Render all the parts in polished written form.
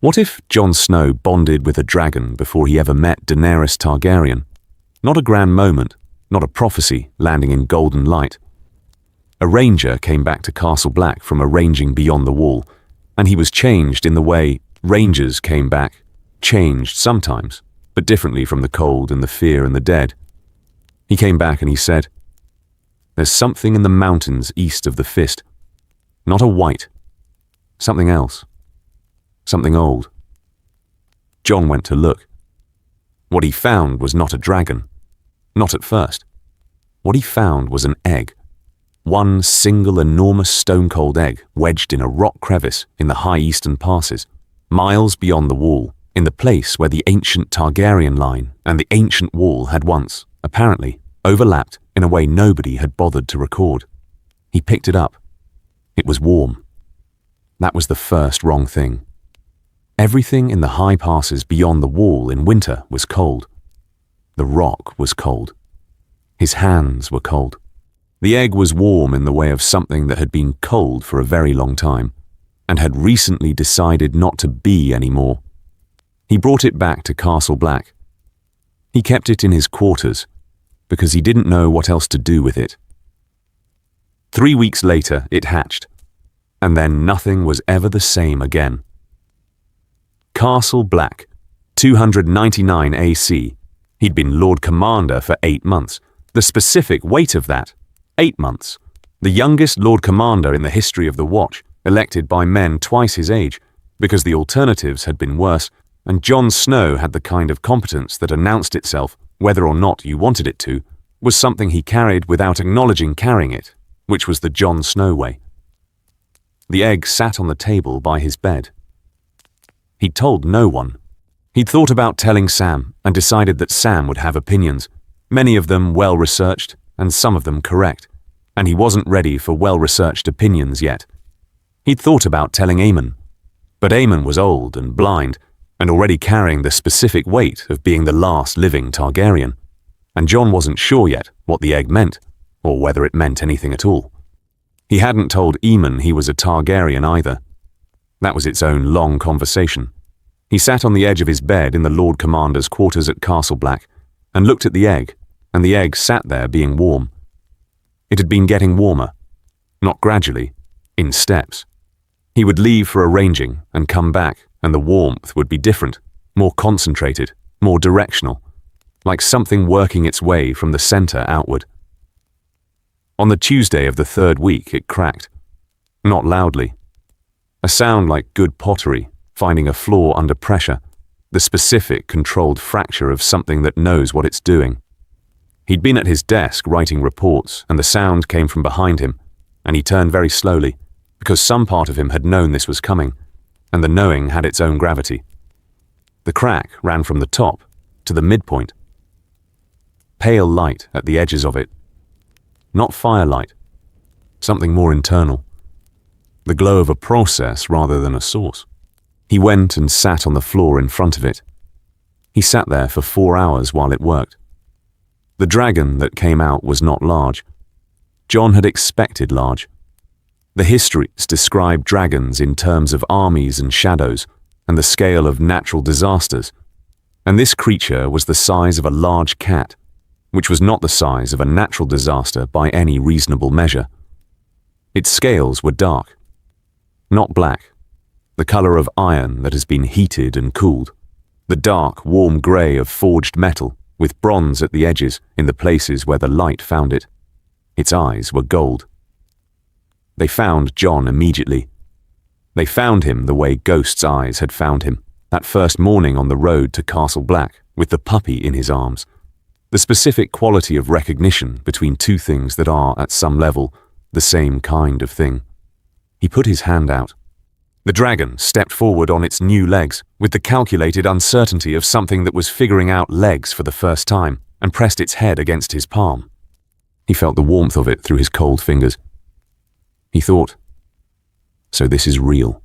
What if Jon Snow bonded with a dragon before he ever met Daenerys Targaryen? Not a grand moment, not a prophecy landing in golden light. A ranger came back to Castle Black from arranging beyond the wall, and he was changed in the way rangers came back, changed sometimes, but differently from the cold and the fear and the dead. He came back and he said, "There's something in the mountains east of the fist. Not a white. Something else. Something old." Jon went to look. What he found was not a dragon. Not at first. What he found was an egg. One single enormous stone-cold egg wedged in a rock crevice in the high eastern passes, miles beyond the wall, in the place where the ancient Targaryen line and the ancient wall had once, apparently, overlapped in a way nobody had bothered to record. He picked it up. It was warm. That was the first wrong thing. Everything in the high passes beyond the wall in winter was cold. The rock was cold. His hands were cold. The egg was warm in the way of something that had been cold for a very long time, and had recently decided not to be anymore. He brought it back to Castle Black. He kept it in his quarters, because he didn't know what else to do with it. 3 weeks later, it hatched, and then nothing was ever the same again. Castle Black, 299 AC. He'd been Lord Commander for 8 months. The specific weight of that, 8 months. The youngest Lord Commander in the history of the Watch, elected by men twice his age, because the alternatives had been worse, and Jon Snow had the kind of competence that announced itself, whether or not you wanted it to, was something he carried without acknowledging carrying it, which was the Jon Snow way. The egg sat on the table by his bed. He'd told no one. He'd thought about telling Sam and decided that Sam would have opinions, many of them well-researched and some of them correct, and he wasn't ready for well-researched opinions yet. He'd thought about telling Aemon, but Aemon was old and blind and already carrying the specific weight of being the last living Targaryen, and Jon wasn't sure yet what the egg meant, or whether it meant anything at all. He hadn't told Aemon he was a Targaryen either. That was its own long conversation. He sat on the edge of his bed in the Lord Commander's quarters at Castle Black and looked at the egg, and the egg sat there being warm. It had been getting warmer, not gradually, in steps. He would leave for arranging and come back, and the warmth would be different, more concentrated, more directional, like something working its way from the center outward. On the Tuesday of the 3rd week, it cracked. Not loudly. A sound like good pottery, finding a flaw under pressure, the specific, controlled fracture of something that knows what it's doing. He'd been at his desk writing reports, and the sound came from behind him, and he turned very slowly, because some part of him had known this was coming, and the knowing had its own gravity. The crack ran from the top to the midpoint. Pale light at the edges of it. Not firelight. Something more internal. The glow of a process rather than a source. He went and sat on the floor in front of it. He sat there for 4 hours while it worked. The dragon that came out was not large. Jon had expected large. The histories describe dragons in terms of armies and shadows and the scale of natural disasters, and this creature was the size of a large cat, which was not the size of a natural disaster by any reasonable measure. Its scales were dark. Not black, the color of iron that has been heated and cooled, the dark, warm grey of forged metal with bronze at the edges in the places where the light found it. Its eyes were gold. They found Jon immediately. They found him the way Ghost's eyes had found him, that first morning on the road to Castle Black with the puppy in his arms. The specific quality of recognition between two things that are, at some level, the same kind of thing. He put his hand out. The dragon stepped forward on its new legs, with the calculated uncertainty of something that was figuring out legs for the first time, and pressed its head against his palm. He felt the warmth of it through his cold fingers. He thought, so this is real.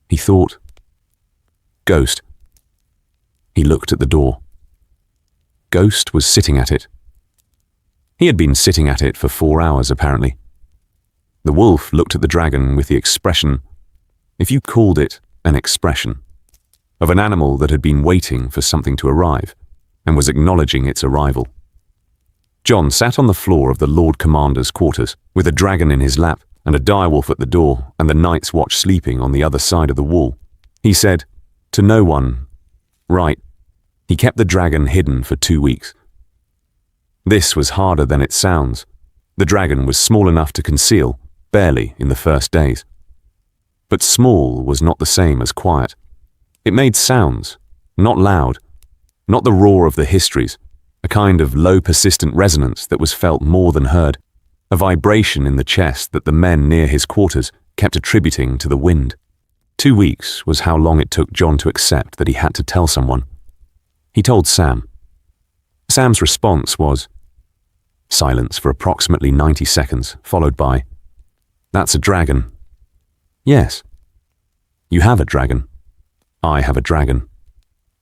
He thought, Ghost. He looked at the door. Ghost was sitting at it. He had been sitting at it for 4 hours, apparently. The wolf looked at the dragon with the expression, if you called it, an expression, of an animal that had been waiting for something to arrive and was acknowledging its arrival. Jon sat on the floor of the Lord Commander's quarters with a dragon in his lap and a direwolf at the door and the Night's Watch sleeping on the other side of the wall. He said, to no one, right. He kept the dragon hidden for 2 weeks. This was harder than it sounds. The dragon was small enough to conceal, barely in the first days. But small was not the same as quiet. It made sounds, not loud, not the roar of the histories, a kind of low persistent resonance that was felt more than heard, a vibration in the chest that the men near his quarters kept attributing to the wind. 2 weeks was how long it took Jon to accept that he had to tell someone. He told Sam. Sam's response was silence for approximately 90 seconds, followed by, "That's a dragon." "Yes." "You have a dragon." "I have a dragon."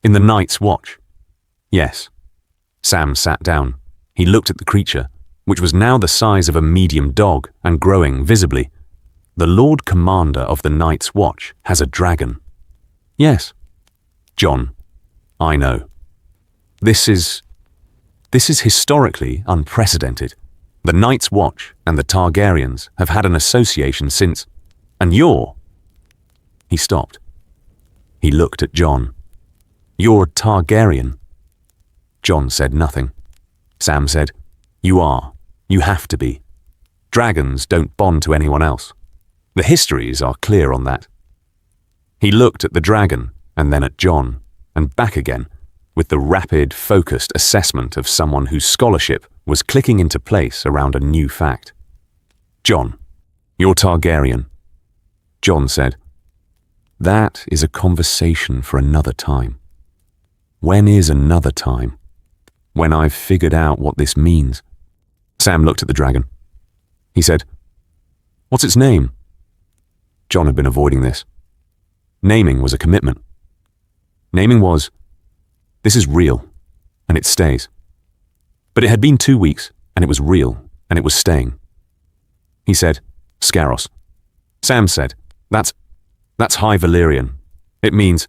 "In the Night's Watch." "Yes." Sam sat down. He looked at the creature, which was now the size of a medium dog and growing visibly. "The Lord Commander of the Night's Watch has a dragon." "Yes." "Jon, I know. This is historically unprecedented. The Night's Watch and the Targaryens have had an association since, and you're—" He stopped. He looked at Jon. "You're Targaryen." Jon said nothing. Sam said, "You are. You have to be. Dragons don't bond to anyone else. The histories are clear on that." He looked at the dragon and then at Jon, and back again, with the rapid, focused assessment of someone whose scholarship was clicking into place around a new fact. "Jon, you're Targaryen." Jon said, "That is a conversation for another time." "When is another time?" "When I've figured out what this means." Sam looked at the dragon. He said, "What's its name?" Jon had been avoiding this. Naming was a commitment. Naming was, this is real, and it stays. But it had been 2 weeks, and it was real, and it was staying. He said, "Scaros." Sam said, That's High Valyrian. It means,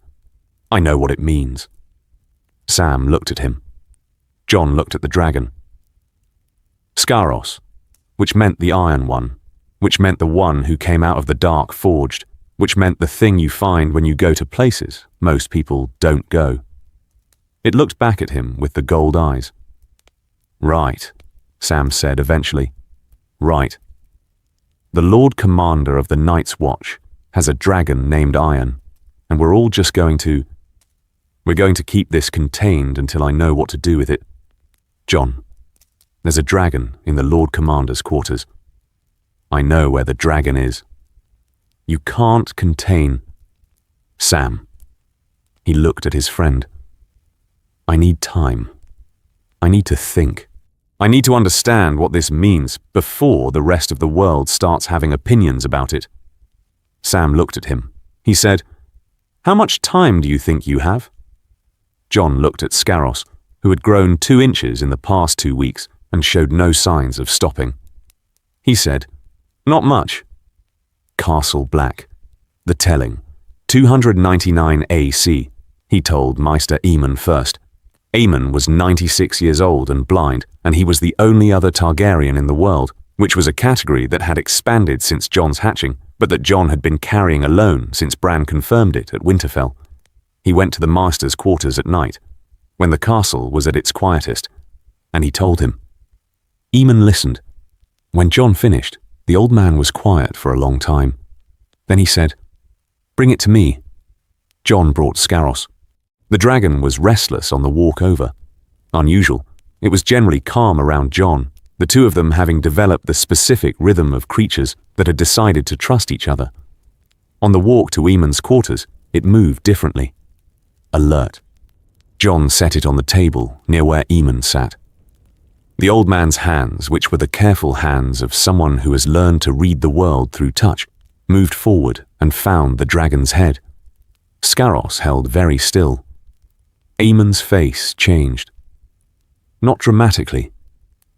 I know what it means." Sam looked at him. Jon looked at the dragon. "Scaros, which meant the Iron One, which meant the one who came out of the dark forged, which meant the thing you find when you go to places most people don't go." It looked back at him with the gold eyes. "Right," Sam said eventually. "Right. The Lord Commander of the Night's Watch has a dragon named Iron, and we're all just going to keep this contained until I know what to do with it. Jon, there's a dragon in the Lord Commander's quarters. I know where the dragon is. You can't contain—" "Sam." He looked at his friend. "I need time. I need to think. I need to understand what this means before the rest of the world starts having opinions about it." Sam looked at him. He said, "How much time do you think you have?" Jon looked at Scaros, who had grown 2 inches in the past 2 weeks and showed no signs of stopping. He said, "Not much." Castle Black. The telling. 299 AC, he told Maester Aemon first. Aemon was 96 years old and blind, and he was the only other Targaryen in the world, which was a category that had expanded since Jon's hatching, but that Jon had been carrying alone since Bran confirmed it at Winterfell. He went to the Master's quarters at night, when the castle was at its quietest, and he told him. Aemon listened. When Jon finished, the old man was quiet for a long time. Then he said, "Bring it to me." Jon brought Scaros. The dragon was restless on the walk over. Unusual, it was generally calm around Jon, the two of them having developed the specific rhythm of creatures that had decided to trust each other. On the walk to Aemon's quarters, it moved differently. Alert. Jon set it on the table near where Aemon sat. The old man's hands, which were the careful hands of someone who has learned to read the world through touch, moved forward and found the dragon's head. Scaros held very still. Aemon's face changed. Not dramatically.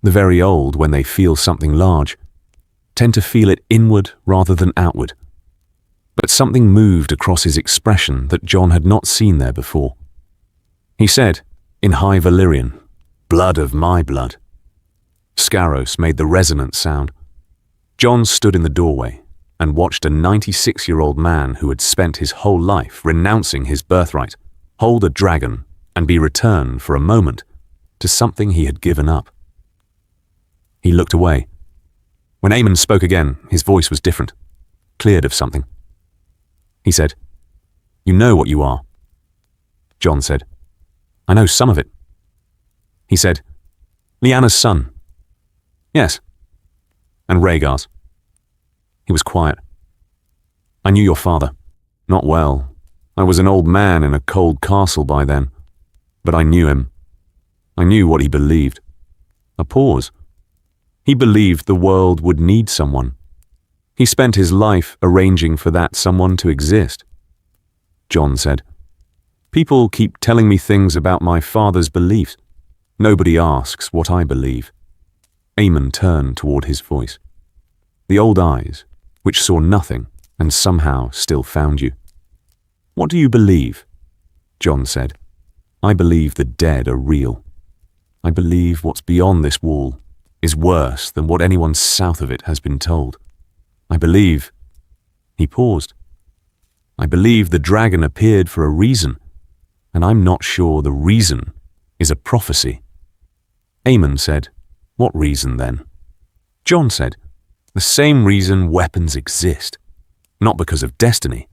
The very old, when they feel something large, tend to feel it inward rather than outward. But something moved across his expression that Jon had not seen there before. He said, in High Valyrian, "Blood of my blood." Scaros made the resonant sound. Jon stood in the doorway and watched a 96-year-old man who had spent his whole life renouncing his birthright, hold a dragon and be returned for a moment to something he had given up. He looked away. When Aemon spoke again, his voice was different, cleared of something. He said, "You know what you are." Jon said, "I know some of it." He said, "Lyanna's son." "Yes." "And Rhaegar's." He was quiet. "I knew your father. Not well. I was an old man in a cold castle by then. But I knew him. I knew what he believed." A pause. He believed the world would need someone. He spent his life arranging for that someone to exist. Jon said, "People keep telling me things about my father's beliefs. Nobody asks what I believe." Aemon turned toward his voice. The old eyes, which saw nothing and somehow still found you. "What do you believe?" Jon said. "I believe the dead are real. I believe what's beyond this wall is worse than what anyone south of it has been told. I believe..." He paused. "I believe the dragon appeared for a reason, and I'm not sure the reason is a prophecy." Aemon said, "What reason then?" Jon said, "The same reason weapons exist. Not because of destiny,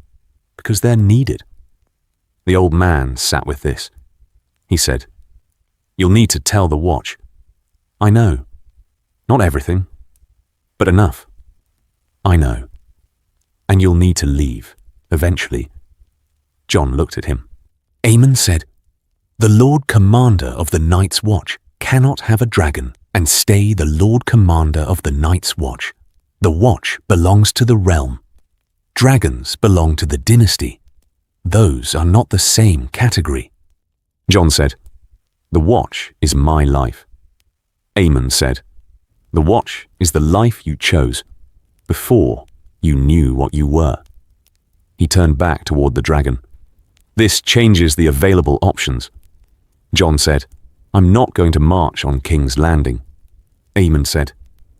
because they're needed." The old man sat with this. He said, "You'll need to tell the Watch. I know. Not everything, but enough. I know. And you'll need to leave, eventually." Jon looked at him. Aemon said, "The Lord Commander of the Night's Watch cannot have a dragon and stay the Lord Commander of the Night's Watch. The Watch belongs to the realm. Dragons belong to the dynasty. Those are not the same category." Jon said, "The Watch is my life." Aemon said, "The Watch is the life you chose before you knew what you were." He turned back toward the dragon. "This changes the available options." Jon said, "I'm not going to march on King's Landing." Aemon said,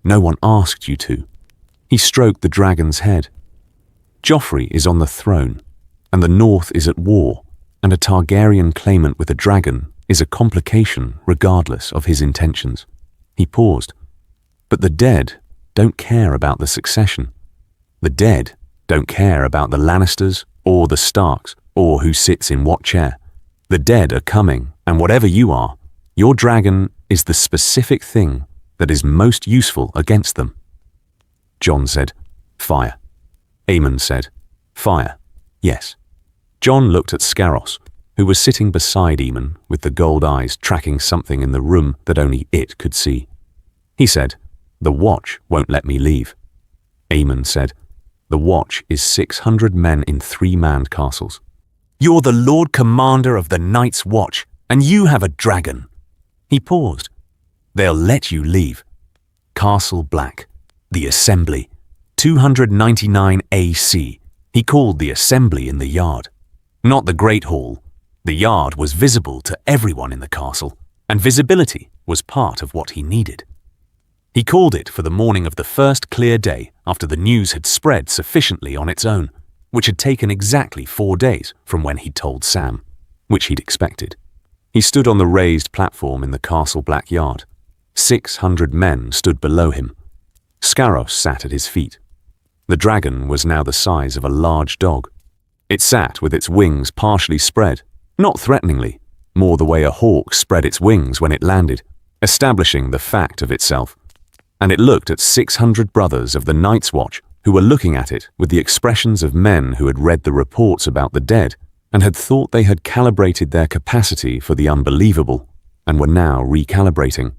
"No one asked you to." He stroked the dragon's head. "Joffrey is on the throne, and the North is at war, and a Targaryen claimant with a dragon is a complication regardless of his intentions." He paused. "But the dead don't care about the succession. The dead don't care about the Lannisters or the Starks or who sits in what chair. The dead are coming, and whatever you are, your dragon is the specific thing that is most useful against them." Jon said, "Fire." Aemon said, "Fire, yes." Jon looked at Scaros, who was sitting beside Aemon with the gold eyes tracking something in the room that only it could see. He said, "The Watch won't let me leave." Aemon said, "The Watch is 600 men in 3-manned castles. You're the Lord Commander of the Night's Watch, and you have a dragon." He paused. "They'll let you leave. Castle Black, the Assembly, 299 AC. He called the Assembly in the yard. Not the Great Hall. The yard was visible to everyone in the castle, and visibility was part of what he needed. He called it for the morning of the first clear day after the news had spread sufficiently on its own, which had taken exactly 4 days from when he'd told Sam, which he'd expected. He stood on the raised platform in the Castle Black yard. 600 men stood below him. Scaros sat at his feet. The dragon was now the size of a large dog. It sat with its wings partially spread, not threateningly, more the way a hawk spread its wings when it landed, establishing the fact of itself. And it looked at 600 brothers of the Night's Watch who were looking at it with the expressions of men who had read the reports about the dead and had thought they had calibrated their capacity for the unbelievable and were now recalibrating.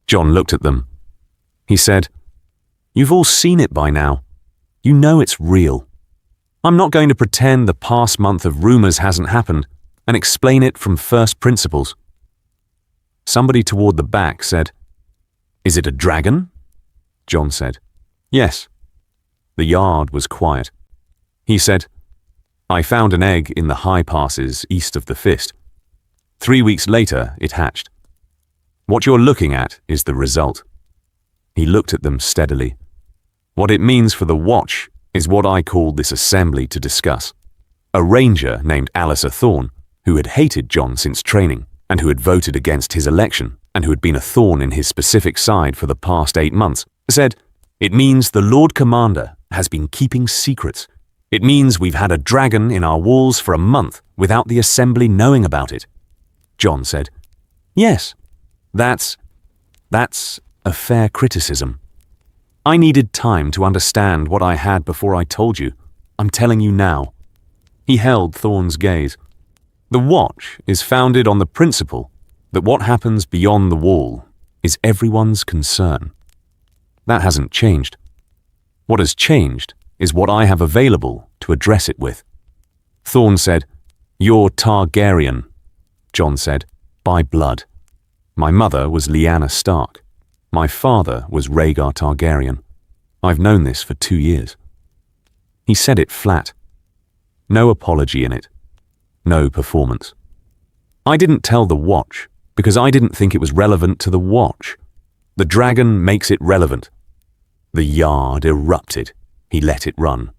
Jon looked at them. He said, "You've all seen it by now. You know it's real. I'm not going to pretend the past month of rumors hasn't happened and explain it from first principles." Somebody toward the back said, "Is it a dragon?" Jon said, "Yes." The yard was quiet. He said, I found an egg in the high passes east of the Fist. 3 weeks later, it hatched. What you're looking at is the result. He looked at them steadily. What it means for the Watch is what I called this assembly to discuss. A ranger named Alliser Thorne, who had hated Jon since training, and who had voted against his election, and who had been a thorn in his specific side for the past 8 months, said, It means the Lord Commander has been keeping secrets. It means we've had a dragon in our walls for a month without the assembly knowing about it. Jon said, Yes, that's a fair criticism. I needed time to understand what I had before I told you. I'm telling you now. He held Thorne's gaze. The Watch is founded on the principle that what happens beyond the wall is everyone's concern. That hasn't changed. What has changed is what I have available to address it with. Thorne said, You're Targaryen. Jon said, By blood. My mother was Lyanna Stark. My father was Rhaegar Targaryen. I've known this for 2 years. He said it flat. No apology in it. No performance. I didn't tell the Watch because I didn't think it was relevant to the Watch. The dragon makes it relevant. The yard erupted. He let it run.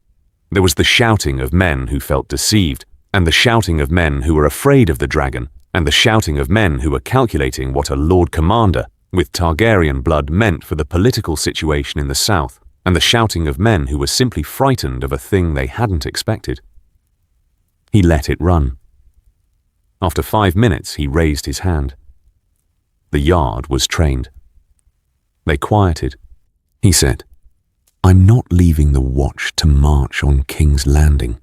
There was the shouting of men who felt deceived, and the shouting of men who were afraid of the dragon, and the shouting of men who were calculating what a Lord Commander with Targaryen blood meant for the political situation in the south, and the shouting of men who were simply frightened of a thing they hadn't expected. He let it run. After 5 minutes, he raised his hand. The yard was trained. They quieted. He said, I'm not leaving the Watch to march on King's Landing.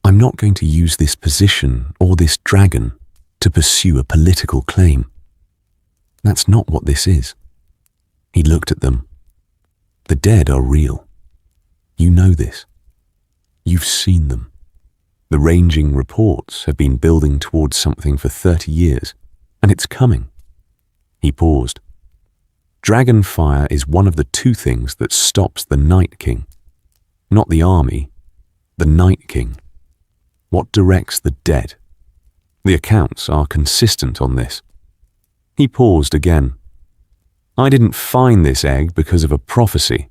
I'm not going to use this position or this dragon to pursue a political claim. That's not what this is. He looked at them. The dead are real. You know this. You've seen them. The ranging reports have been building towards something for 30 years, and it's coming. He paused. Dragonfire is one of the 2 things that stops the Night King. Not the army, the Night King. What directs the dead? The accounts are consistent on this. He paused again. I didn't find this egg because of a prophecy.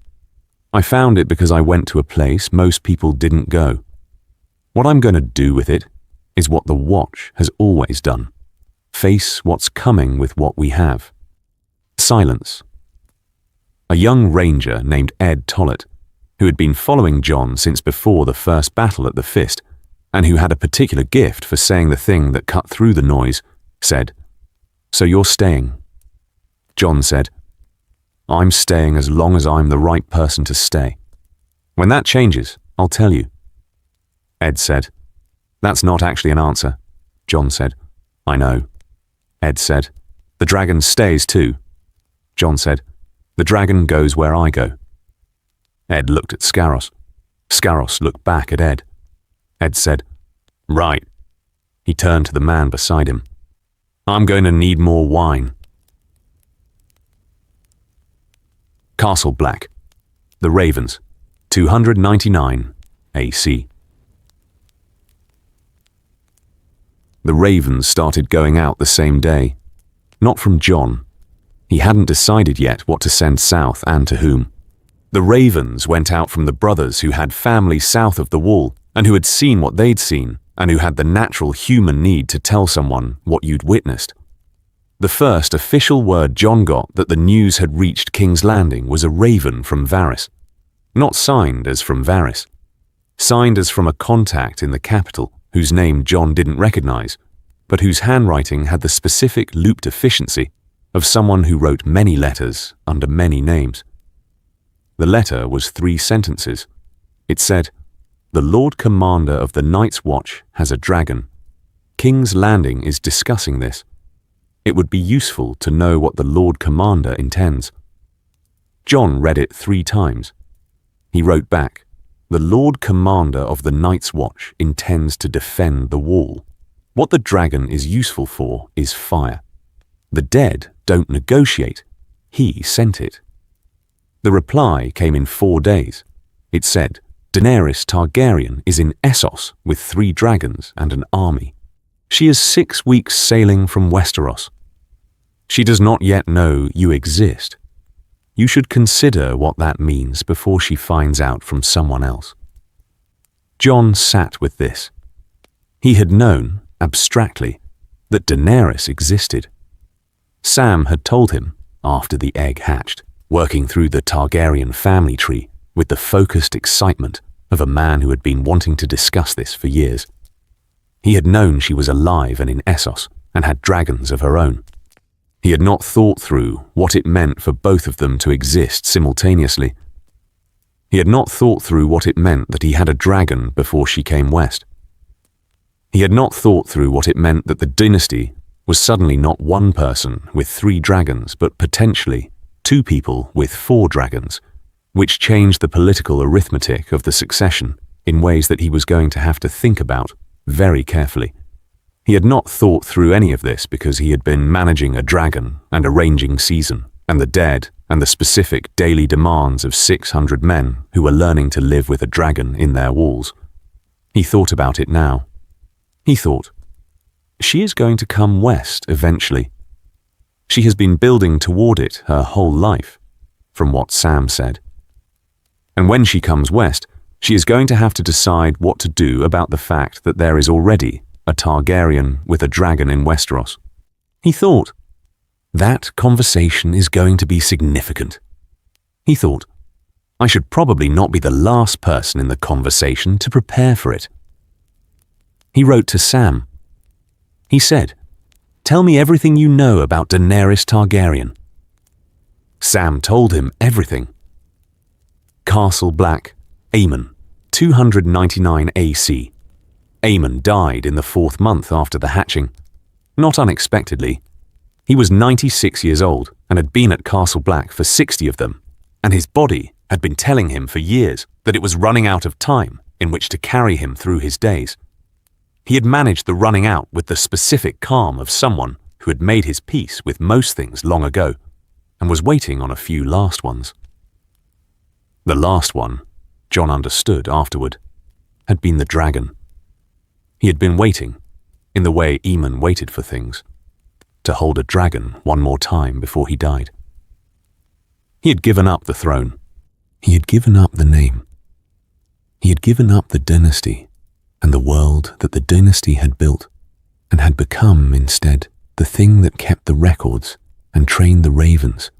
I found it because I went to a place most people didn't go. What I'm going to do with it is what the Watch has always done. Face what's coming with what we have. Silence. A young ranger named Ed Tollett, who had been following Jon since before the first battle at the Fist, and who had a particular gift for saying the thing that cut through the noise, said, So you're staying? Jon said, I'm staying as long as I'm the right person to stay. When that changes, I'll tell you. Ed said, That's not actually an answer. Jon said, I know. Ed said, The dragon stays too. Jon said, The dragon goes where I go. Ed looked at Scaros. Scaros looked back at Ed. Ed said, Right. He turned to the man beside him. I'm going to need more wine. Castle Black. The Ravens. 299 AC. The Ravens started going out the same day. Not from Jon. He hadn't decided yet what to send south and to whom. The Ravens went out from the brothers who had family south of the wall and who had seen what they'd seen and who had the natural human need to tell someone what you'd witnessed. The first official word Jon got that the news had reached King's Landing was a raven from Varys. Not signed as from Varys. Signed as from a contact in the capital whose name Jon didn't recognize, but whose handwriting had the specific looped efficiency of someone who wrote many letters under many names. The letter was 3 sentences. It said, The Lord Commander of the Night's Watch has a dragon. King's Landing is discussing this. It would be useful to know what the Lord Commander intends. Jon read it 3 times. He wrote back, The Lord Commander of the Night's Watch intends to defend the wall. What the dragon is useful for is fire. The dead don't negotiate. He sent it. The reply came in 4 days. It said, Daenerys Targaryen is in Essos with 3 dragons and an army. She is 6 weeks sailing from Westeros. She does not yet know you exist. You should consider what that means before she finds out from someone else." Jon sat with this. He had known, abstractly, that Daenerys existed. Sam had told him, after the egg hatched, working through the Targaryen family tree with the focused excitement of a man who had been wanting to discuss this for years. He had known she was alive and in Essos and had dragons of her own. He had not thought through what it meant for both of them to exist simultaneously. He had not thought through what it meant that he had a dragon before she came west. He had not thought through what it meant that the dynasty was suddenly not one person with 3 dragons, but potentially 2 people with 4 dragons, which changed the political arithmetic of the succession in ways that he was going to have to think about very carefully. He had not thought through any of this because he had been managing a dragon and arranging season and the dead and the specific daily demands of 600 men who were learning to live with a dragon in their walls. He thought about it now. He thought, she is going to come west eventually. She has been building toward it her whole life, from what Sam said. And when she comes west, she is going to have to decide what to do about the fact that there is already a Targaryen with a dragon in Westeros. He thought, that conversation is going to be significant. He thought, I should probably not be the last person in the conversation to prepare for it. He wrote to Sam. He said, "Tell me everything you know about Daenerys Targaryen." Sam told him everything. Castle Black, Aemon, 299 AC. Aemon died in the 4th month after the hatching. Not unexpectedly. He was 96 years old and had been at Castle Black for 60 of them, and his body had been telling him for years that it was running out of time in which to carry him through his days. He had managed the running out with the specific calm of someone who had made his peace with most things long ago and was waiting on a few last ones. The last one, Jon understood afterward, had been the dragon. He had been waiting, in the way Aemon waited for things, to hold a dragon one more time before he died. He had given up the throne. He had given up the name. He had given up the dynasty and the world that the dynasty had built, and had become, instead, the thing that kept the records and trained the ravens,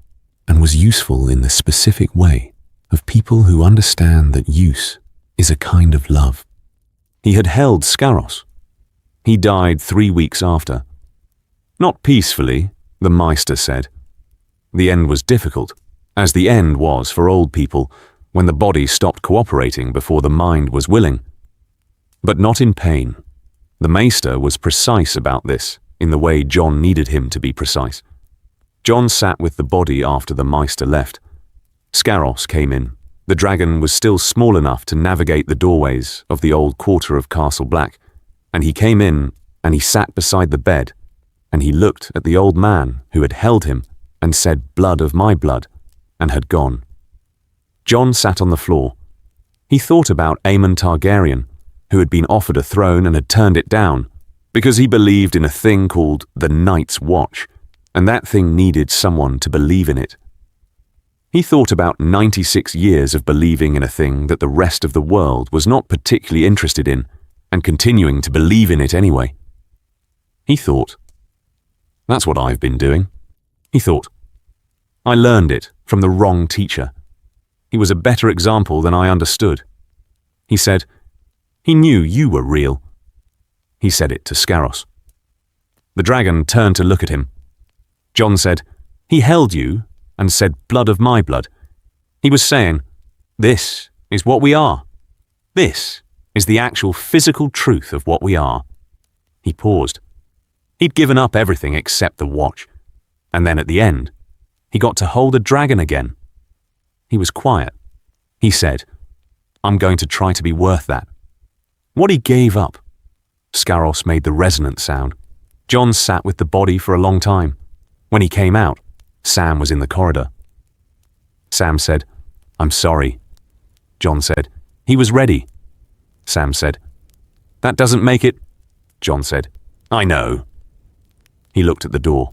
and was useful in the specific way of people who understand that use is a kind of love. He had held Scaros. He died 3 weeks after. Not peacefully, the Maester said. The end was difficult, as the end was for old people when the body stopped cooperating before the mind was willing. But not in pain. The Maester was precise about this, in the way Jon needed him to be precise. Jon sat with the body after the Maester left. Scaros came in. The dragon was still small enough to navigate the doorways of the old quarter of Castle Black, and he came in and he sat beside the bed, and he looked at the old man who had held him and said, "Blood of my blood," and had gone. Jon sat on the floor. He thought about Aemon Targaryen, who had been offered a throne and had turned it down, because he believed in a thing called the Night's Watch, and that thing needed someone to believe in it. He thought about 96 years of believing in a thing that the rest of the world was not particularly interested in, and continuing to believe in it anyway. He thought, that's what I've been doing. He thought, I learned it from the wrong teacher. He was a better example than I understood. He said, he knew you were real. He said it to Scaros. The dragon turned to look at him. Jon said, he held you and said, "Blood of my blood." He was saying, this is what we are. This is the actual physical truth of what we are. He paused. He'd given up everything except the watch. And then at the end, he got to hold a dragon again. He was quiet. He said, I'm going to try to be worth that. What he gave up. Scaros made the resonant sound. Jon sat with the body for a long time. When he came out, Sam was in the corridor. Sam said, I'm sorry. Jon said, He was ready, Sam said. That doesn't make it, Jon said. I know. He looked at the door.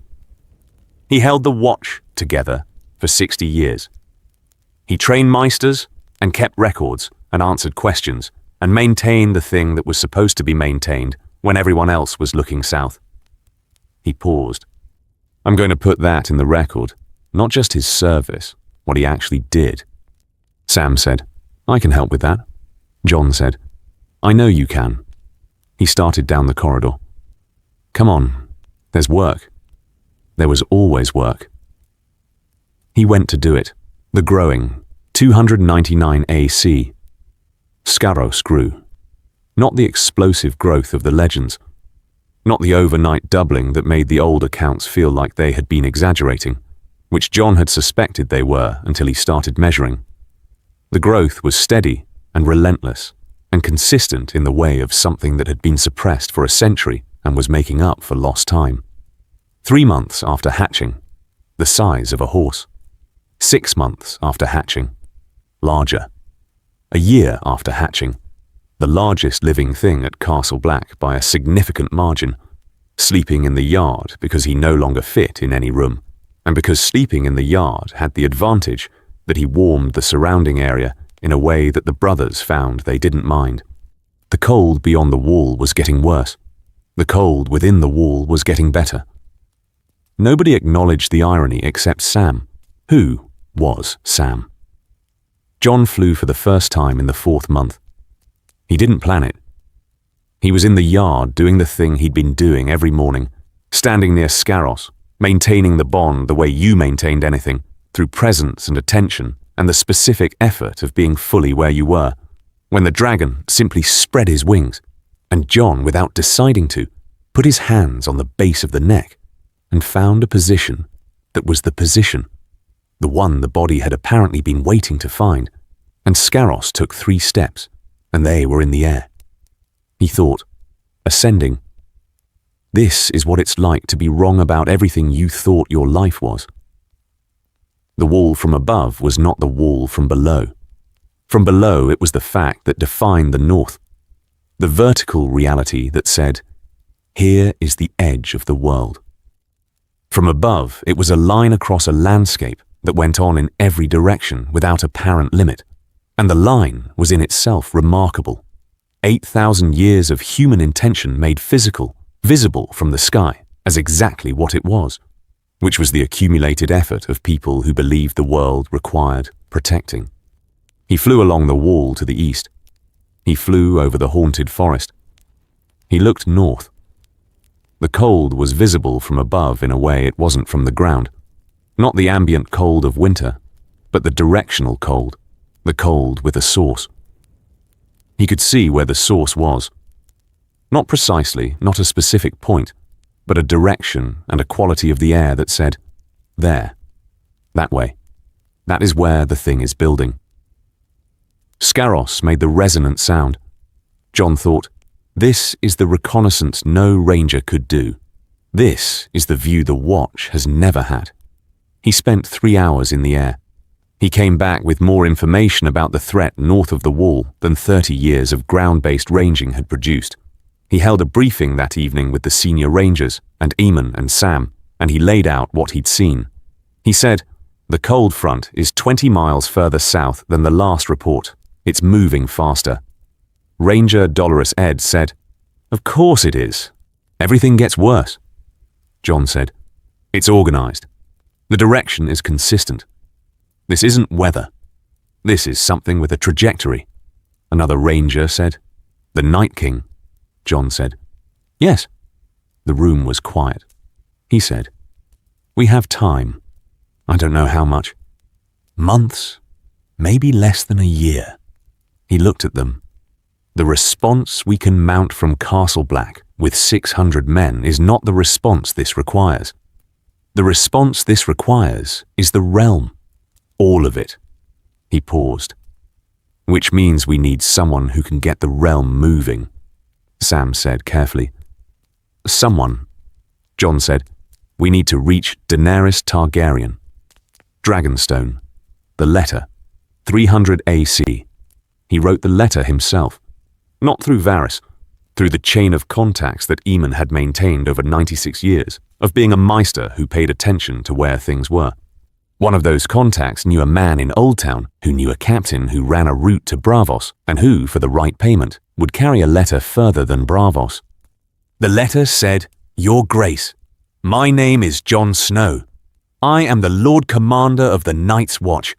He held the watch together for 60 years. He trained Meisters and kept records and answered questions and maintained the thing that was supposed to be maintained when everyone else was looking south. He paused. I'm going to put that in the record, not just his service, what he actually did. Sam said, I can help with that. Jon said, I know you can. He started down the corridor. Come on, there's work. There was always work. He went to do it. The growing, 299 AC. Scaros grew. Not the explosive growth of the legends. Not the overnight doubling that made the old accounts feel like they had been exaggerating, which Jon had suspected they were until he started measuring. The growth was steady and relentless and consistent in the way of something that had been suppressed for a century and was making up for lost time. 3 months after hatching, the size of a horse. 6 months after hatching, larger. A year after hatching, the largest living thing at Castle Black by a significant margin, sleeping in the yard because he no longer fit in any room, and because sleeping in the yard had the advantage that he warmed the surrounding area in a way that the brothers found they didn't mind. The cold beyond the wall was getting worse. The cold within the wall was getting better. Nobody acknowledged the irony except Sam. Who was Sam? Jon flew for the first time in the 4th month. He didn't plan it. He was in the yard doing the thing he'd been doing every morning, standing near Scaros, maintaining the bond the way you maintained anything, through presence and attention and the specific effort of being fully where you were, when the dragon simply spread his wings, and Jon, without deciding to, put his hands on the base of the neck and found a position that was the position, the one the body had apparently been waiting to find, and Scaros took 3 steps, and they were in the air. He thought, ascending. This is what it's like to be wrong about everything you thought your life was. The wall from above was not the wall from below. From below it was the fact that defined the north, the vertical reality that said, here is the edge of the world. From above it was a line across a landscape that went on in every direction without apparent limit, and the line was in itself remarkable. 8,000 years of human intention made physical, visible from the sky as exactly what it was, which was the accumulated effort of people who believed the world required protecting. He flew along the wall to the east. He flew over the haunted forest. He looked north. The cold was visible from above in a way it wasn't from the ground. Not the ambient cold of winter, but the directional cold, the cold with a source. He could see where the source was. Not precisely, not a specific point, but a direction and a quality of the air that said, there, that way. That is where the thing is building. Scaros made the resonant sound. Jon thought, this is the reconnaissance no ranger could do. This is the view the watch has never had. He spent 3 hours in the air. He came back with more information about the threat north of the wall than 30 years of ground-based ranging had produced. He held a briefing that evening with the senior rangers and Eamon and Sam, and he laid out what he'd seen. He said, the cold front is 20 miles further south than the last report. It's moving faster. Ranger Dolorous Ed said, of course it is. Everything gets worse. Jon said, it's organized. The direction is consistent. This isn't weather. This is something with a trajectory. Another ranger said, the Night King. Jon said, yes. The room was quiet. He said, we have time. I don't know how much. Months, maybe less than a year. He looked at them. The response we can mount from Castle Black with 600 men is not the response this requires. The response this requires is the realm. All of it. He paused. Which means we need someone who can get the realm moving, Sam said carefully. Someone, Jon said. We need to reach Daenerys Targaryen. Dragonstone. The letter. 300 AC. He wrote the letter himself. Not through Varys, through the chain of contacts that Aemon had maintained over 96 years, of being a maester who paid attention to where things were. One of those contacts knew a man in Old Town who knew a captain who ran a route to Braavos and who, for the right payment, would carry a letter further than Braavos. The letter said, "Your Grace, my name is Jon Snow. I am the Lord Commander of the Night's Watch.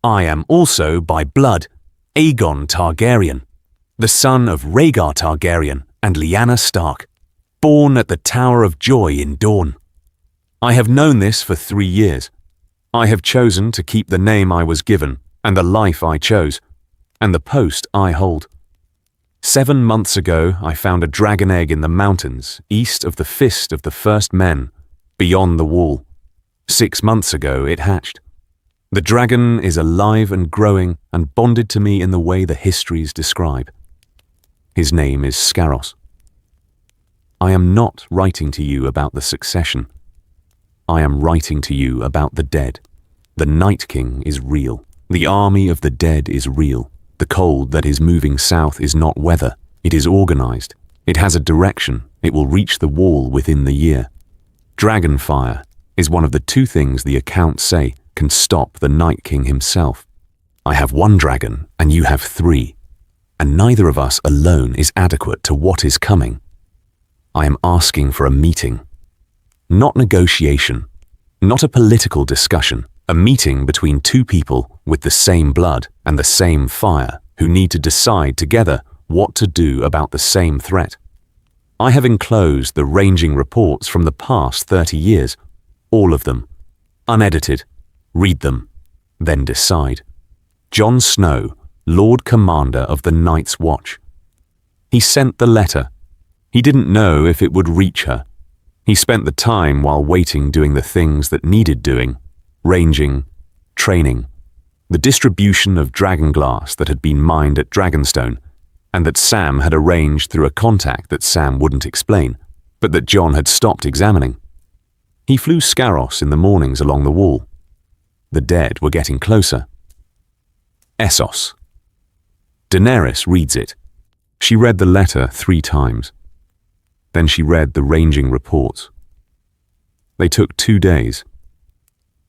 I am also, by blood, Aegon Targaryen, the son of Rhaegar Targaryen and Lyanna Stark, born at the Tower of Joy in Dawn. I have known this for 3 years. I have chosen to keep the name I was given and the life I chose, and the post I hold. 7 months ago, I found a dragon egg in the mountains east of the Fist of the First Men, beyond the wall. 6 months ago, it hatched. The dragon is alive and growing and bonded to me in the way the histories describe. His name is Scaros. I am not writing to you about the succession. I am writing to you about the dead. The Night King is real. The army of the dead is real. The cold that is moving south is not weather. It is organized. It has a direction. It will reach the wall within the year. Dragonfire is one of the 2 things the accounts say can stop the Night King himself. I have 1 dragon and you have 3, and neither of us alone is adequate to what is coming. I am asking for a meeting. Not negotiation, not a political discussion, a meeting between 2 people with the same blood and the same fire who need to decide together what to do about the same threat. I have enclosed the ranging reports from the past 30 years, all of them, unedited. Read them, then decide. Jon Snow, Lord Commander of the Night's Watch. He sent the letter. He didn't know if it would reach her. He spent the time while waiting doing the things that needed doing, ranging, training, the distribution of dragonglass that had been mined at Dragonstone, and that Sam had arranged through a contact that Sam wouldn't explain, but that Jon had stopped examining. He flew Scaros in the mornings along the wall. The dead were getting closer. Essos. Daenerys reads it. She read the letter 3 times. Then she read the ranging reports. They took 2 days.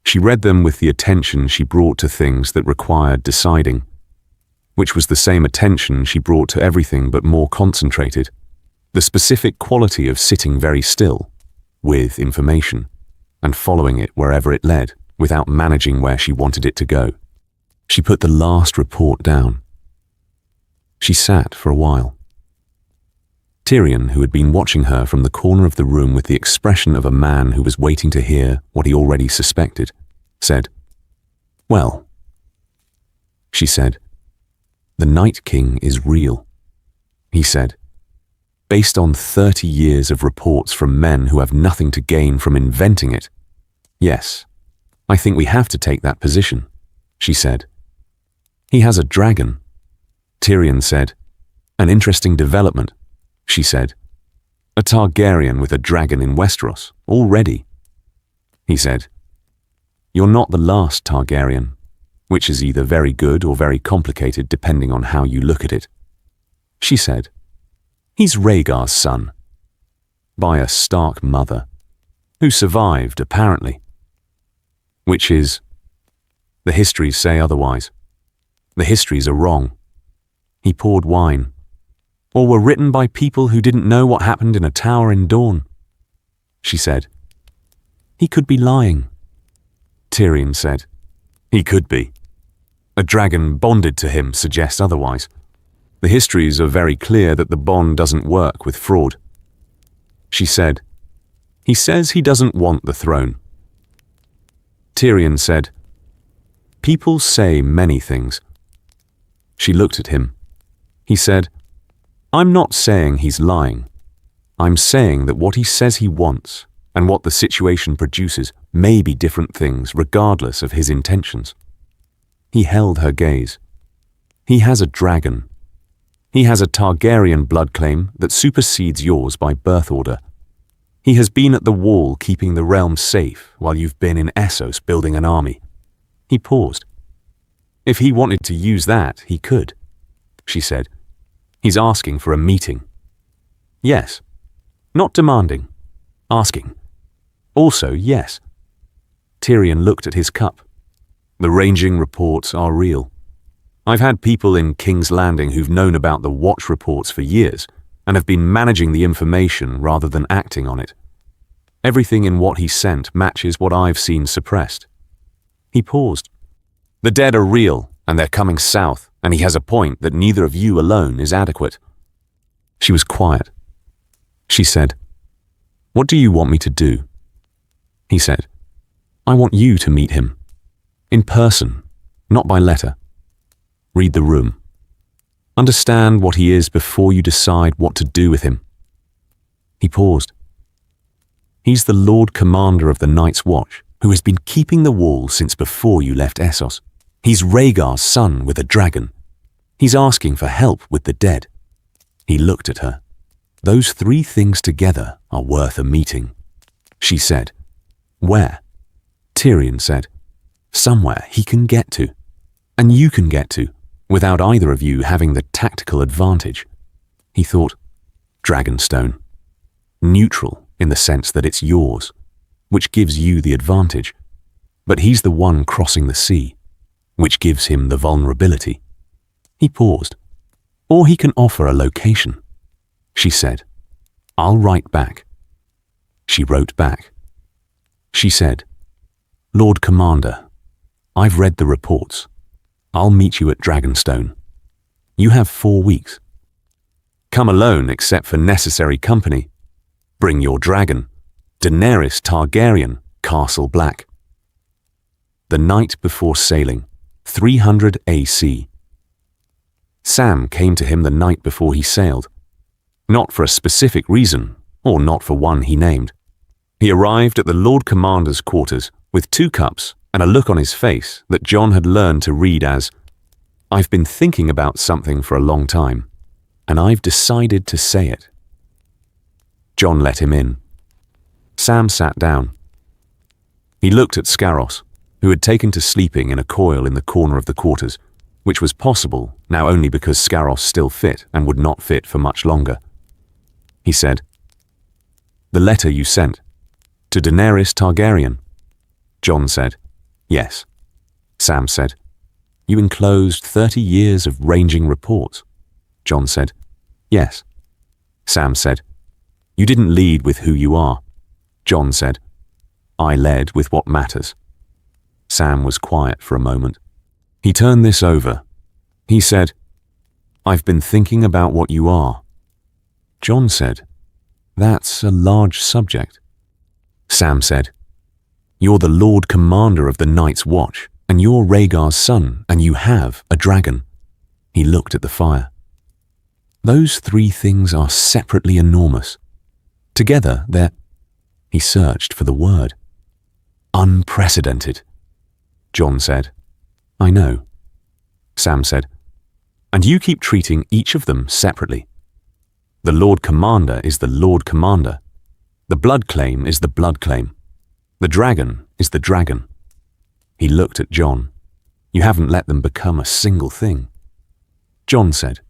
She read them with the attention she brought to things that required deciding, which was the same attention she brought to everything but more concentrated, the specific quality of sitting very still, with information, and following it wherever it led, without managing where she wanted it to go. She put the last report down. She sat for a while. Tyrion, who had been watching her from the corner of the room with the expression of a man who was waiting to hear what he already suspected, said, "Well," she said, "the Night King is real." He said, "Based on 30 years of reports from men who have nothing to gain from inventing it, yes, I think we have to take that position," she said. "He has a dragon." Tyrion said, "An interesting development," she said. "A Targaryen with a dragon in Westeros, already." He said, "You're not the last Targaryen, which is either very good or very complicated depending on how you look at it." She said, "He's Rhaegar's son, by a Stark mother, who survived, apparently." Which is, the histories say otherwise. The histories are wrong. He poured wine, or were written by people who didn't know what happened in a tower in Dawn. She said, "He could be lying." Tyrion said, "He could be. A dragon bonded to him suggests otherwise. The histories are very clear that the bond doesn't work with fraud." She said, "He says he doesn't want the throne." Tyrion said, "People say many things." She looked at him. He said, "I'm not saying he's lying. I'm saying that what he says he wants and what the situation produces may be different things regardless of his intentions." He held her gaze. "He has a dragon. He has a Targaryen blood claim that supersedes yours by birth order. He has been at the wall keeping the realm safe while you've been in Essos building an army." He paused. "If he wanted to use that, he could. she said. He's asking for a meeting. Yes. Not demanding. Asking. Also, yes. Tyrion looked at his cup. The ranging reports are real. I've had people in King's Landing who've known about the watch reports for years and have been managing the information rather than acting on it. Everything in what he sent matches what I've seen suppressed. He paused. The dead are real, and they're coming south, and he has a point that neither of you alone is adequate. She was quiet. She said, "What do you want me to do?" He said, "I want you to meet him. In person, not by letter. Read the room. Understand what he is before you decide what to do with him." He paused. "He's the Lord Commander of the Night's Watch, who has been keeping the wall since before you left Essos. He's Rhaegar's son with a dragon. He's asking for help with the dead." He looked at her. "Those three things together are worth a meeting." She said, "Where?" Tyrion said, "Somewhere he can get to, and you can get to, without either of you having the tactical advantage." He thought, Dragonstone. Neutral in the sense that it's yours, which gives you the advantage. But he's the one crossing the sea, which gives him the vulnerability. He paused. "Or he can offer a location." She said, "I'll write back." She wrote back. She said, "Lord Commander, I've read the reports. I'll meet you at Dragonstone. You have 4 weeks. Come alone except for necessary company. Bring your dragon. Daenerys Targaryen, Castle Black." The night before sailing, 300 AC. Sam came to him the night before he sailed. Not for a specific reason, or not for one he named. He arrived at the Lord Commander's quarters with 2 cups and a look on his face that Jon had learned to read as, "I've been thinking about something for a long time, and I've decided to say it." Jon let him in. Sam sat down. He looked at Scaros, who had taken to sleeping in a coil in the corner of the quarters, which was possible now only because Scaros still fit and would not fit for much longer. He said, "The letter you sent, to Daenerys Targaryen?" Jon said, "Yes." Sam said, "You enclosed 30 years of ranging reports." Jon said, "Yes." Sam said, "You didn't lead with who you are." Jon said, "I led with what matters." Sam was quiet for a moment. He turned this over. He said, "I've been thinking about what you are." Jon said, "That's a large subject." Sam said, "You're the Lord Commander of the Night's Watch, and you're Rhaegar's son, and you have a dragon." He looked at the fire. "Those 3 things are separately enormous. Together, they're—" He searched for the word. "Unprecedented." Jon said, "I know." Sam said, "And you keep treating each of them separately. The Lord Commander is the Lord Commander. The blood claim is the blood claim. The dragon is the dragon." He looked at Jon. "You haven't let them become a single thing." Jon said,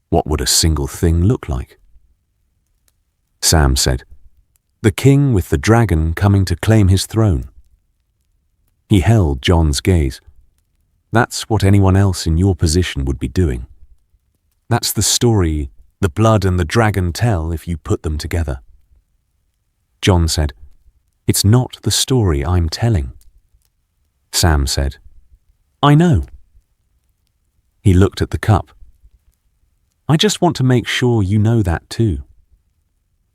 "What would a single thing look like?" Sam said, "The king with the dragon coming to claim his throne." He held Jon's gaze. "That's what anyone else in your position would be doing. That's the story the blood and the dragon tell if you put them together." Jon said, "It's not the story I'm telling." Sam said, "I know." He looked at the cup. "I just want to make sure you know that too.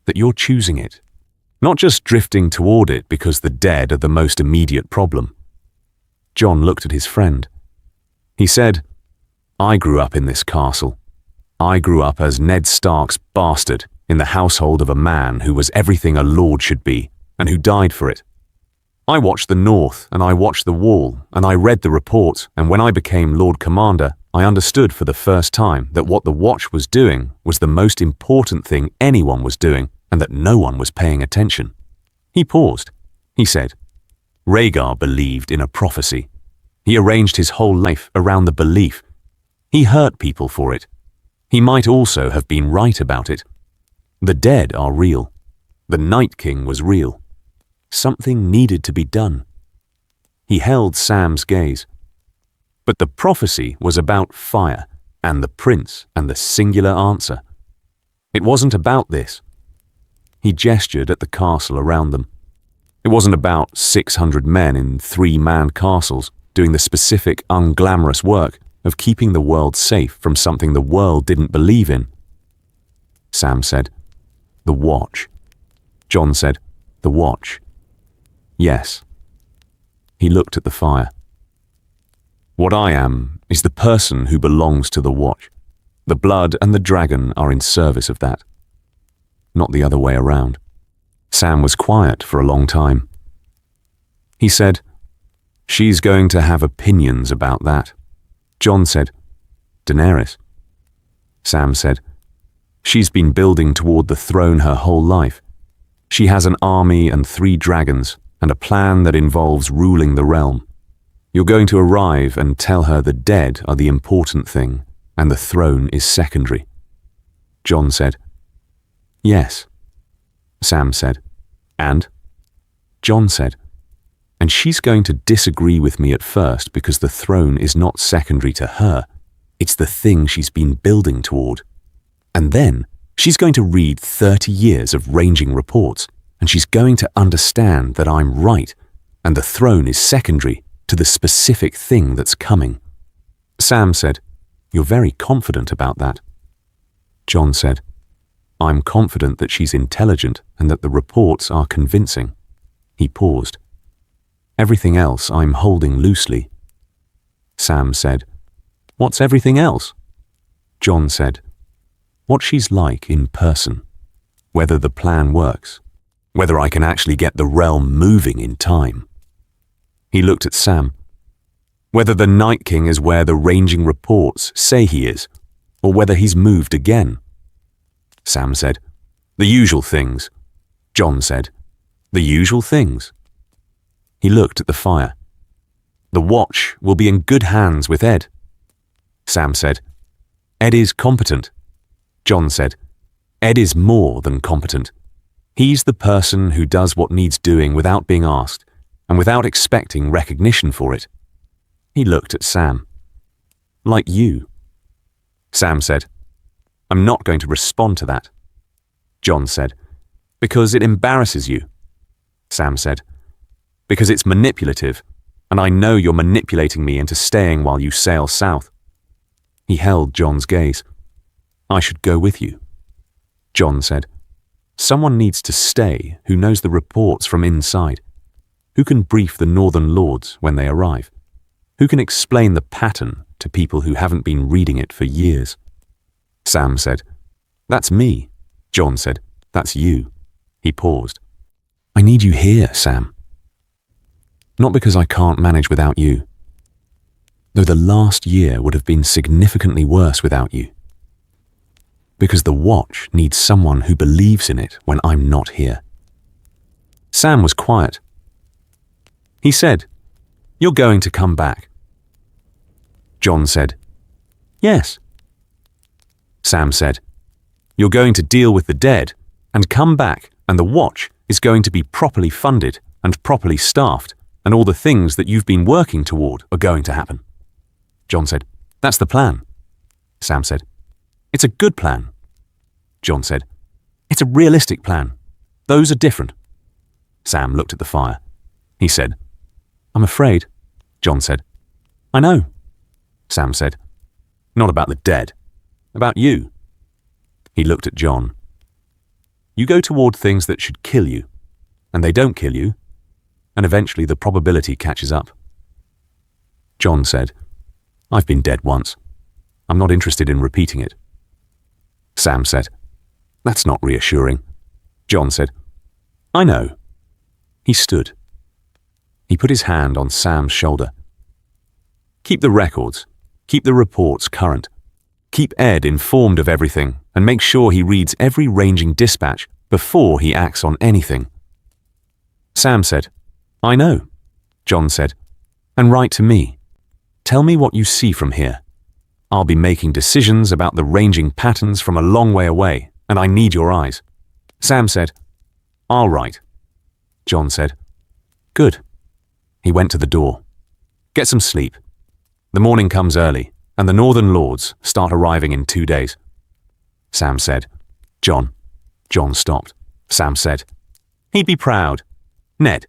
That you're choosing it, not just drifting toward it because the dead are the most immediate problem." Jon looked at his friend. He said, "I grew up in this castle. I grew up as Ned Stark's bastard in the household of a man who was everything a lord should be and who died for it. I watched the North and I watched the Wall and I read the reports, and when I became Lord Commander, I understood for the first time that what the Watch was doing was the most important thing anyone was doing and that no one was paying attention." He paused. He said, "Rhaegar believed in a prophecy. He arranged his whole life around the belief. He hurt people for it. He might also have been right about it. The dead are real. The Night King was real. Something needed to be done. He held Sam's gaze. But the prophecy was about fire and the prince and the singular answer. It wasn't about this. He gestured at the castle around them. It wasn't about 600 men in 3-man castles doing the specific, unglamorous work of keeping the world safe from something the world didn't believe in. Sam said, "The Watch." Jon said, "The Watch." "Yes." He looked at the fire. "What I am is the person who belongs to the Watch. The blood and the dragon are in service of that. Not the other way around." Sam was quiet for a long time. He said, "She's going to have opinions about that." Jon said, "Daenerys?" Sam said, "She's been building toward the throne her whole life. She has an army and 3 dragons and a plan that involves ruling the realm. You're going to arrive and tell her the dead are the important thing and the throne is secondary." Jon said, "Yes." Sam said, "And?" Jon said, "And she's going to disagree with me at first because the throne is not secondary to her. It's the thing she's been building toward. And then she's going to read 30 years of ranging reports, and she's going to understand that I'm right, and the throne is secondary to the specific thing that's coming." Sam said, "You're very confident about that." Jon said, "I'm confident that she's intelligent and that the reports are convincing." He paused. "Everything else I'm holding loosely." Sam said, "What's everything else?" Jon said, "What she's like in person, whether the plan works, whether I can actually get the realm moving in time." He looked at Sam. "Whether the Night King is where the ranging reports say he is, or whether he's moved again." Sam said, "The usual things." Jon said, "The usual things." He looked at the fire. "The Watch will be in good hands with Ed." Sam said, "Ed is competent." Jon said, "Ed is more than competent. He's the person who does what needs doing without being asked and without expecting recognition for it." He looked at Sam. "Like you." Sam said, "I'm not going to respond to that." Jon said, "Because it embarrasses you." Sam said, "Because it's manipulative, and I know you're manipulating me into staying while you sail south." He held Jon's gaze. "I should go with you." Jon said, "Someone needs to stay who knows the reports from inside, who can brief the Northern Lords when they arrive, who can explain the pattern to people who haven't been reading it for years." Sam said, "That's me." Jon said, "That's you." He paused. "I need you here, Sam. Not because I can't manage without you, though the last year would have been significantly worse without you. Because the Watch needs someone who believes in it when I'm not here." Sam was quiet. He said, "You're going to come back." Jon said, "Yes." Sam said, "You're going to deal with the dead and come back, and the Watch is going to be properly funded and properly staffed, and all the things that you've been working toward are going to happen." Jon said, "That's the plan." Sam said, "It's a good plan." Jon said, "It's a realistic plan. Those are different." Sam looked at the fire. He said, "I'm afraid." Jon said, "I know." Sam said, "Not about the dead. About you." He looked at Jon. "You go toward things that should kill you, and they don't kill you, and eventually the probability catches up." Jon said, "I've been dead once. I'm not interested in repeating it." Sam said, "That's not reassuring." Jon said, "I know." He stood. He put his hand on Sam's shoulder. "Keep the records. Keep the reports current. Keep Ed informed of everything and make sure he reads every ranging dispatch before he acts on anything." Sam said, "I know." Jon said, "And write to me. Tell me what you see from here. I'll be making decisions about the ranging patterns from a long way away, and I need your eyes." Sam said, "I'll write." Jon said, "Good." He went to the door. "Get some sleep. The morning comes early, and the Northern Lords start arriving in 2 days." Sam said, "Jon." Jon stopped. Sam said, "He'd be proud. Ned.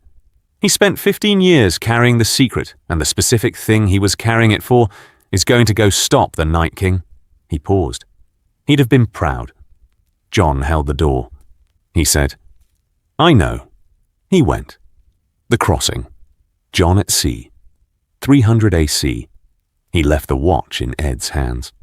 He spent 15 years carrying the secret, and the specific thing he was carrying it for is going to go stop the Night King." He paused. "He'd have been proud." Jon held the door. He said, "I know." He went. The crossing. Jon at sea. 300 AC. He left the watch in Ed's hands.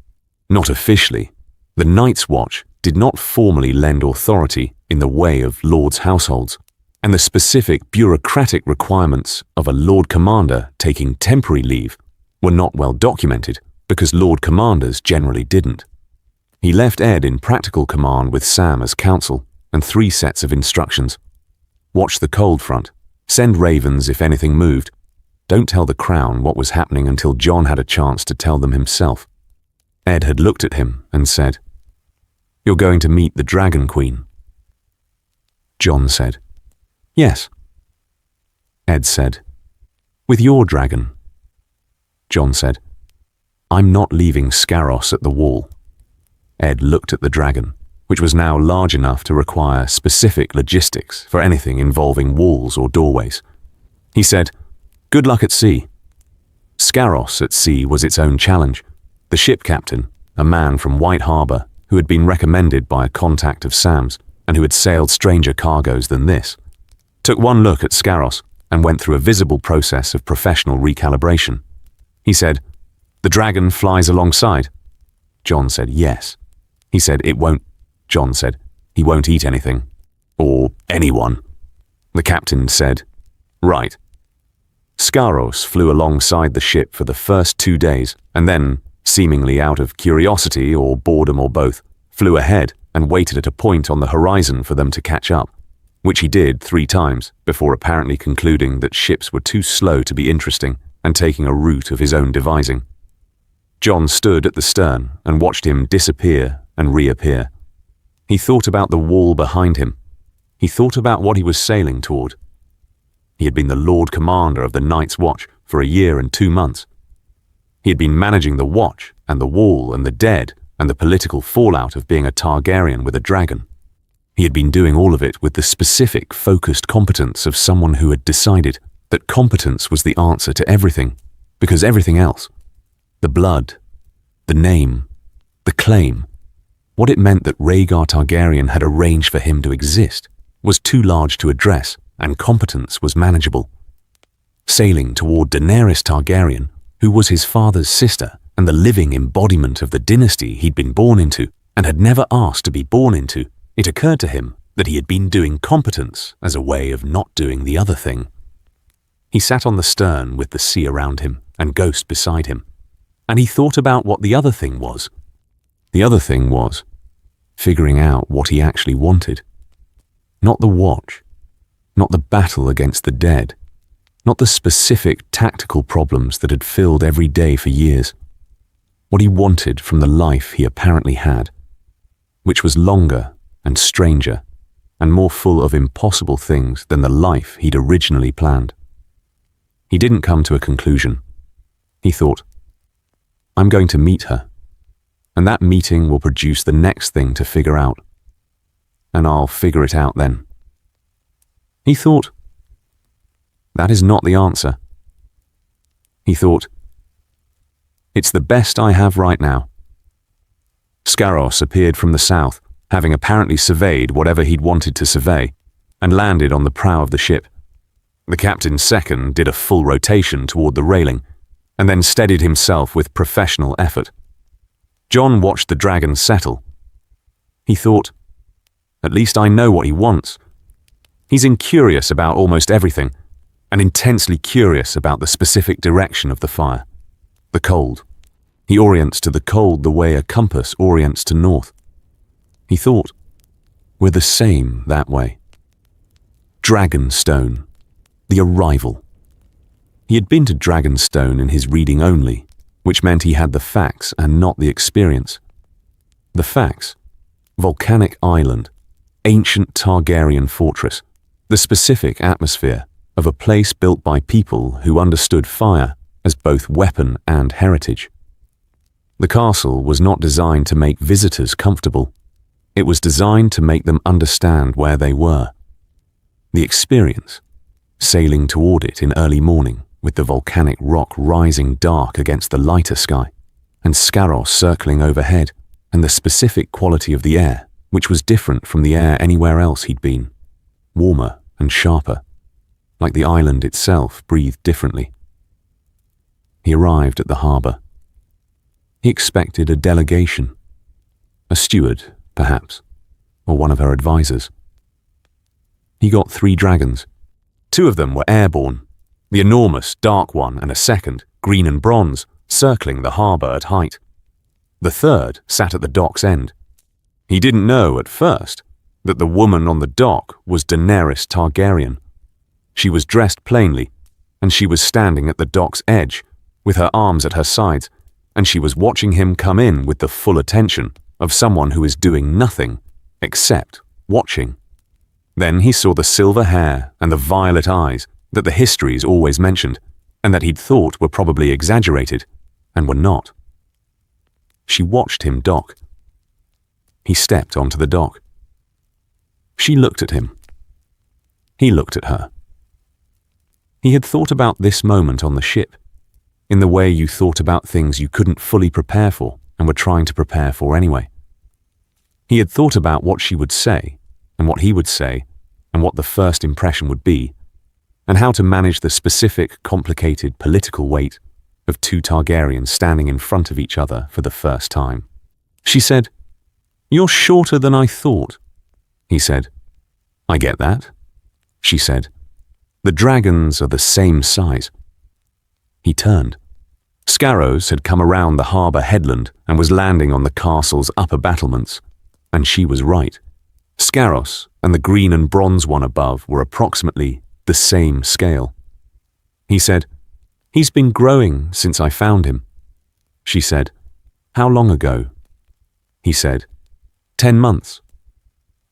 Not officially. The Night's Watch did not formally lend authority in the way of lords' households, and the specific bureaucratic requirements of a Lord Commander taking temporary leave were not well documented because Lord Commanders generally didn't. He left Ed in practical command with Sam as counsel and 3 sets of instructions. Watch the cold front. Send ravens if anything moved. Don't tell the Crown what was happening until Jon had a chance to tell them himself. Ed had looked at him and said, "You're going to meet the Dragon Queen." Jon said, "Yes." Ed said, "With your dragon." Jon said, "I'm not leaving Scaros at the wall." Ed looked at the dragon, which was now large enough to require specific logistics for anything involving walls or doorways. He said, "Good luck at sea." Scaros at sea was its own challenge. The ship captain, a man from White Harbour who had been recommended by a contact of Sam's and who had sailed stranger cargoes than this, took one look at Scaros and went through a visible process of professional recalibration. He said, "The dragon flies alongside." Jon said, "Yes." He said, "It won't." Jon said, "He won't eat anything. Or anyone." The captain said, "Right." Scaros flew alongside the ship for the first 2 days and then, seemingly out of curiosity or boredom or both, flew ahead and waited at a point on the horizon for them to catch up, which he did 3 times before apparently concluding that ships were too slow to be interesting and taking a route of his own devising. Jon stood at the stern and watched him disappear and reappear. He thought about the wall behind him. He thought about what he was sailing toward. He had been the Lord Commander of the Night's Watch for 1 year and 2 months. He had been managing the watch and the wall and the dead and the political fallout of being a Targaryen with a dragon. He had been doing all of it with the specific, focused competence of someone who had decided that competence was the answer to everything, because everything else, the blood, the name, the claim, what it meant that Rhaegar Targaryen had arranged for him to exist, was too large to address, and competence was manageable. Sailing toward Daenerys Targaryen, who was his father's sister and the living embodiment of the dynasty he'd been born into and had never asked to be born into, it occurred to him that he had been doing competence as a way of not doing the other thing. He sat on the stern with the sea around him and Ghost beside him, and he thought about what the other thing was. The other thing was figuring out what he actually wanted. Not the watch, not the battle against the dead, not the specific tactical problems that had filled every day for years. What he wanted from the life he apparently had, which was longer and stranger and more full of impossible things than the life he'd originally planned. He didn't come to a conclusion. He thought, "I'm going to meet her, and that meeting will produce the next thing to figure out, and I'll figure it out then." He thought, that is not the answer. He thought, it's the best I have right now. Scaros appeared from the south, having apparently surveyed whatever he'd wanted to survey, and landed on the prow of the ship. The captain's second did a full rotation toward the railing, and then steadied himself with professional effort. Jon watched the dragon settle. He thought, at least I know what he wants. He's incurious about almost everything, and intensely curious about the specific direction of the fire. The cold. He orients to the cold the way a compass orients to north. He thought, we're the same that way. Dragonstone. The arrival. He had been to Dragonstone in his reading only, which meant he had the facts and not the experience. The facts: volcanic island, ancient Targaryen fortress, the specific atmosphere of a place built by people who understood fire as both weapon and heritage. The castle was not designed to make visitors comfortable. It was designed to make them understand where they were. The experience: sailing toward it in early morning with the volcanic rock rising dark against the lighter sky, and Scaros circling overhead, and the specific quality of the air, which was different from the air anywhere else he'd been, warmer and sharper, like the island itself breathed differently. He arrived at the harbour. He expected a delegation, a steward, perhaps, or one of her advisors. He got 3 dragons. 2 of them were airborne, the enormous dark one and a second, green and bronze, circling the harbour at height. The third sat at the dock's end. He didn't know at first that the woman on the dock was Daenerys Targaryen. She was dressed plainly, and she was standing at the dock's edge, with her arms at her sides, and she was watching him come in with the full attention of someone who is doing nothing except watching. Then he saw the silver hair and the violet eyes that the histories always mentioned, and that he'd thought were probably exaggerated, and were not. She watched him dock. He stepped onto the dock. She looked at him. He looked at her. He had thought about this moment on the ship, in the way you thought about things you couldn't fully prepare for and were trying to prepare for anyway. He had thought about what she would say, and what he would say, and what the first impression would be, and how to manage the specific, complicated political weight of 2 Targaryens standing in front of each other for the first time. She said, "You're shorter than I thought." He said, "I get that." She said, "The dragons are the same size." He turned. Scaros had come around the harbour headland and was landing on the castle's upper battlements, and she was right. Scaros and the green and bronze one above were approximately the same scale. He said, "He's been growing since I found him." She said, "How long ago?" He said, 10 months.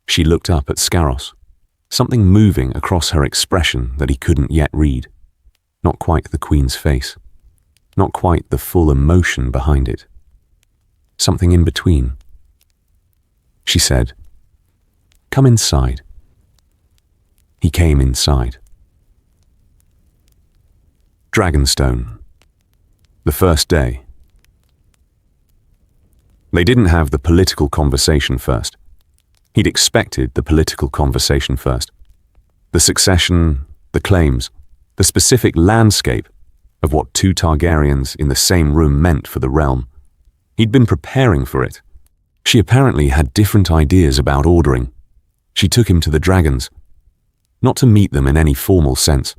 She looked up at Scaros, something moving across her expression that he couldn't yet read. Not quite the Queen's face. Not quite the full emotion behind it. Something in between. She said, "Come inside." He came inside. Dragonstone. The first day. They didn't have the political conversation first. He'd expected the political conversation first. The succession, the claims, the specific landscape of what 2 Targaryens in the same room meant for the realm. He'd been preparing for it. She apparently had different ideas about ordering. She took him to the dragons, not to meet them in any formal sense.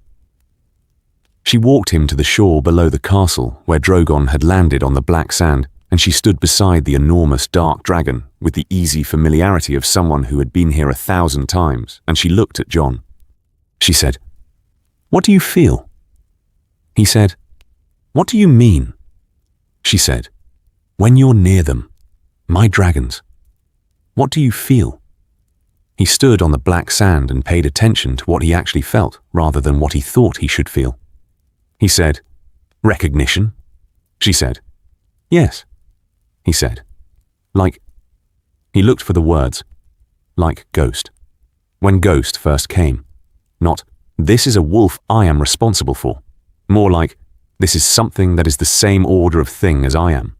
She walked him to the shore below the castle where Drogon had landed on the black sand, and she stood beside the enormous dark dragon with the easy familiarity of someone who had been here 1,000 times, and she looked at Jon. She said, "What do you feel?" He said, "What do you mean?" She said, "When you're near them, my dragons, what do you feel?" He stood on the black sand and paid attention to what he actually felt rather than what he thought he should feel. He said, "Recognition?" She said, "Yes." He said, "Like..." He looked for the words. Like Ghost. When Ghost first came. Not, "This is a wolf I am responsible for." More like, "This is something that is the same order of thing as I am."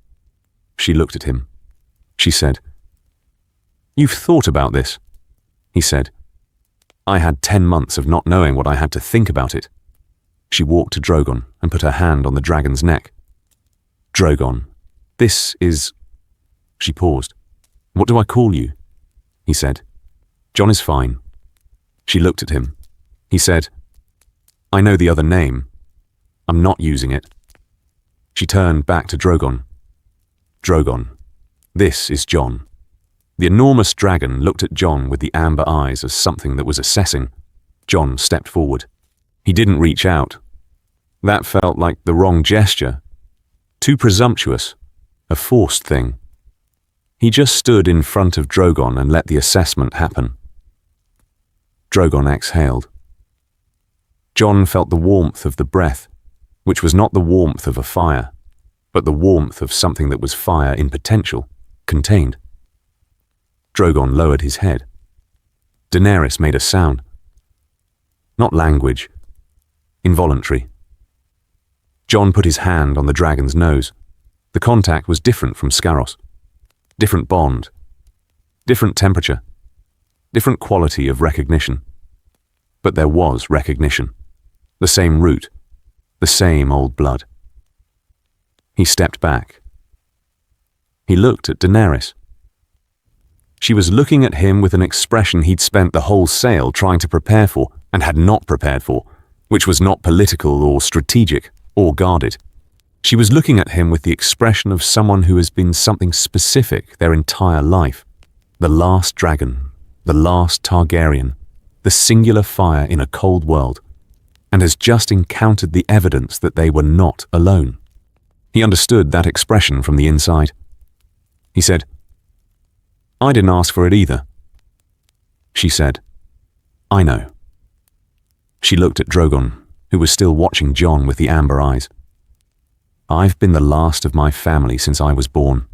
She looked at him. She said, "You've thought about this?" He said, "I had 10 months of not knowing what I had to think about it." She walked to Drogon and put her hand on the dragon's neck. "Drogon, this is..." She paused. "What do I call you?" He said, "Jon is fine." She looked at him. He said, "I know the other name. I'm not using it." She turned back to Drogon. "Drogon, this is Jon." The enormous dragon looked at Jon with the amber eyes as something that was assessing. Jon stepped forward. He didn't reach out. That felt like the wrong gesture. Too presumptuous, a forced thing. He just stood in front of Drogon and let the assessment happen. Drogon exhaled. Jon felt the warmth of the breath, which was not the warmth of a fire, but the warmth of something that was fire in potential, contained. Drogon lowered his head. Daenerys made a sound. Not language. Involuntary. Jon put his hand on the dragon's nose. The contact was different from Scarros. Different bond. Different temperature. Different quality of recognition. But there was recognition. The same root. The same old blood. He stepped back. He looked at Daenerys. She was looking at him with an expression he'd spent the whole sail trying to prepare for and had not prepared for, which was not political or strategic or guarded. She was looking at him with the expression of someone who has been something specific their entire life. The last dragon, the last Targaryen, the singular fire in a cold world, and has just encountered the evidence that they were not alone. He understood that expression from the inside. He said, "I didn't ask for it either." She said, "I know." She looked at Drogon, who was still watching Jon with the amber eyes. "I've been the last of my family since I was born.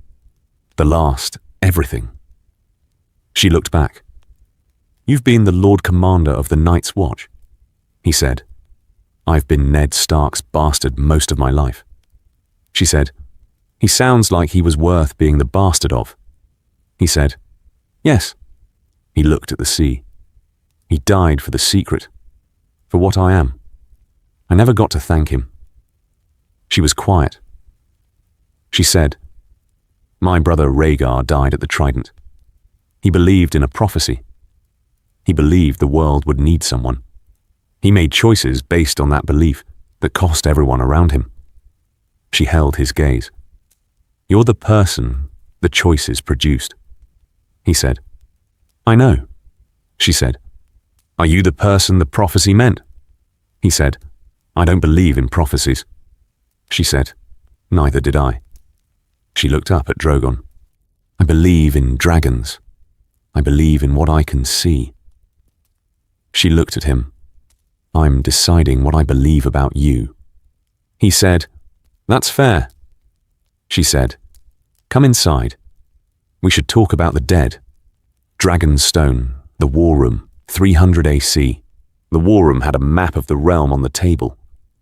The last everything." She looked back. "You've been the Lord Commander of the Night's Watch," he said. "I've been Ned Stark's bastard most of my life." She said, "He sounds like he was worth being the bastard of." He said, "Yes." He looked at the sea. "He died for the secret, for what I am. I never got to thank him." She was quiet. She said, "My brother Rhaegar died at the Trident. He believed in a prophecy. He believed the world would need someone. He made choices based on that belief that cost everyone around him." She held his gaze. "You're the person the choices produced," he said. "I know," she said. "Are you the person the prophecy meant?" He said, "I don't believe in prophecies." She said, "Neither did I." She looked up at Drogon. "I believe in dragons. I believe in what I can see." She looked at him. "I'm deciding what I believe about you." He said, "That's fair." She said, "Come inside. We should talk about the dead. Dragonstone, the war room, 300 AC. The war room had a map of the realm on the table.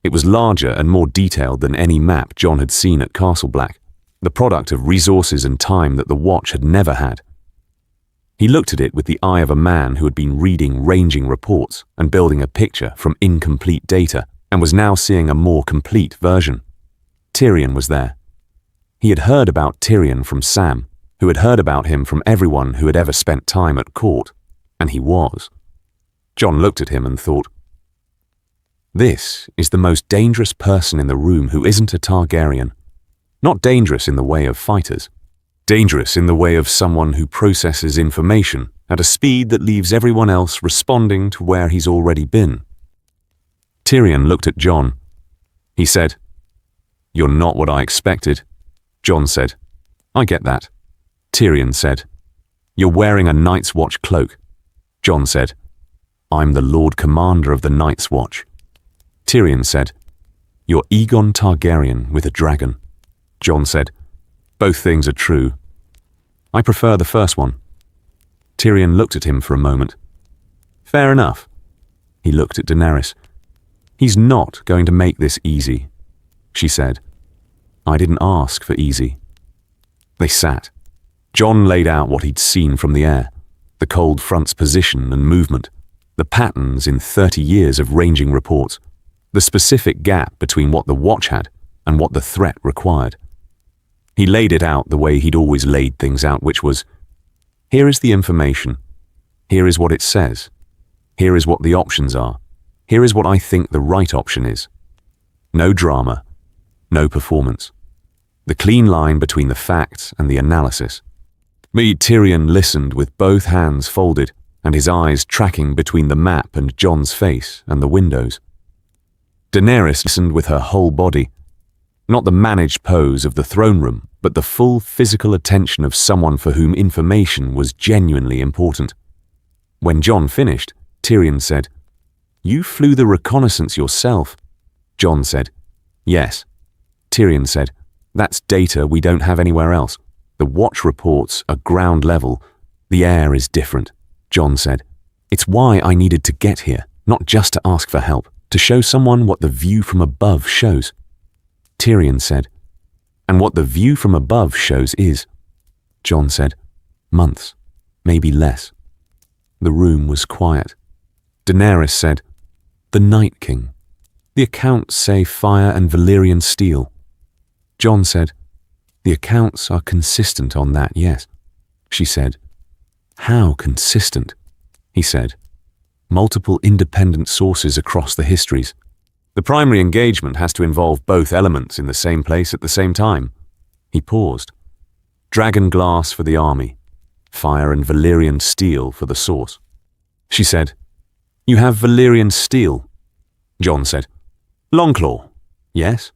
It was larger and more detailed than any map Jon had seen at Castle Black, the product of resources and time that the Watch had never had. He looked at it with the eye of a man who had been reading ranging reports and building a picture from incomplete data and was now seeing a more complete version. Tyrion was there. He had heard about Tyrion from Sam, who had heard about him from everyone who had ever spent time at court, and he was. Jon looked at him and thought, "This is the most dangerous person in the room who isn't a Targaryen. Not dangerous in the way of fighters. Dangerous in the way of someone who processes information at a speed that leaves everyone else responding to where he's already been." Tyrion looked at Jon. He said, "You're not what I expected." Jon said, "I get that." Tyrion said, "You're wearing a Night's Watch cloak." Jon said, "I'm the Lord Commander of the Night's Watch." Tyrion said, "You're Aegon Targaryen with a dragon." Jon said, "Both things are true. I prefer the first one." Tyrion looked at him for a moment. "Fair enough." He looked at Daenerys. "He's not going to make this easy," she said. "I didn't ask for easy." They sat. Jon laid out what he'd seen from the air, the cold front's position and movement, the patterns in 30 years of ranging reports, the specific gap between what the Watch had and what the threat required. He laid it out the way he'd always laid things out, which was, here is the information, here is what it says, here is what the options are, here is what I think the right option is. No drama, no performance. The clean line between the facts and the analysis. Tyrion listened with both hands folded and his eyes tracking between the map and Jon's face and the windows. Daenerys listened with her whole body. Not the managed pose of the throne room, but the full physical attention of someone for whom information was genuinely important. When Jon finished, Tyrion said, "You flew the reconnaissance yourself." Jon said, "Yes." Tyrion said, "That's data we don't have anywhere else. The watch reports are ground level. The air is different." Jon said, "It's why I needed to get here, not just to ask for help, to show someone what the view from above shows." Tyrion said, "And what the view from above shows is," Jon said, "months, maybe less." The room was quiet. Daenerys said, "The Night King. The accounts say fire and Valyrian steel." Jon said, "The accounts are consistent on that, yes." She said, "How consistent?" He said, "Multiple independent sources across the histories. The primary engagement has to involve both elements in the same place at the same time." He paused. "Dragon glass for the army, fire and Valyrian steel for the source." She said, "You have Valyrian steel?" Jon said, "Longclaw, yes."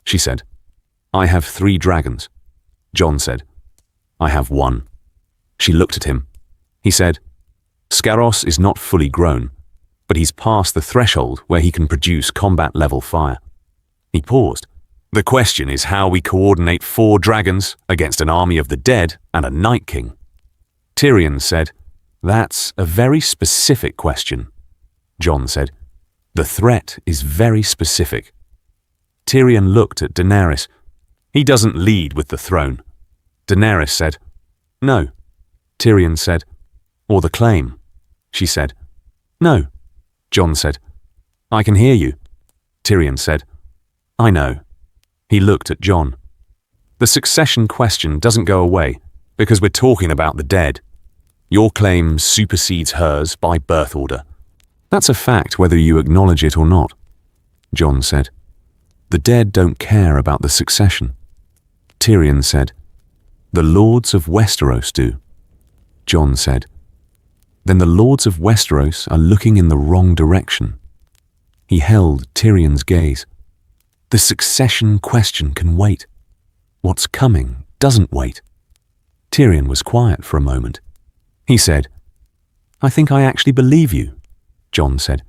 She said, "I have 3 dragons." Jon said, "I have 1." She looked at him. He said, "Scaros is not fully grown, but he's past the threshold where he can produce combat-level fire." He paused. "The question is how we coordinate 4 dragons against an army of the dead and a Night King." Tyrion said, "That's a very specific question." Jon said, "The threat is very specific." Tyrion looked at Daenerys. "He doesn't lead with the throne." Daenerys said, "No." Tyrion said, "Or the claim." She said, "No." Jon said, "I can hear you." Tyrion said, "I know." He looked at Jon. "The succession question doesn't go away because we're talking about the dead. Your claim supersedes hers by birth order. That's a fact whether you acknowledge it or not." Jon said, "The dead don't care about the succession." Tyrion said, "The Lords of Westeros do." Jon said, "Then the Lords of Westeros are looking in the wrong direction." He held Tyrion's gaze. "The succession question can wait. What's coming doesn't wait." Tyrion was quiet for a moment. He said, "I think I actually believe you." Jon said,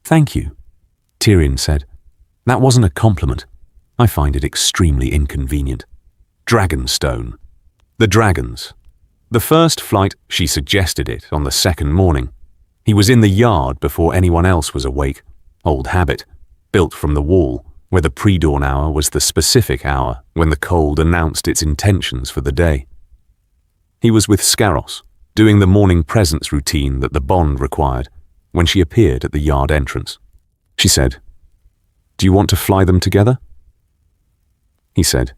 "Thank you." Tyrion said, "That wasn't a compliment. I find it extremely inconvenient." Dragonstone. The dragons. The first flight, she suggested it on the second morning. He was in the yard before anyone else was awake. Old habit, built from the wall, where the pre-dawn hour was the specific hour when the cold announced its intentions for the day. He was with Scaros, doing the morning presence routine that the bond required, when she appeared at the yard entrance. She said, "Do you want to fly them together?" He said,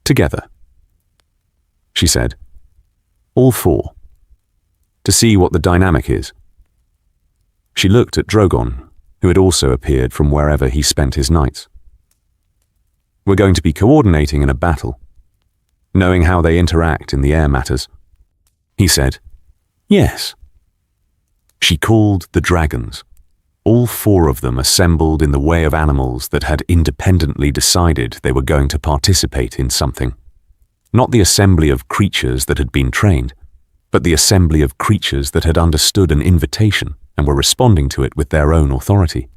"Together." She said, "All 4. To see what the dynamic is." She looked at Drogon, who had also appeared from wherever he spent his nights. "We're going to be coordinating in a battle. Knowing how they interact in the air matters." He said, "Yes." She called the dragons. All 4 of them assembled in the way of animals that had independently decided they were going to participate in something. Not the assembly of creatures that had been trained, but the assembly of creatures that had understood an invitation and were responding to it with their own authority.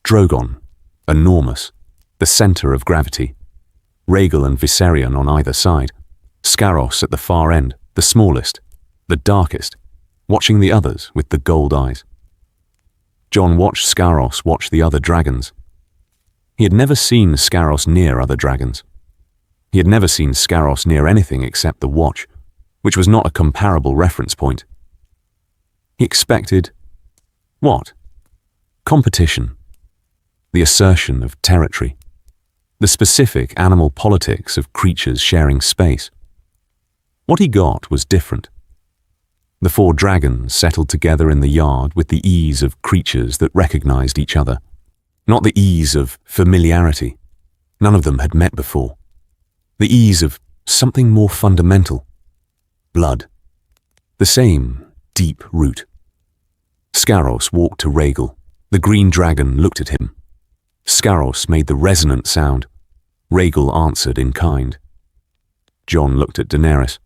Drogon, enormous, the center of gravity. Rhaegal and Viserion on either side. Scaros at the far end, the smallest, the darkest, watching the others with the gold eyes. Jon watched Scaros watch the other dragons. He had never seen Scaros near other dragons. He had never seen Scaros near anything except the watch, which was not a comparable reference point. He expected, what? Competition. The assertion of territory. The specific animal politics of creatures sharing space. What he got was different. The 4 dragons settled together in the yard with the ease of creatures that recognized each other. Not the ease of familiarity. None of them had met before. The ease of something more fundamental. Blood. The same deep root. Scaros walked to Rhaegal. The green dragon looked at him. Scaros made the resonant sound. Rhaegal answered in kind. Jon looked at Daenerys.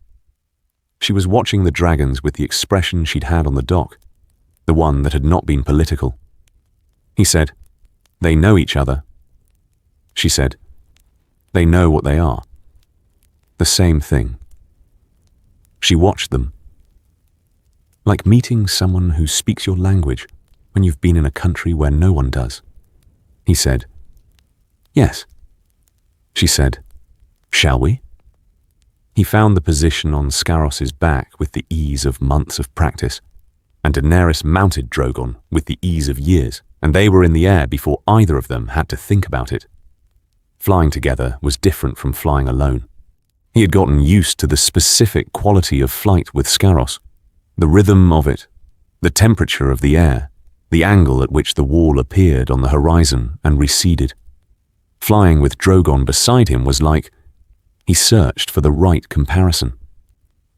She was watching the dragons with the expression she'd had on the dock, the one that had not been political. He said, "They know each other." She said, "They know what they are." The same thing. She watched them. Like meeting someone who speaks your language when you've been in a country where no one does. He said, "Yes." She said, "Shall we?" He found the position on Scaros's back with the ease of months of practice, and Daenerys mounted Drogon with the ease of years, and they were in the air before either of them had to think about it. Flying together was different from flying alone. He had gotten used to the specific quality of flight with Scaros, the rhythm of it, the temperature of the air, the angle at which the wall appeared on the horizon and receded. Flying with Drogon beside him was like he searched for the right comparison,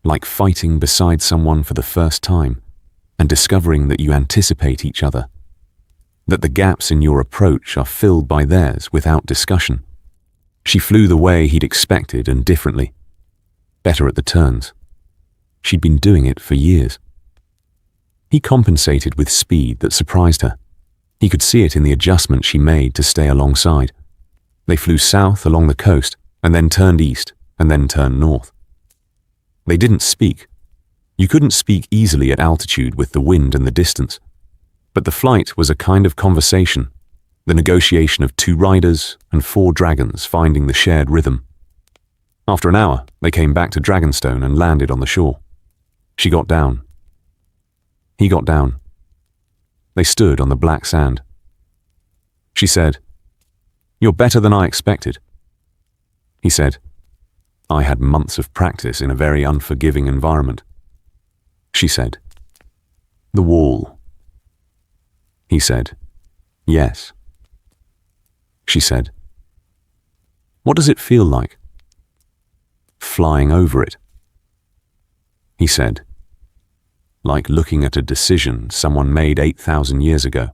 like fighting beside someone for the first time and discovering that you anticipate each other, that the gaps in your approach are filled by theirs without discussion. She flew the way he'd expected and differently, better at the turns. She'd been doing it for years. He compensated with speed that surprised her. He could see it in the adjustment she made to stay alongside. They flew south along the coast and then turned east and then turned north. They didn't speak. You couldn't speak easily at altitude with the wind and the distance. But the flight was a kind of conversation, the negotiation of 2 riders and 4 dragons finding the shared rhythm. After an hour, they came back to Dragonstone and landed on the shore. She got down. He got down. They stood on the black sand. She said, "You're better than I expected." He said, "I had months of practice in a very unforgiving environment." She said, "The wall." He said, "Yes." She said, "What does it feel like?" "Flying over it." He said, "Like looking at a decision someone made 8,000 years ago.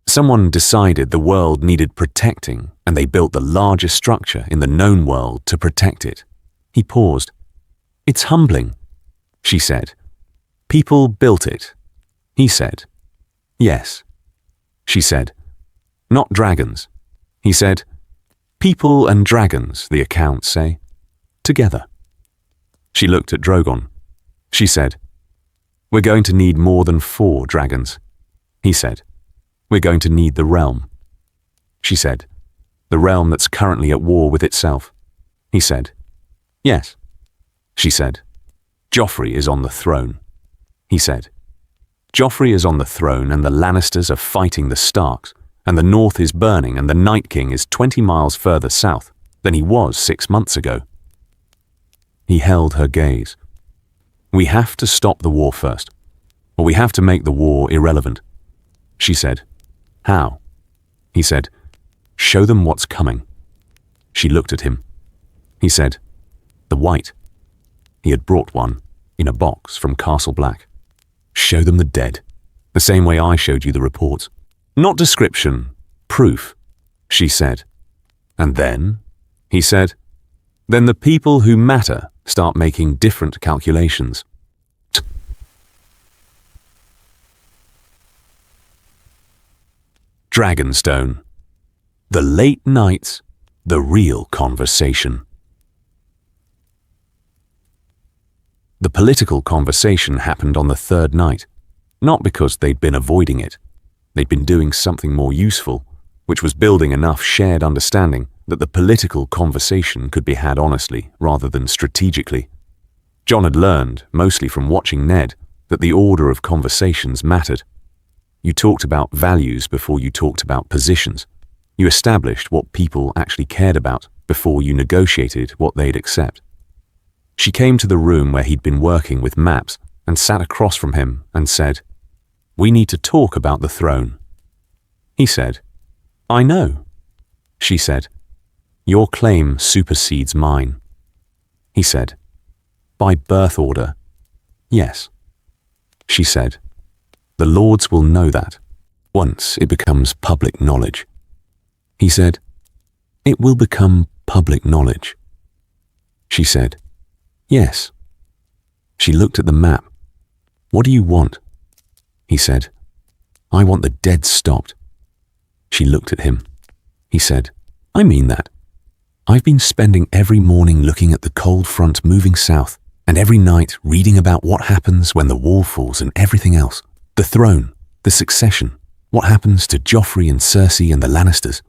Someone decided the world needed protecting, and they built the largest structure in the known world to protect it." He paused. "It's humbling," she said. "People built it." He said, "Yes." She said, "Not dragons." He said, "People and dragons, the accounts say. Together." She looked at Drogon. She said, "We're going to need more than 4 dragons." He said, "We're going to need the realm." She said, "The realm that's currently at war with itself." He said, "Yes." She said, "Joffrey is on the throne." He said, "Joffrey is on the throne and the Lannisters are fighting the Starks, and the North is burning and the Night King is 20 miles further south than he was 6 months ago." He held her gaze. "We have to stop the war first, or we have to make the war irrelevant." She said, "How?" He said, "Show them what's coming." She looked at him. He said, "The white." He had brought one, in a box from Castle Black. "Show them the dead, the same way I showed you the reports. Not description, proof," she said. "And then," he said, "then the people who matter start making different calculations." Dragonstone. The late nights, the real conversation. The political conversation happened on the 3rd night, not because they'd been avoiding it. They'd been doing something more useful, which was building enough shared understanding that the political conversation could be had honestly rather than strategically. Jon had learned, mostly from watching Ned, that the order of conversations mattered. You talked about values before you talked about positions. You established what people actually cared about before you negotiated what they'd accept. She came to the room where he'd been working with maps and sat across from him and said, "We need to talk about the throne." He said, "I know." She said, "Your claim supersedes mine." He said, "By birth order, yes." She said, "The lords will know that once it becomes public knowledge." He said, It will become public knowledge. She said, Yes. She looked at the map. What do you want? He said, I want the dead stopped. She looked at him. He said, I mean that. I've been spending every morning looking at the cold front moving south, and every night reading about what happens when the wall falls and everything else. The throne, the succession, what happens to Joffrey and Cersei and the Lannisters.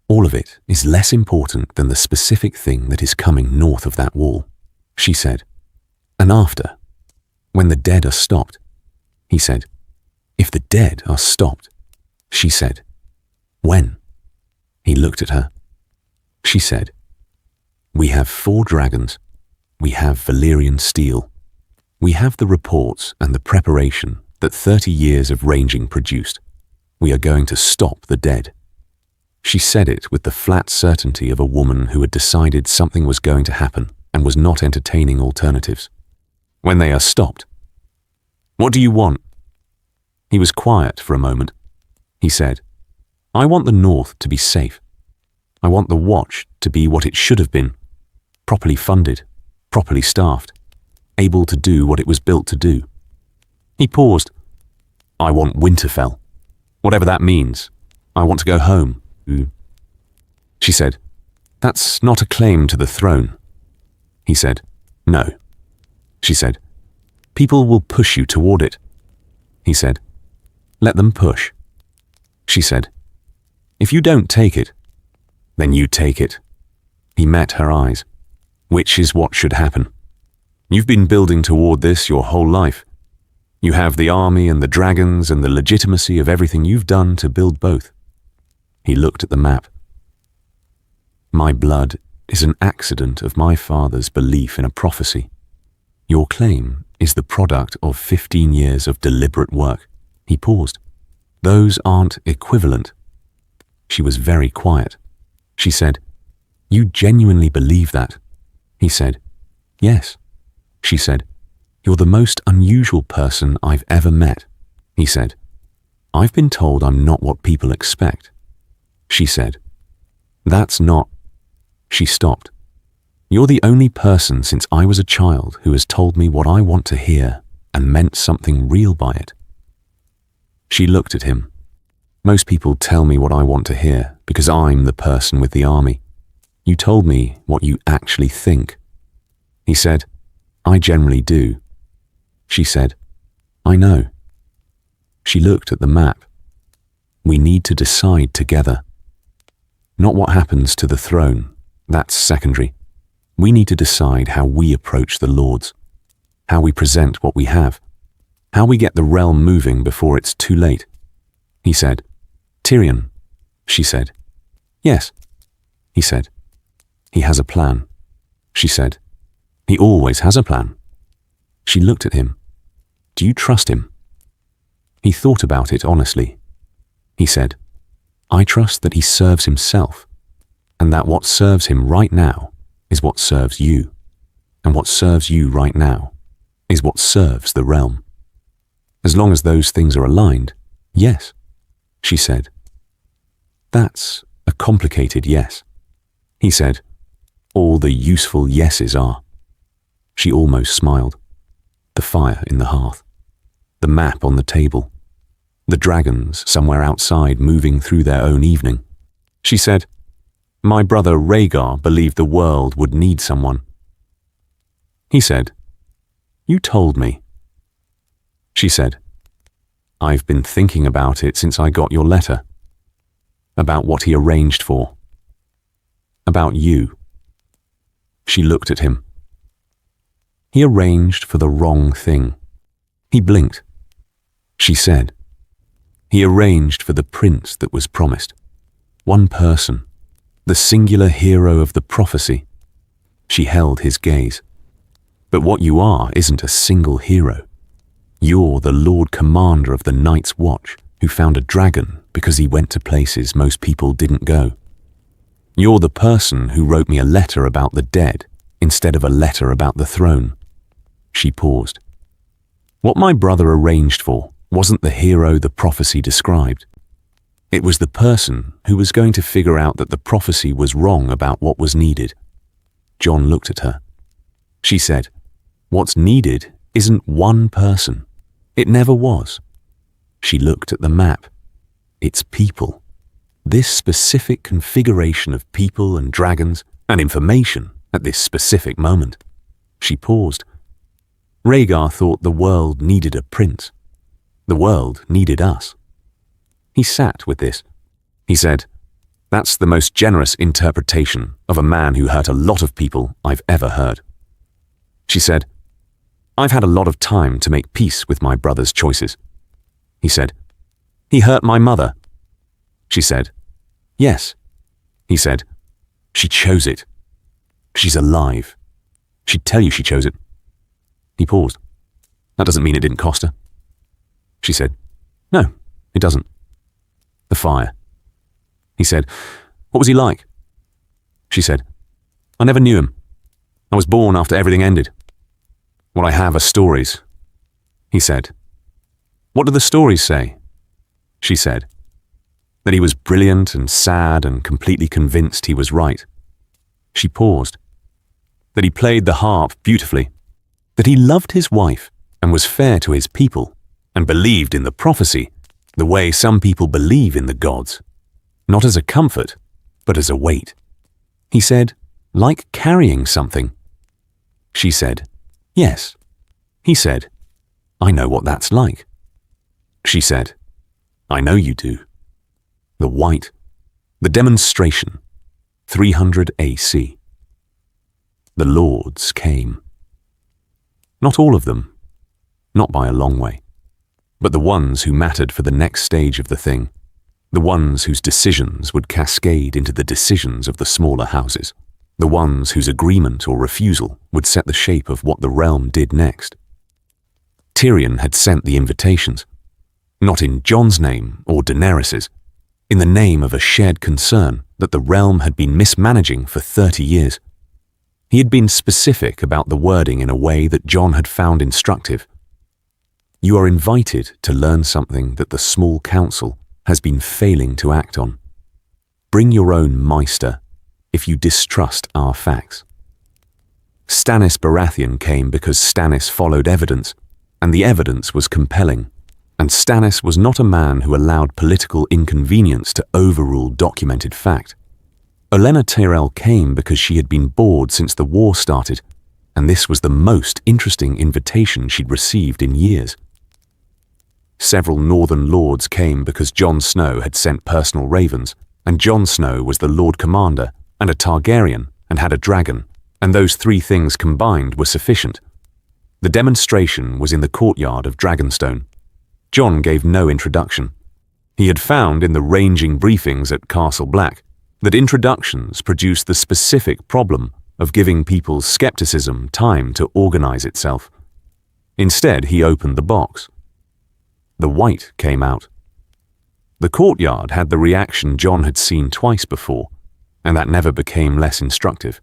All of it is less important than the specific thing that is coming north of that wall, she said. And after, when the dead are stopped, he said. If the dead are stopped, she said. When? He looked at her. She said, We have 4 dragons. We have Valyrian steel. We have the reports and the preparation that 30 years of ranging produced. We are going to stop the dead. She said it with the flat certainty of a woman who had decided something was going to happen and was not entertaining alternatives. When they are stopped. What do you want? He was quiet for a moment. He said, I want the North to be safe. I want the Watch to be what it should have been, properly funded, properly staffed, able to do what it was built to do. He paused. I want Winterfell. Whatever that means. I want to go home. She said, That's not a claim to the throne. He said, No. She said, People will push you toward it. He said, Let them push. She said, If you don't take it, then you take it. He met her eyes. Which is what should happen. You've been building toward this your whole life. You have the army and the dragons and the legitimacy of everything you've done to build both. He looked at the map. My blood is an accident of my father's belief in a prophecy. Your claim is the product of 15 years of deliberate work. He paused. Those aren't equivalent. She was very quiet. She said, You genuinely believe that? He said, Yes. She said, You're the most unusual person I've ever met. He said, I've been told I'm not what people expect. She said, That's not. She stopped. You're the only person since I was a child who has told me what I want to hear and meant something real by it. She looked at him. Most people tell me what I want to hear because I'm the person with the army. You told me what you actually think. He said, I generally do. She said, I know. She looked at the map. We need to decide together. Not what happens to the throne, that's secondary. We need to decide how we approach the lords, how we present what we have, how we get the realm moving before it's too late. He said, Tyrion. She said, Yes. He said, He has a plan. She said, He always has a plan. She looked at him. Do you trust him? He thought about it honestly. He said, I trust that he serves himself, and that what serves him right now is what serves you, and what serves you right now is what serves the realm. As long as those things are aligned, yes, she said. That's a complicated yes. He said, all the useful yeses are. She almost smiled. The fire in the hearth, the map on the table, the dragons somewhere outside moving through their own evening. She said, My brother Rhaegar believed the world would need someone. He said, You told me. She said, I've been thinking about it since I got your letter. About what he arranged for. About you. She looked at him. He arranged for the wrong thing. He blinked. She said, He arranged for the prince that was promised. One person, the singular hero of the prophecy. She held his gaze. But what you are isn't a single hero. You're the Lord Commander of the Night's Watch who found a dragon because he went to places most people didn't go. You're the person who wrote me a letter about the dead instead of a letter about the throne. She paused. What my brother arranged for wasn't the hero the prophecy described. It was the person who was going to figure out that the prophecy was wrong about what was needed. Jon looked at her. She said, "What's needed isn't one person. It never was." She looked at the map. It's people. This specific configuration of people and dragons and information at this specific moment. She paused. Rhaegar thought the world needed a prince. The world needed us. He sat with this. He said, "That's the most generous interpretation of a man who hurt a lot of people I've ever heard." She said, "I've had a lot of time to make peace with my brother's choices." He said, "He hurt my mother." She said, "Yes." He said, "She chose it. She's alive. She'd tell you she chose it." He paused. "That doesn't mean it didn't cost her." She said, "No, it doesn't." The fire. He said, "What was he like?" She said, "I never knew him. I was born after everything ended. What I have are stories." He said, "What do the stories say?" She said, "That he was brilliant and sad and completely convinced he was right." She paused. "That he played the harp beautifully. That he loved his wife and was fair to his people and believed in the prophecy the way some people believe in the gods, not as a comfort, but as a weight." He said, "Like carrying something." She said, "Yes." He said, "I know what that's like." She said, "I know you do." The white, the demonstration, 300 AC. The lords came. Not all of them, not by a long way, but the ones who mattered for the next stage of the thing, the ones whose decisions would cascade into the decisions of the smaller houses, the ones whose agreement or refusal would set the shape of what the realm did next. Tyrion had sent the invitations, not in Jon's name or Daenerys's, in the name of a shared concern that the realm had been mismanaging for 30 years. He had been specific about the wording in a way that Jon had found instructive. "You are invited to learn something that the small council has been failing to act on. Bring your own Meister if you distrust our facts." Stannis Baratheon came because Stannis followed evidence, and the evidence was compelling, and Stannis was not a man who allowed political inconvenience to overrule documented fact. Olenna Tyrell came because she had been bored since the war started, and this was the most interesting invitation she'd received in years. Several northern lords came because Jon Snow had sent personal ravens, and Jon Snow was the Lord Commander and a Targaryen and had a dragon, and those three things combined were sufficient. The demonstration was in the courtyard of Dragonstone. Jon gave no introduction. He had found in the ranging briefings at Castle Black that introductions produce the specific problem of giving people's skepticism time to organize itself. Instead, he opened the box. The white came out. The courtyard had the reaction Jon had seen twice before, and that never became less instructive.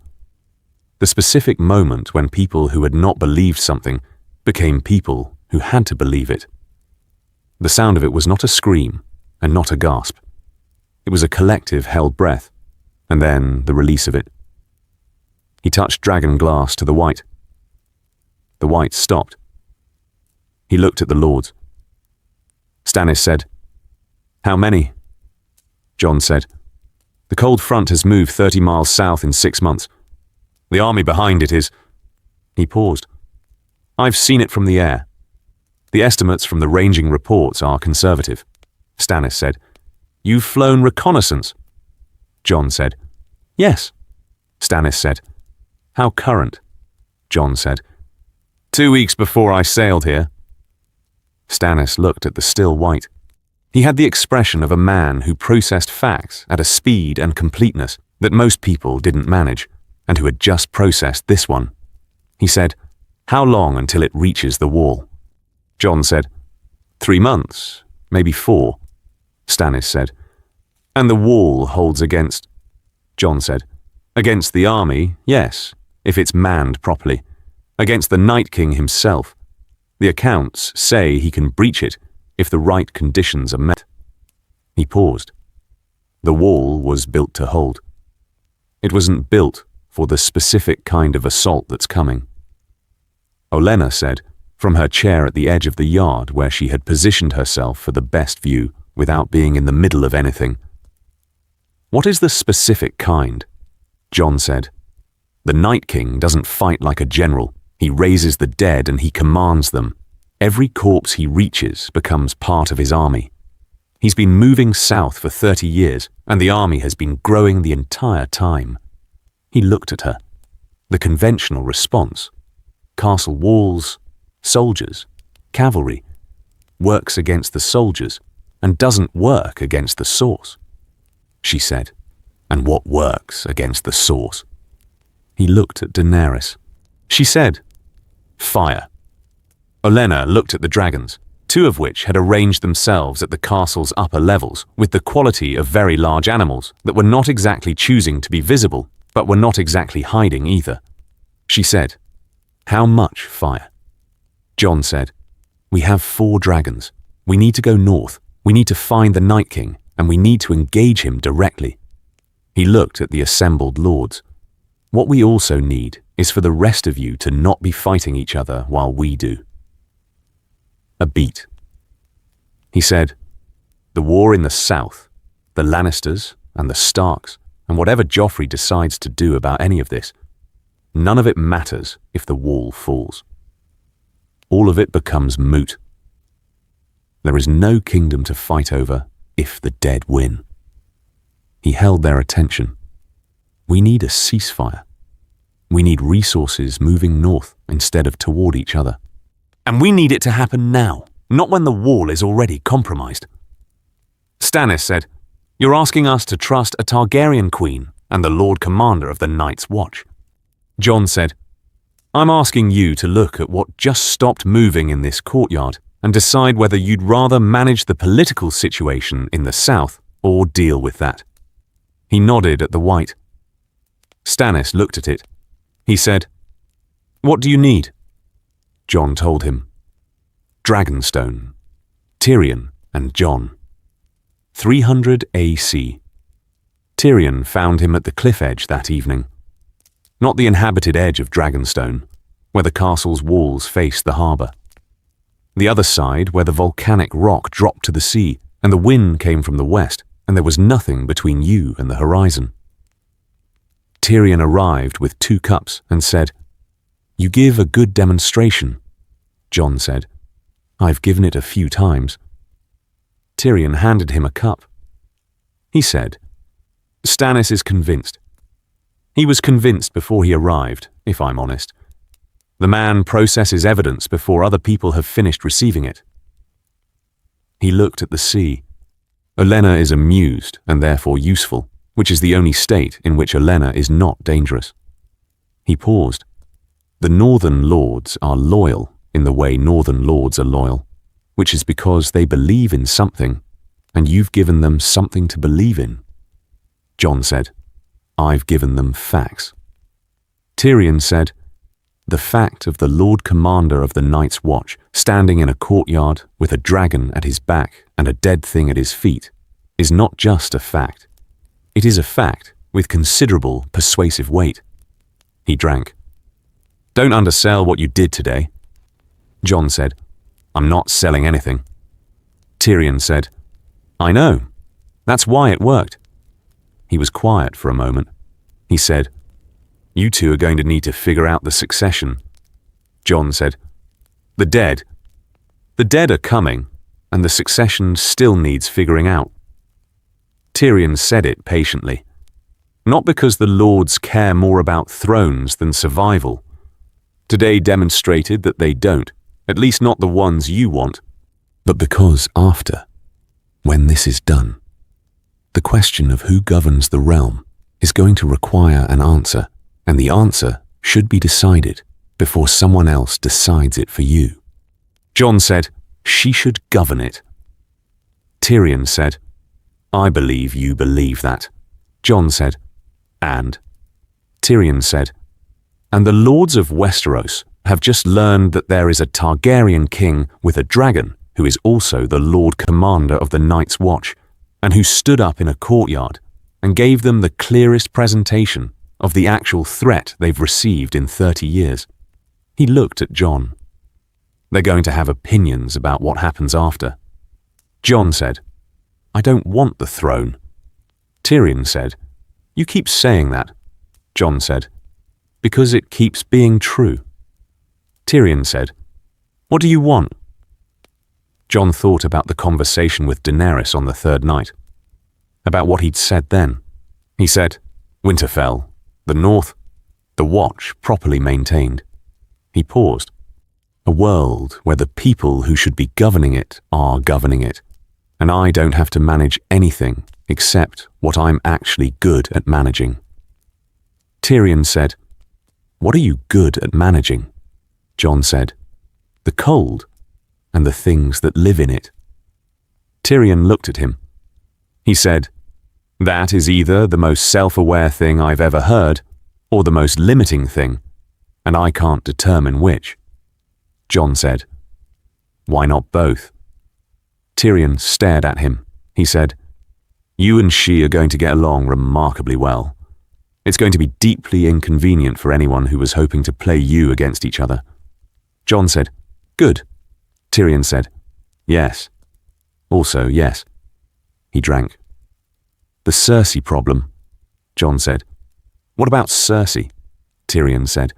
The specific moment when people who had not believed something became people who had to believe it. The sound of it was not a scream and not a gasp. It was a collective held breath, and then the release of it. He touched dragon glass to the white. The white stopped. He looked at the lords. Stannis said, "How many?" Jon said, "The cold front has moved 30 miles south in 6 months. The army behind it is..." He paused. "I've seen it from the air. The estimates from the ranging reports are conservative." Stannis said, "You've flown reconnaissance." Jon said, "Yes." Stannis said, "How current?" Jon said, 2 weeks before I sailed here." Stannis looked at the still white. He had the expression of a man who processed facts at a speed and completeness that most people didn't manage, and who had just processed this one. He said, "How long until it reaches the wall?" Jon said, 3 months, maybe 4. Stannis said, "And the wall holds against..." Jon said, "Against the army, yes, if it's manned properly. Against the Night King himself. The accounts say he can breach it if the right conditions are met." He paused. The wall was built to hold. It wasn't built for the specific kind of assault that's coming. Olenna said, from her chair at the edge of the yard where she had positioned herself for the best view without being in the middle of anything. What is the specific kind? Jon said. The Night King doesn't fight like a general. He raises the dead and he commands them. Every corpse he reaches becomes part of his army. He's been moving south for 30 years, and the army has been growing the entire time. He looked at her. The conventional response, castle walls, soldiers, cavalry, works against the soldiers and doesn't work against the source. She said, and what works against the source? He looked at Daenerys. She said, fire. Olenna looked at the dragons, 2 of which had arranged themselves at the castle's upper levels with the quality of very large animals that were not exactly choosing to be visible, but were not exactly hiding either. She said, how much fire? Jon said, we have 4 dragons. We need to go north. We need to find the Night King, and we need to engage him directly. He looked at the assembled lords. What we also need is for the rest of you to not be fighting each other while we do. A beat. He said, the war in the south, the Lannisters and the Starks, and whatever Joffrey decides to do about any of this, none of it matters if the wall falls. All of it becomes moot. There is no kingdom to fight over if the dead win. He held their attention. We need a ceasefire. We need resources moving north instead of toward each other. And we need it to happen now, not when the wall is already compromised. Stannis said, you're asking us to trust a Targaryen queen and the Lord Commander of the Night's Watch. Jon said, I'm asking you to look at what just stopped moving in this courtyard and decide whether you'd rather manage the political situation in the south or deal with that. He nodded at the white. Stannis looked at it. He said, what do you need? Jon told him. Dragonstone, Tyrion and Jon. 300 AC. Tyrion found him at the cliff edge that evening. Not the inhabited edge of Dragonstone, where the castle's walls faced the harbour. The other side where the volcanic rock dropped to the sea and the wind came from the west and there was nothing between you and the horizon. Tyrion arrived with 2 cups and said, you give a good demonstration. Jon said, I've given it a few times. Tyrion handed him a cup. He said, Stannis is convinced. He was convinced before he arrived, if I'm honest. The man processes evidence before other people have finished receiving it. He looked at the sea. Olenna is amused and therefore useful, which is the only state in which Olenna is not dangerous. He paused. The northern lords are loyal in the way northern lords are loyal, which is because they believe in something, and you've given them something to believe in. Jon said, I've given them facts. Tyrion said, the fact of the Lord Commander of the Night's Watch standing in a courtyard with a dragon at his back and a dead thing at his feet is not just a fact. It is a fact with considerable persuasive weight. He drank. Don't undersell what you did today. Jon said, I'm not selling anything. Tyrion said, I know. That's why it worked. He was quiet for a moment. He said, you 2 are going to need to figure out the succession. Jon said, the dead. The dead are coming, and the succession still needs figuring out. Tyrion said it patiently. Not because the lords care more about thrones than survival. Today demonstrated that they don't, at least not the ones you want, but because after, when this is done, the question of who governs the realm is going to require an answer, and the answer should be decided before someone else decides it for you. Jon said, she should govern it. Tyrion said, I believe you believe that. Jon said, and? Tyrion said, and the lords of Westeros have just learned that there is a Targaryen king with a dragon who is also the Lord Commander of the Night's Watch, and who stood up in a courtyard and gave them the clearest presentation of the actual threat they've received in 30 years. He looked at Jon. They're going to have opinions about what happens after. Jon said, I don't want the throne. Tyrion said, You keep saying that. Jon said, Because it keeps being true. Tyrion said, What do you want? Jon thought about the conversation with Daenerys on the third night, about what he'd said then. He said, Winterfell, the North, the Watch properly maintained. He paused. A world where the people who should be governing it are governing it, and I don't have to manage anything except what I'm actually good at managing. Tyrion said, What are you good at managing? Jon said, The cold and the things that live in it. Tyrion looked at him. He said, That is either the most self-aware thing I've ever heard or the most limiting thing, and I can't determine which. Jon said, Why not both? Tyrion stared at him. He said, You and she are going to get along remarkably well. It's going to be deeply inconvenient for anyone who was hoping to play you against each other. Jon said, Good. Tyrion said, Yes. Also, yes. He drank. The Cersei problem, Jon said. What about Cersei? Tyrion said.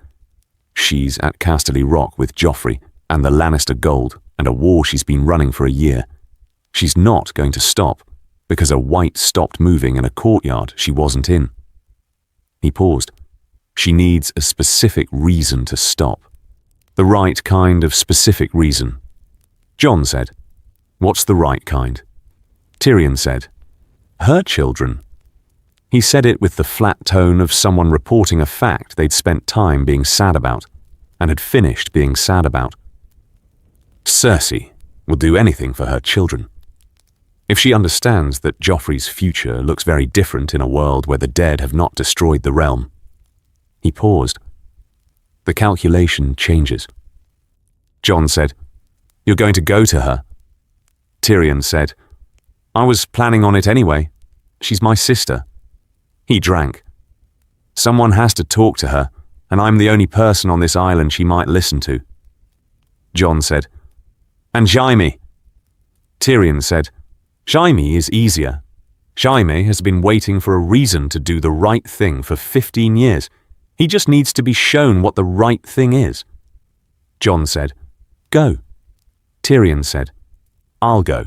She's at Casterly Rock with Joffrey and the Lannister Gold and a war she's been running for a year. She's not going to stop because a white stopped moving in a courtyard she wasn't in. He paused. She needs a specific reason to stop. The right kind of specific reason. Jon said, What's the right kind? Tyrion said, Her children. He said it with the flat tone of someone reporting a fact they'd spent time being sad about and had finished being sad about. Cersei will do anything for her children. If she understands that Joffrey's future looks very different in a world where the dead have not destroyed the realm. He paused. The calculation changes. Jon said, You're going to go to her? Tyrion said, I was planning on it anyway. She's my sister. He drank. Someone has to talk to her, and I'm the only person on this island she might listen to. Jon said, And Jaime? Tyrion said, Jaime is easier. Jaime has been waiting for a reason to do the right thing for 15 years. He just needs to be shown what the right thing is. Jon said, Go. Tyrion said, I'll go.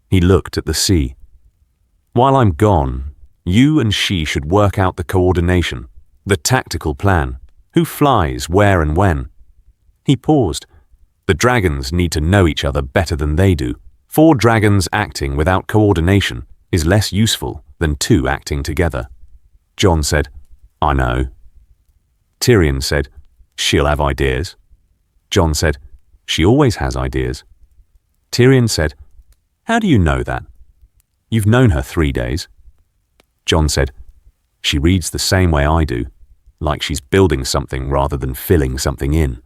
He looked at the sea. While I'm gone, you and she should work out the coordination, the tactical plan, who flies, where and when. He paused. The dragons need to know each other better than they do. 4 dragons acting without coordination is less useful than 2 acting together. Jon said, I know. Tyrion said, She'll have ideas. Jon said, She always has ideas. Tyrion said, How do you know that? You've known her 3 days. Jon said, She reads the same way I do, like she's building something rather than filling something in.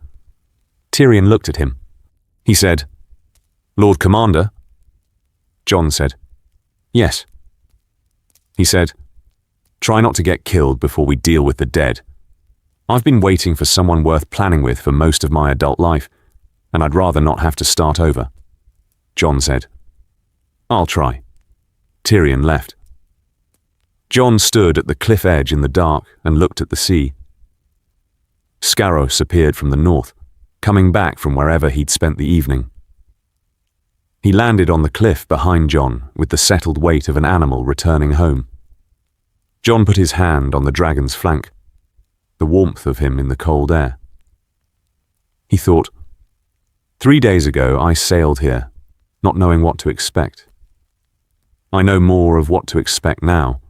Tyrion looked at him. He said, Lord Commander? Jon said, Yes. He said, Try not to get killed before we deal with the dead. I've been waiting for someone worth planning with for most of my adult life, and I'd rather not have to start over. Jon said, I'll try. Tyrion left. Jon stood at the cliff edge in the dark and looked at the sea. Scaros appeared from the north, coming back from wherever he'd spent the evening. He landed on the cliff behind Jon with the settled weight of an animal returning home. Jon put his hand on the dragon's flank, the warmth of him in the cold air. He thought, 3 days ago I sailed here, not knowing what to expect. I know more of what to expect now.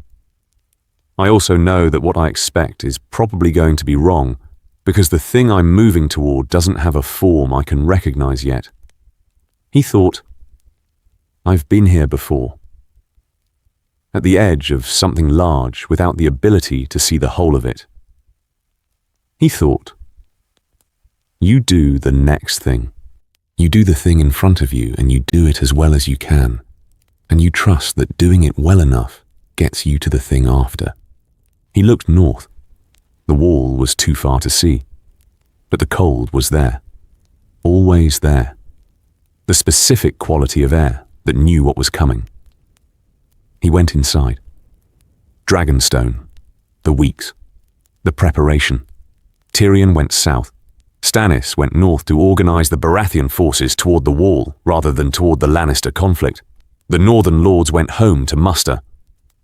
I also know that what I expect is probably going to be wrong, because the thing I'm moving toward doesn't have a form I can recognize yet. He thought, I've been here before. At the edge of something large without the ability to see the whole of it. He thought, you do the next thing. You do the thing in front of you and you do it as well as you can. and you trust that doing it well enough gets you to the thing after. He looked north. The wall was too far to see, but the cold was there, always there. The specific quality of air that knew what was coming. He went inside. Dragonstone, the weeks, the preparation. Tyrion went south. Stannis went north to organize the Baratheon forces toward the wall rather than toward the Lannister conflict. The Northern Lords went home to muster.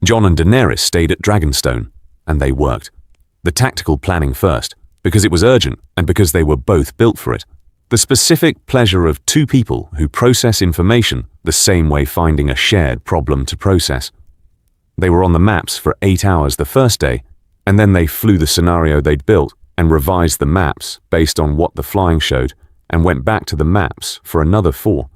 Jon and Daenerys stayed at Dragonstone, and they worked. The tactical planning first, because it was urgent and because they were both built for it. The specific pleasure of two people who process information the same way finding a shared problem to process. They were on the maps for 8 hours the first day, and then they flew the scenario they'd built and revised the maps based on what the flying showed and went back to the maps for another 4.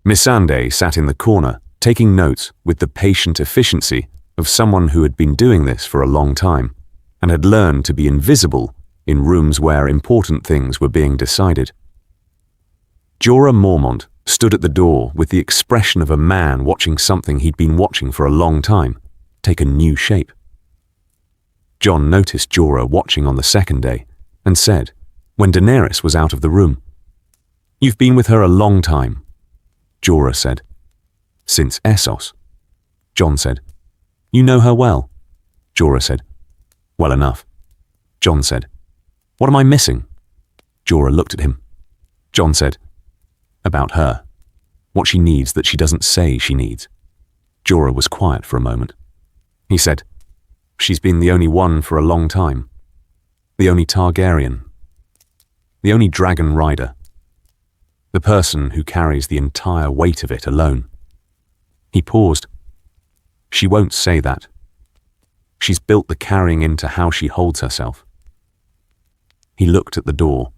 Missandei sat in the corner, taking notes with the patient efficiency of someone who had been doing this for a long time and had learned to be invisible in rooms where important things were being decided. Jorah Mormont stood at the door with the expression of a man watching something he'd been watching for a long time take a new shape. Jon noticed Jorah watching on the second day and said, when Daenerys was out of the room, "You've been with her a long time." Jorah said, "Since Essos." Jon said, "You know her well." Jorah said, "Well enough." Jon said, "What am I missing?" Jorah looked at him. Jon said, "About her. What she needs that she doesn't say she needs." Jorah was quiet for a moment. He said, "She's been the only one for a long time. The only Targaryen. The only dragon rider. The person who carries the entire weight of it alone." He paused. "She won't say that. She's built the carrying into how she holds herself." He looked at the door.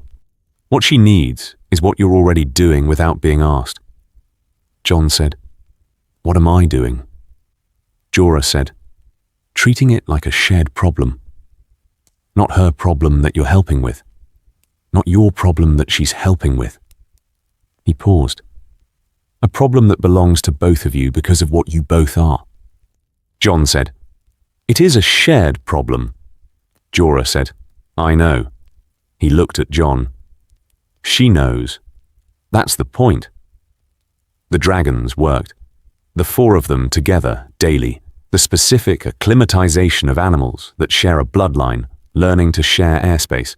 "What she needs is what you're already doing without being asked." Jon said, "What am I doing?" Jorah said, "Treating it like a shared problem. Not her problem that you're helping with. Not your problem that she's helping with." He paused. "A problem that belongs to both of you because of what you both are." Jon said, "It is a shared problem." Jorah said, "I know." He looked at Jon. "She knows. That's the point." The dragons worked. The 4 of them together, daily. The specific acclimatization of animals that share a bloodline, learning to share airspace.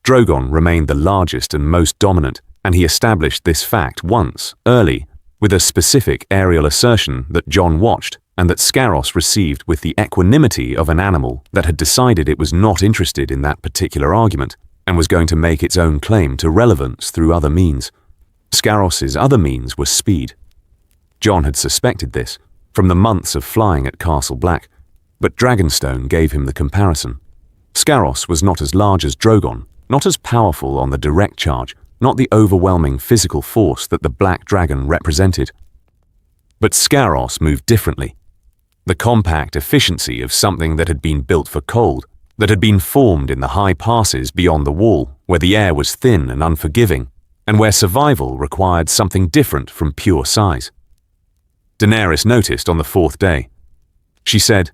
Drogon remained the largest and most dominant, and he established this fact once, early, with a specific aerial assertion that Jon watched and that Scaros received with the equanimity of an animal that had decided it was not interested in that particular argument and was going to make its own claim to relevance through other means. Scaros's other means were speed. Jon had suspected this from the months of flying at Castle Black, but Dragonstone gave him the comparison. Scaros was not as large as Drogon, not as powerful on the direct charge, not the overwhelming physical force that the Black Dragon represented. But Scaros moved differently. The compact efficiency of something that had been built for cold, that had been formed in the high passes beyond the wall, where the air was thin and unforgiving, and where survival required something different from pure size. Daenerys noticed on the 4th day. She said,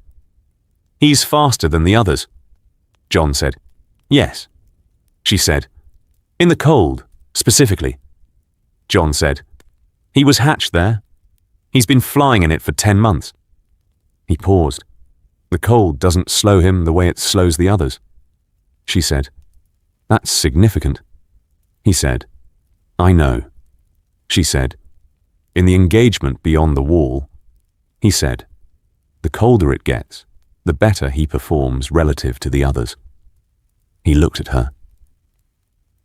"He's faster than the others." Jon said, "Yes." She said, "In the cold, specifically." Jon said, "He was hatched there. He's been flying in it for 10 months. He paused. "The cold doesn't slow him the way it slows the others." She said, "That's significant." He said, "I know." She said, "In the engagement beyond the wall," he said, "the colder it gets, the better he performs relative to the others." He looked at her.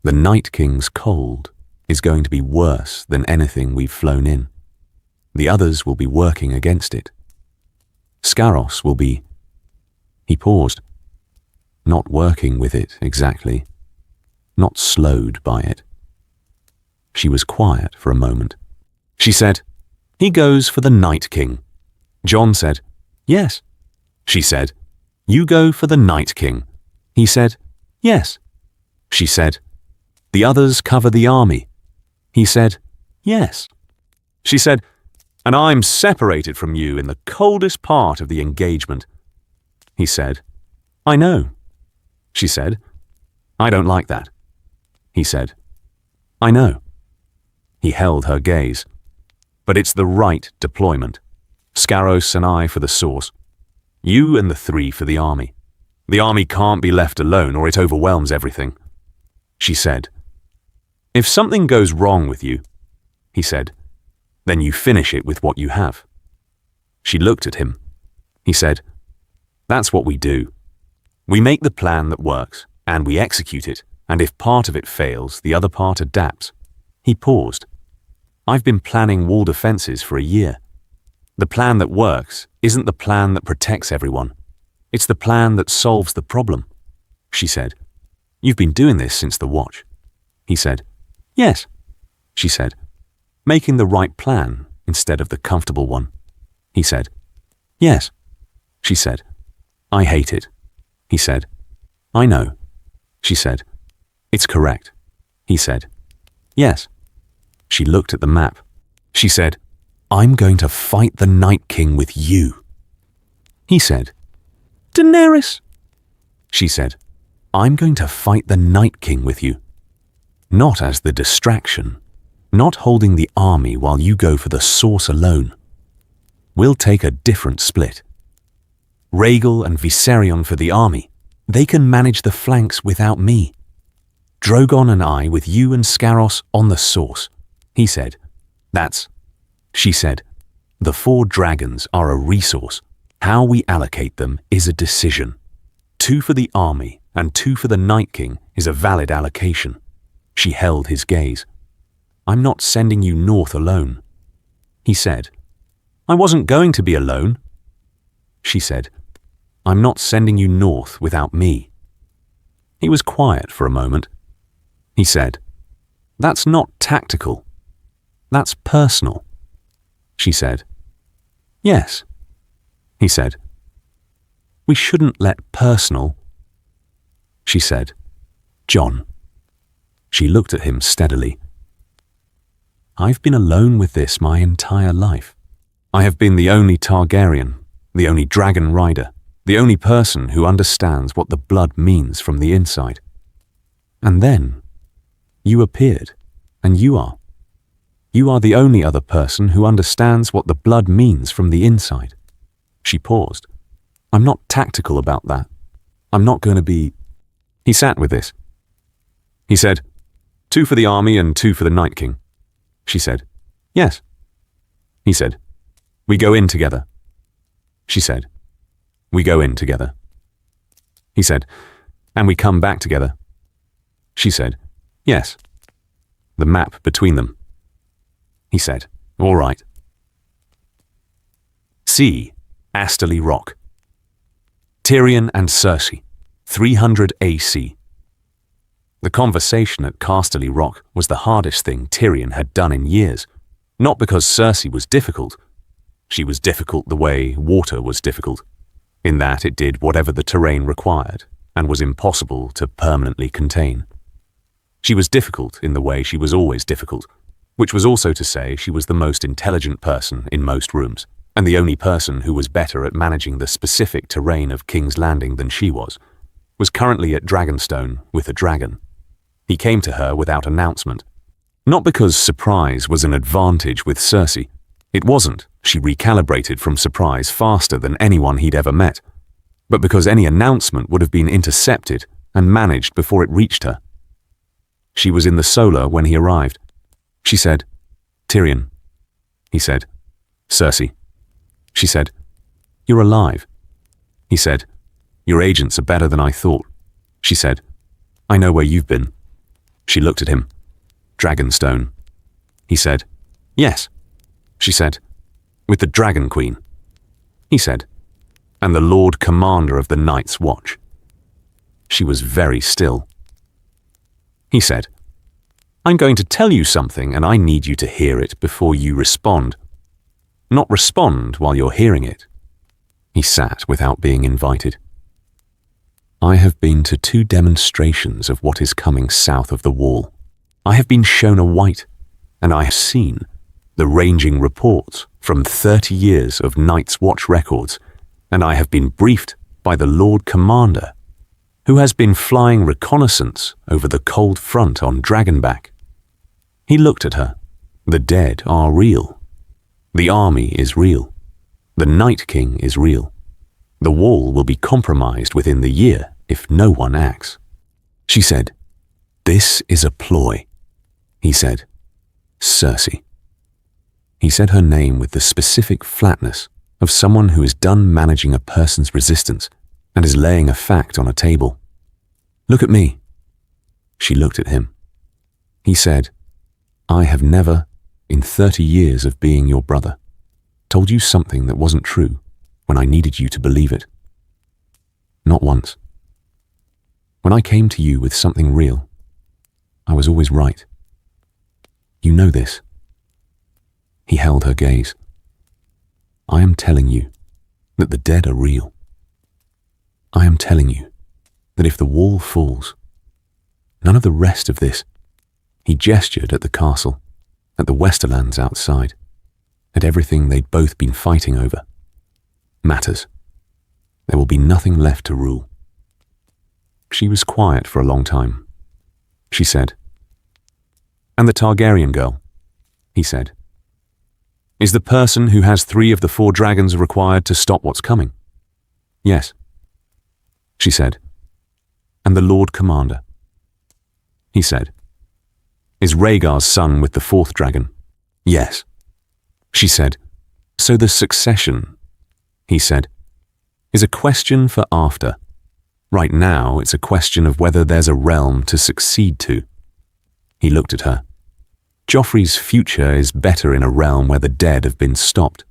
"The Night King's cold is going to be worse than anything we've flown in. The others will be working against it. Scaros will be..." He paused. "Not working with it exactly. Not slowed by it." She was quiet for a moment. She said, "He goes for the Night King." Jon said, "Yes." She said, "You go for the Night King." He said, "Yes." She said, "The others cover the army." He said, "Yes." She said, And I'm separated from you in the coldest part of the engagement. He said. I know. She said. I don't like that. He said. I know. He held her gaze. But it's the right deployment. Scaros and I for the source. You and the 3 for the army. The army can't be left alone or it overwhelms everything. She said. If something goes wrong with you, he said, then you finish it with what you have. She looked at him. He said, that's what we do. We make the plan that works, and we execute it, and if part of it fails, the other part adapts. He paused. I've been planning wall defenses for a year. The plan that works isn't the plan that protects everyone. It's the plan that solves the problem. She said, you've been doing this since the Watch. He said, yes. She said, making the right plan instead of the comfortable one. He said, yes. She said, I hate it. He said, I know. She said, it's correct. He said, yes. She looked at the map. She said, I'm going to fight the Night King with you. He said, Daenerys. She said, I'm going to fight the Night King with you. Not as the distraction, not holding the army while you go for the source alone. We'll take a different split. Rhaegal and Viserion for the army. They can manage the flanks without me. Drogon and I with you and Scaros on the source. He said, she said, the 4 dragons are a resource. How we allocate them is a decision. 2 for the army and 2 for the Night King is a valid allocation. She held his gaze. I'm not sending you north alone. He said, I wasn't going to be alone. She said, I'm not sending you north without me. He was quiet for a moment. He said, that's not tactical. That's personal. She said, yes. He said, we shouldn't let personal. She said, Jon. She looked at him steadily. I've been alone with this my entire life. I have been the only Targaryen, the only dragon rider, the only person who understands what the blood means from the inside. And then, you appeared, and you are. You are the only other person who understands what the blood means from the inside. She paused. I'm not tactical about that. I'm not going to be... He sat with this. He said, 2 for the army and 2 for the Night King. She said, yes. He said, we go in together. She said, we go in together. He said, and we come back together. She said, yes. The map between them. He said, all right. C. Asterley Rock. Tyrion and Cersei, 300 AC. The conversation at Casterly Rock was the hardest thing Tyrion had done in years, not because Cersei was difficult. She was difficult the way water was difficult, in that it did whatever the terrain required and was impossible to permanently contain. She was difficult in the way she was always difficult, which was also to say she was the most intelligent person in most rooms, and the only person who was better at managing the specific terrain of King's Landing than she was currently at Dragonstone with a dragon. He came to her without announcement. Not because surprise was an advantage with Cersei. It wasn't. She recalibrated from surprise faster than anyone he'd ever met. But because any announcement would have been intercepted and managed before it reached her. She was in the solar when he arrived. She said, Tyrion. He said, Cersei. She said, you're alive. He said, your agents are better than I thought. She said, I know where you've been. She looked at him. Dragonstone. He said, yes. She said, with the Dragon Queen. He said, and the Lord Commander of the Night's Watch. She was very still. He said, I'm going to tell you something and I need you to hear it before you respond. Not respond while you're hearing it. He sat without being invited. I have been to 2 demonstrations of what is coming south of the wall. I have been shown a white, and I have seen the ranging reports from 30 years of Night's Watch records, and I have been briefed by the Lord Commander, who has been flying reconnaissance over the cold front on Dragonback. He looked at her. The dead are real. The army is real. The Night King is real. The wall will be compromised within the year if no one acts. She said, "This is a ploy." He said, "Cersei." He said her name with the specific flatness of someone who is done managing a person's resistance and is laying a fact on a table. "Look at me." She looked at him. He said, "I have never, in 30 years of being your brother, told you something that wasn't true when I needed you to believe it. Not once. When I came to you with something real, I was always right. You know this." He held her gaze. "I am telling you that the dead are real. I am telling you that if the wall falls, none of the rest of this," he gestured at the castle, at the Westerlands outside, at everything they'd both been fighting over, "matters. There will be nothing left to rule." She was quiet for a long time. She said, "And the Targaryen girl," he said. "Is the person who has 3 of the 4 dragons required to stop what's coming?" "Yes," she said. "And the Lord Commander?" He said. "Is Rhaegar's son with the 4th dragon?" "Yes," she said. "So the succession," he said, "is a question for after. Right now, it's a question of whether there's a realm to succeed to." He looked at her. "Joffrey's future is better in a realm where the dead have been stopped.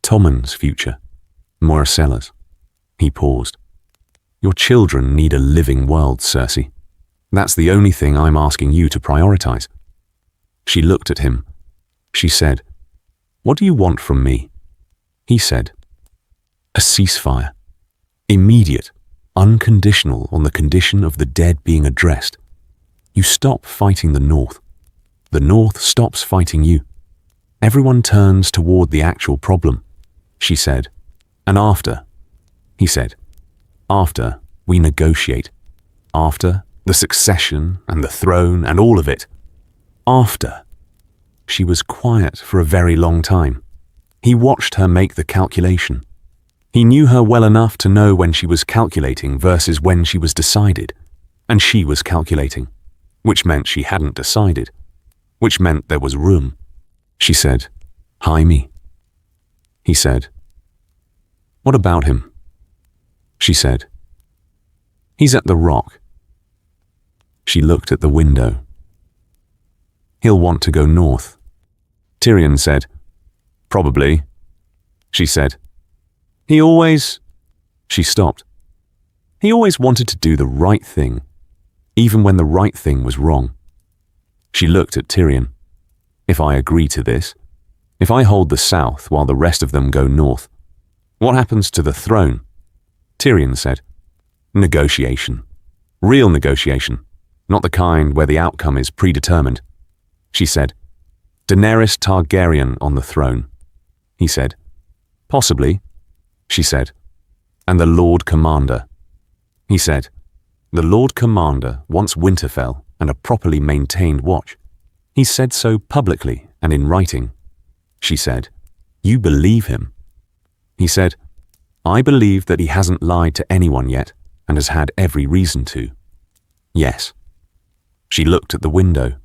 Tommen's future, Moiracella's." He paused. "Your children need a living world, Cersei. That's the only thing I'm asking you to prioritize." She looked at him. She said, "What do you want from me?" He said, "A ceasefire. Immediate, unconditional on the condition of the dead being addressed. You stop fighting the North. The North stops fighting you. Everyone turns toward the actual problem," she said. "And after," he said, "after we negotiate. After the succession and the throne and all of it. After." She was quiet for a very long time. He watched her make the calculation. He knew her well enough to know when she was calculating versus when she was decided. And she was calculating, which meant she hadn't decided, which meant there was room. She said, "Jaime." He said, "What about him?" She said, "He's at the Rock." She looked at the window. "He'll want to go north." Tyrion said, "Probably." She said, "He always..." She stopped. "He always wanted to do the right thing, even when the right thing was wrong." She looked at Tyrion. "If I agree to this, if I hold the south while the rest of them go north, what happens to the throne?" Tyrion said, "Negotiation. Real negotiation. Not the kind where the outcome is predetermined." She said, "Daenerys Targaryen on the throne." He said, "Possibly." She said, "And the Lord Commander." He said, "The Lord Commander wants Winterfell and a properly maintained watch. He said so publicly and in writing." She said, "You believe him?" He said, "I believe that he hasn't lied to anyone yet and has had every reason to." "Yes." She looked at the window.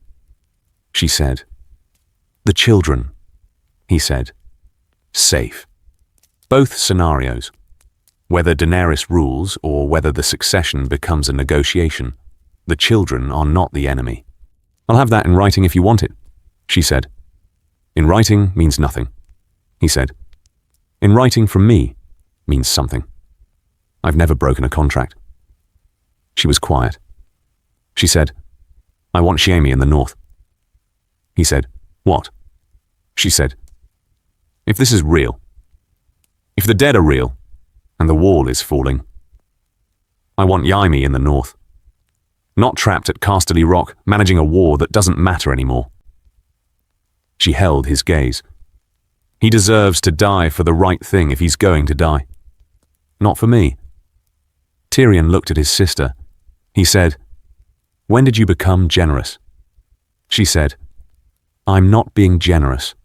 She said, "The children," he said. "Safe. Both scenarios. Whether Daenerys rules or whether the succession becomes a negotiation, the children are not the enemy." "I'll have that in writing if you want it," she said. "In writing means nothing," he said. "In writing from me means something. I've never broken a contract." She was quiet. She said, "I want Jaime in the north." He said, "What?" She said, "If this is real, if the dead are real, and the wall is falling, I want Jaime in the north. Not trapped at Casterly Rock, managing a war that doesn't matter anymore." She held his gaze. He deserves to die for the right thing if he's going to die. Not for me. Tyrion looked at his sister. He said, "When did you become generous?" She said, "I'm not being generous.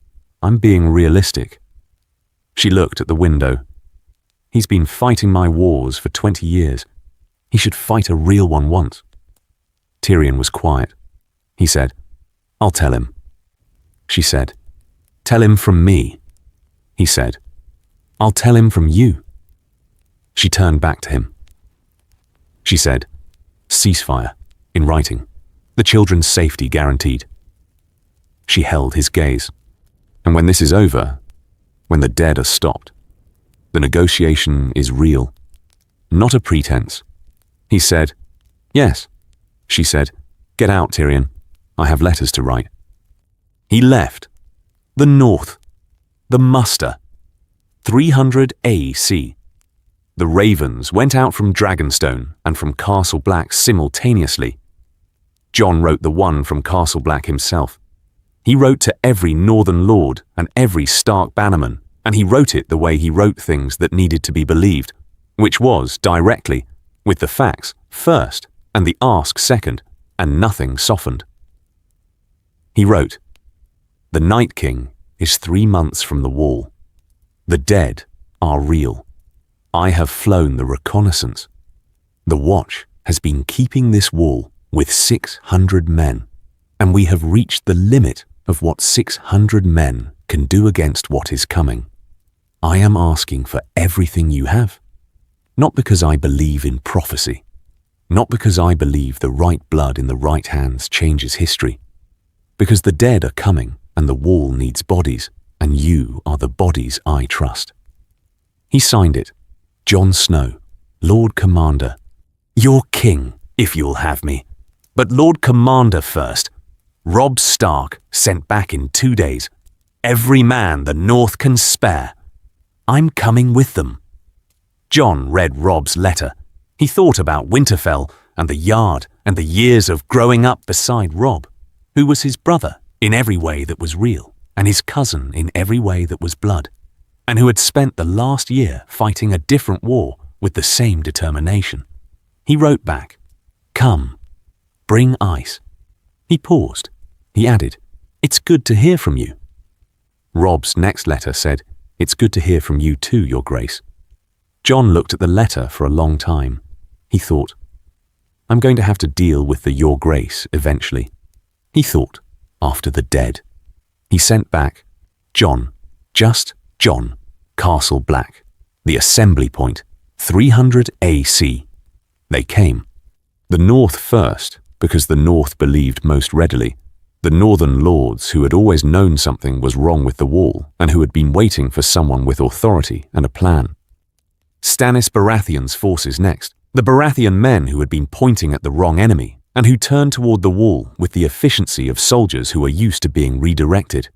I'm being realistic." She looked at the window. He's been fighting my wars for 20 years. He should fight a real one once. Tyrion was quiet. He said, "I'll tell him." She said, "Tell him from me." He said, "I'll tell him from you." She turned back to him. She said, "Ceasefire, in writing. The children's safety guaranteed." She held his gaze. "And when this is over, when the dead are stopped, the negotiation is real, not a pretense." He said, "Yes." She said, "Get out, Tyrion. I have letters to write." He left. The North. The muster. 300 AC. The ravens went out from Dragonstone and from Castle Black simultaneously. Jon wrote the one from Castle Black himself. He wrote to every Northern Lord and every Stark bannerman, and he wrote it the way he wrote things that needed to be believed, which was directly, with the facts first and the ask second, and nothing softened. He wrote, "The Night King is 3 months from the wall. The dead are real. I have flown the reconnaissance. The Watch has been keeping this wall with 600 men, and we have reached the limit of what 600 men can do against what is coming. I am asking for everything you have, not because I believe in prophecy, not because I believe the right blood in the right hands changes history, because the dead are coming and the wall needs bodies, and you are the bodies I trust." He signed it, "Jon Snow, Lord Commander. You're king, if you'll have me. But Lord Commander first. Robb Stark sent back in 2 days. Every man the North can spare. I'm coming with them." Jon read Robb's letter. He thought about Winterfell and the Yard and the years of growing up beside Robb, who was his brother in every way that was real, and his cousin in every way that was blood, and who had spent the last year fighting a different war with the same determination. He wrote back, "Come, bring ice." He paused. He added, "It's good to hear from you." Robb's next letter said, "It's good to hear from you too, Your Grace." Jon looked at the letter for a long time. He thought, "I'm going to have to deal with the Your Grace eventually." He thought, after the dead. He sent back, "Jon, just Jon, Castle Black, the assembly point, 300 AC. They came. The North first, because the North believed most readily. The Northern Lords who had always known something was wrong with the wall and who had been waiting for someone with authority and a plan. Stannis Baratheon's forces next, the Baratheon men who had been pointing at the wrong enemy and who turned toward the wall with the efficiency of soldiers who are used to being redirected.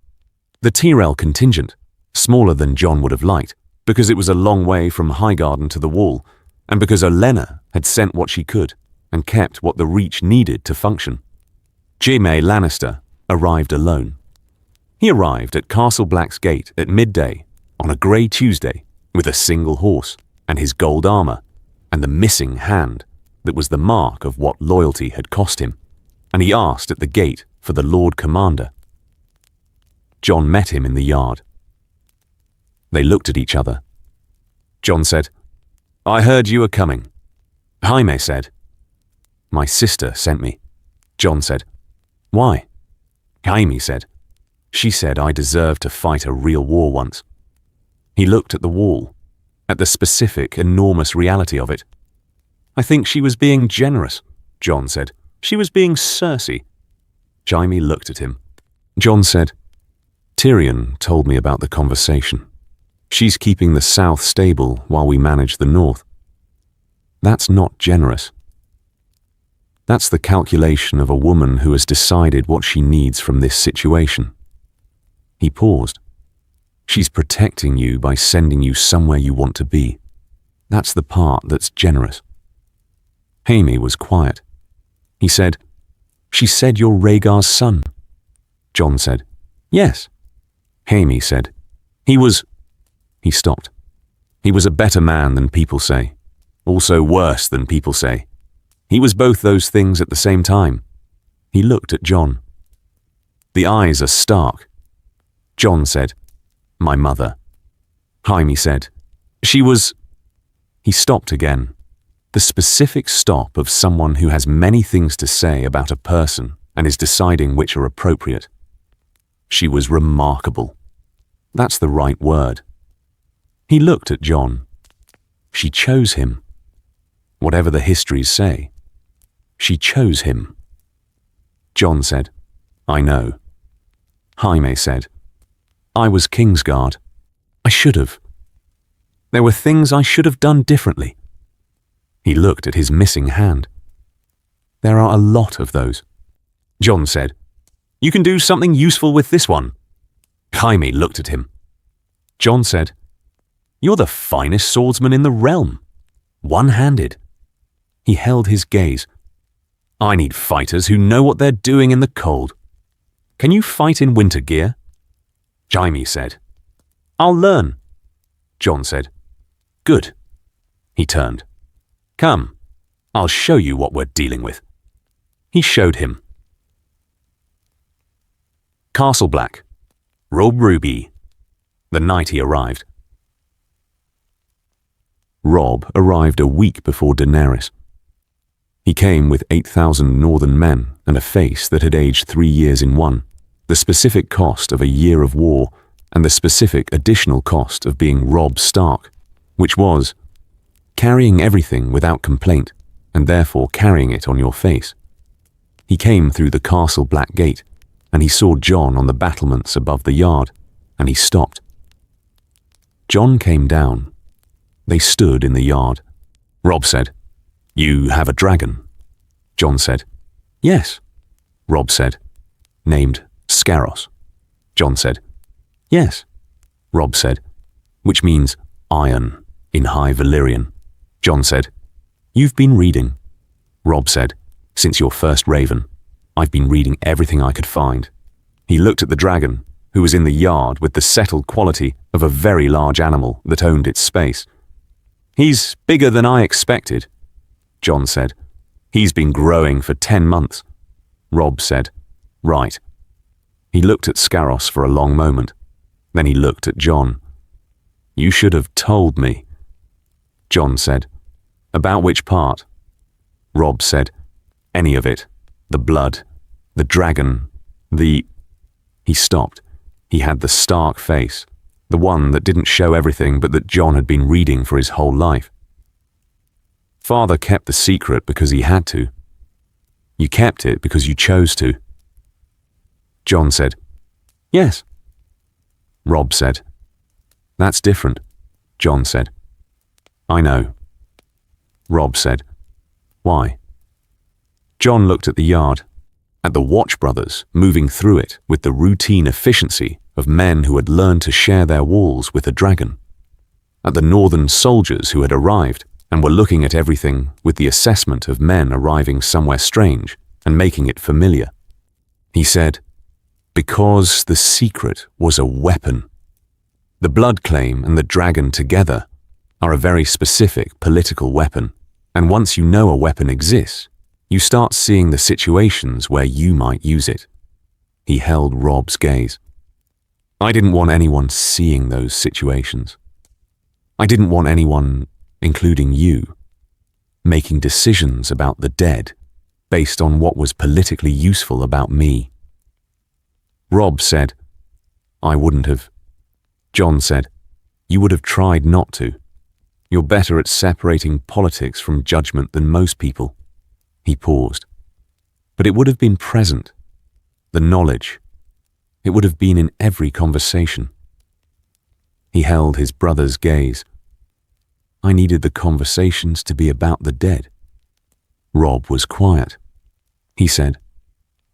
The Tyrell contingent, smaller than Jon would have liked, because it was a long way from Highgarden to the wall, and because Olenna had sent what she could and kept what the Reach needed to function. Jaime Lannister arrived alone. He arrived at Castle Black's gate at midday on a grey Tuesday with a single horse and his gold armor and the missing hand that was the mark of what loyalty had cost him, and he asked at the gate for the Lord Commander. Jon met him in the yard. They looked at each other. Jon said, "I heard you were coming." Jaime said, "My sister sent me." Jon said, "Why?" Jaime said, "She said I deserved to fight a real war once." He looked at the wall, at the specific, enormous reality of it. "I think she was being generous," Jon said. "She was being Cersei." Jaime looked at him. Jon said, "Tyrion told me about the conversation. She's keeping the South stable while we manage the North. That's not generous. That's the calculation of a woman who has decided what she needs from this situation." He paused. "She's protecting you by sending you somewhere you want to be. That's the part that's generous." Jaime was quiet. He said, "She said you're Rhaegar's son." Jon said, Yes, Jaime said. He stopped. He was a better man than people say, also worse than people say. He was both those things at the same time. He looked at Jon. The eyes are Stark. Jon said, my mother. Jaime said, she was... He stopped again. The specific stop of someone who has many things to say about a person and is deciding which are appropriate. She was remarkable. That's the right word. He looked at Jon. She chose him. Whatever the histories say, she chose him. Jon said, I know. Jaime said, I was Kingsguard. I should have. There were things I should have done differently. He looked at his missing hand. There are a lot of those. Jon said, you can do something useful with this one. Jaime looked at him. Jon said, you're the finest swordsman in the realm. One-handed. He held his gaze. I need fighters who know what they're doing in the cold. Can you fight in winter gear? Jaime said, I'll learn. Jon said, good. He turned. Come, I'll show you what we're dealing with. He showed him. Castle Black. Rob Ruby. The night he arrived. Robb arrived a week before Daenerys. He came with 8,000 northern men and a face that had aged 3 years in one, the specific cost of a year of war and the specific additional cost of being Robb Stark, which was carrying everything without complaint and therefore carrying it on your face. He came through the Castle Black Gate and he saw Jon on the battlements above the yard, and he stopped. Jon came down. They stood in the yard. Robb said, you have a dragon. Jon said, yes. Robb said, named Scaros. Jon said, yes. Robb said, which means iron in High Valyrian. Jon said, you've been reading. Robb said, since your first raven, I've been reading everything I could find. He looked at the dragon, who was in the yard with the settled quality of a very large animal that owned its space. He's bigger than I expected, Jon said. He's been growing for 10 months. Robb said, right. He looked at Scaros for a long moment. Then he looked at Jon. You should have told me. Jon said, about which part? Robb said, any of it. The blood, the dragon, the... He stopped. He had the Stark face, the one that didn't show everything but that Jon had been reading for his whole life. Father kept the secret because he had to. You kept it because you chose to. Jon said, yes. Robb said, that's different. Jon said, I know. Robb said, why? Jon looked at the yard, at the Watch brothers moving through it with the routine efficiency of men who had learned to share their walls with a dragon, at the northern soldiers who had arrived and were looking at everything with the assessment of men arriving somewhere strange and making it familiar. He said, because the secret was a weapon. The blood claim and the dragon together are a very specific political weapon, and once you know a weapon exists, you start seeing the situations where you might use it. He held Robb's gaze. I didn't want anyone seeing those situations. I didn't want anyone, including you, making decisions about the dead based on what was politically useful about me. Robb said, I wouldn't have. Jon said, you would have tried not to. You're better at separating politics from judgment than most people. He paused. But it would have been present. The knowledge. It would have been in every conversation. He held his brother's gaze. I needed the conversations to be about the dead. Robb was quiet. He said,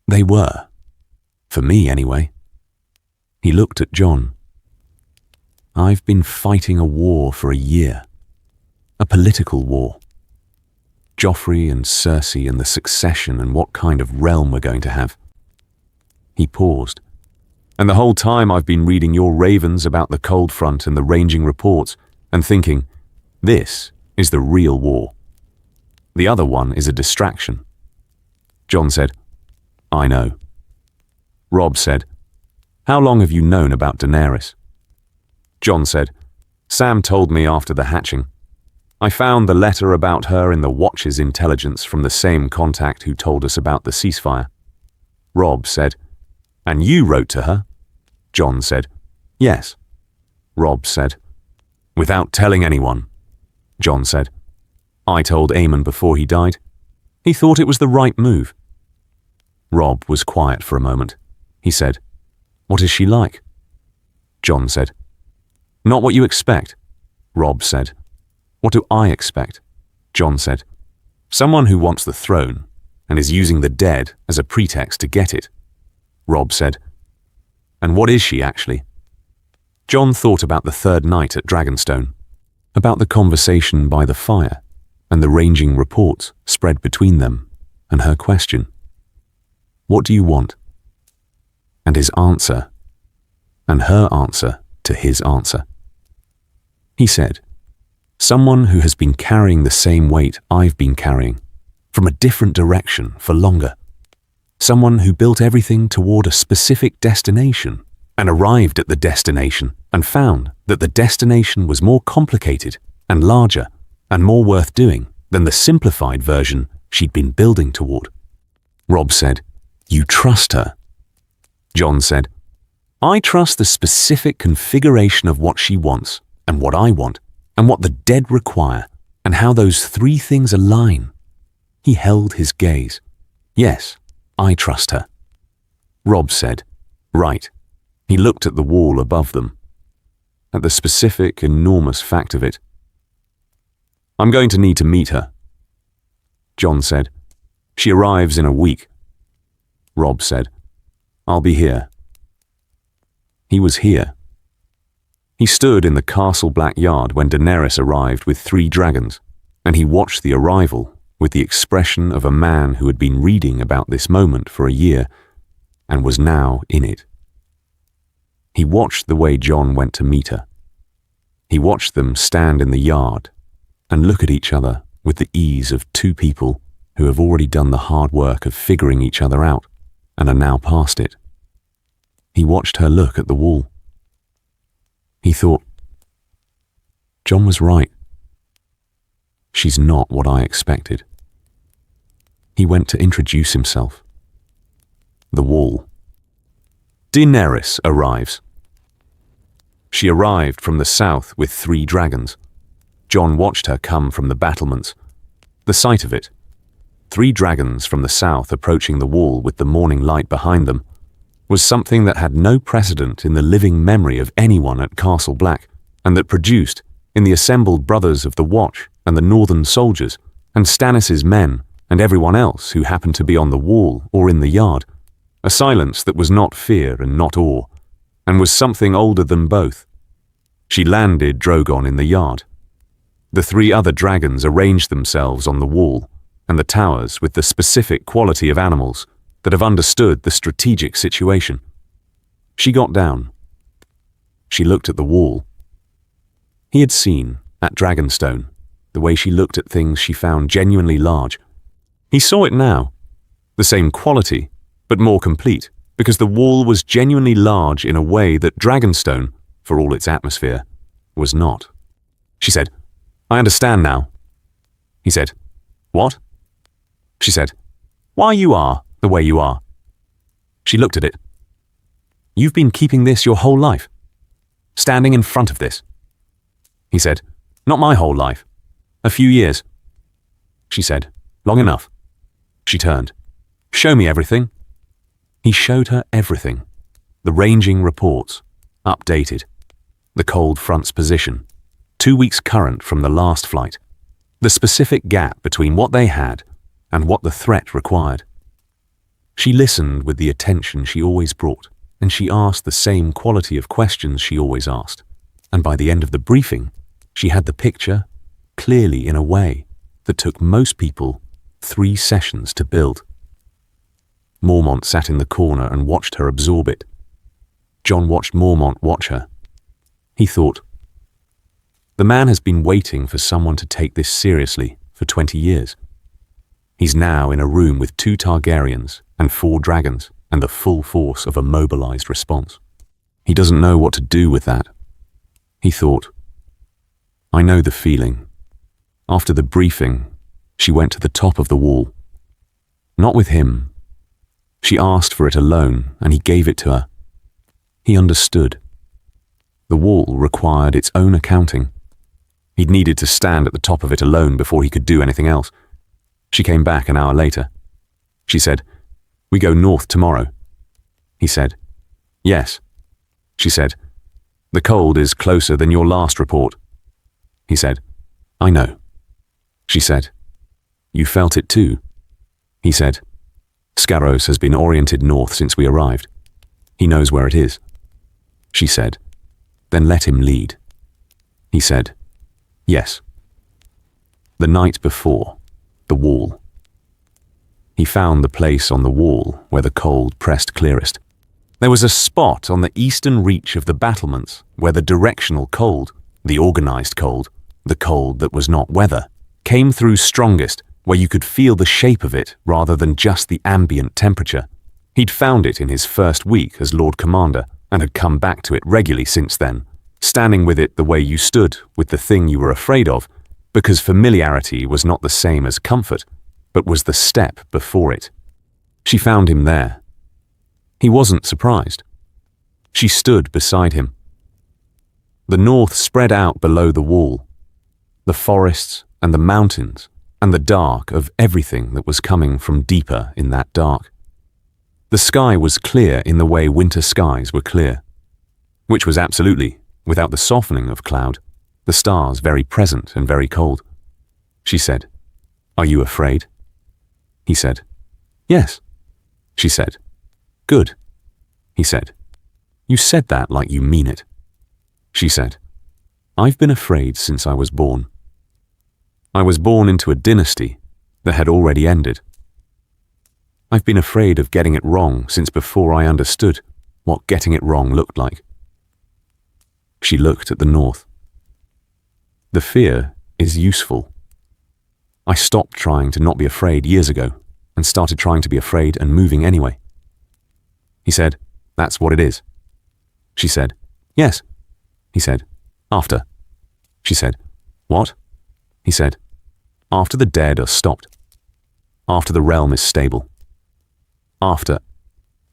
they were. For me, anyway. He looked at Jon. I've been fighting a war for a year. A political war. Joffrey and Cersei and the succession and what kind of realm we're going to have. He paused. And the whole time I've been reading your ravens about the cold front and the ranging reports and thinking, this is the real war. The other one is a distraction. Jon said, I know. Robb said, how long have you known about Daenerys? Jon said, Sam told me after the hatching. I found the letter about her in the Watch's intelligence from the same contact who told us about the ceasefire. Robb said, and you wrote to her? Jon said, yes. Robb said, without telling anyone? Jon said, I told Aemon before he died. He thought it was the right move. Robb was quiet for a moment. He said, what is she like? Jon said, not what you expect. Robb said, what do I expect? Jon said, someone who wants the throne and is using the dead as a pretext to get it. Robb said, and what is she actually? Jon thought about the third night at Dragonstone, about the conversation by the fire and the ranging reports spread between them and her question. What do you want? And his answer, and her answer to his answer. He said, someone who has been carrying the same weight I've been carrying, from a different direction for longer. Someone who built everything toward a specific destination and arrived at the destination and found that the destination was more complicated and larger and more worth doing than the simplified version she'd been building toward. Robb said, you trust her? Jon said, I trust the specific configuration of what she wants and what I want and what the dead require and how those three things align. He held his gaze. Yes, I trust her. Robb said, right. He looked at the wall above them, at the specific, enormous fact of it. I'm going to need to meet her. Jon said, she arrives in a week. Robb said, I'll be here. He was here. He stood in the castle black yard when Daenerys arrived with 3 dragons, and he watched the arrival with the expression of a man who had been reading about this moment for a year and was now in it. He watched the way Jon went to meet her. He watched them stand in the yard and look at each other with the ease of 2 people who have already done the hard work of figuring each other out and are now past it. He watched her look at the wall. He thought, Jon was right. She's not what I expected. He went to introduce himself. The wall. Daenerys arrives. She arrived from the south with 3 dragons. Jon watched her come from the battlements. The sight of it, 3 dragons from the south approaching the wall with the morning light behind them, was something that had no precedent in the living memory of anyone at Castle Black, and that produced, in the assembled brothers of the Watch and the northern soldiers, and Stannis' men, and everyone else who happened to be on the wall or in the yard, a silence that was not fear and not awe, and was something older than both. She landed Drogon in the yard. The 3 other dragons arranged themselves on the wall and the towers with the specific quality of animals that have understood the strategic situation. She got down. She looked at the wall. He had seen, at Dragonstone, the way she looked at things she found genuinely large. He saw it now, the same quality, but more complete, because the wall was genuinely large in a way that Dragonstone, for all its atmosphere, was not. She said, I understand now. He said, what? She said, why you are the way you are. She looked at it. You've been keeping this your whole life, standing in front of this. He said, not my whole life, a few years. She said, long enough. She turned. Show me everything. He showed her everything. The ranging reports, updated. The cold front's position, 2 weeks current from the last flight. The specific gap between what they had and what the threat required. She listened with the attention she always brought, and she asked the same quality of questions she always asked. And by the end of the briefing, she had the picture clearly in a way that took most people 3 sessions to build. Mormont sat in the corner and watched her absorb it. Jon watched Mormont watch her. He thought, the man has been waiting for someone to take this seriously for 20 years. He's now in a room with 2 Targaryens and 4 dragons and the full force of a mobilized response. He doesn't know what to do with that. He thought, I know the feeling. After the briefing, she went to the top of the wall. Not with him. She asked for it alone, and he gave it to her. He understood. The wall required its own accounting. He'd needed to stand at the top of it alone before he could do anything else. She came back an hour later. She said, we go north tomorrow. He said, yes. She said, the cold is closer than your last report. He said, I know. She said, you felt it too. He said, Scarros has been oriented north since we arrived. He knows where it is. She said, then let him lead. He said, yes. The night before, the wall. He found the place on the wall where the cold pressed clearest. There was a spot on the eastern reach of the battlements where the directional cold, the organized cold, the cold that was not weather, came through strongest, where you could feel the shape of it rather than just the ambient temperature. He'd found it in his first week as Lord Commander and had come back to it regularly since then, standing with it the way you stood with the thing you were afraid of, because familiarity was not the same as comfort, but was the step before it. She found him there. He wasn't surprised. She stood beside him. The north spread out below the wall, the forests and the mountains and the dark of everything that was coming from deeper in that dark. The sky was clear in the way winter skies were clear, which was absolutely, without the softening of cloud, the stars very present and very cold. She said, are you afraid? He said, yes. She said, good. He said, you said that like you mean it. She said, I've been afraid since I was born. I was born into a dynasty that had already ended. I've been afraid of getting it wrong since before I understood what getting it wrong looked like. She looked at the north. The fear is useful. I stopped trying to not be afraid years ago and started trying to be afraid and moving anyway. He said, that's what it is. She said, yes. He said, after. She said, what? He said, after the dead are stopped. After the realm is stable. After.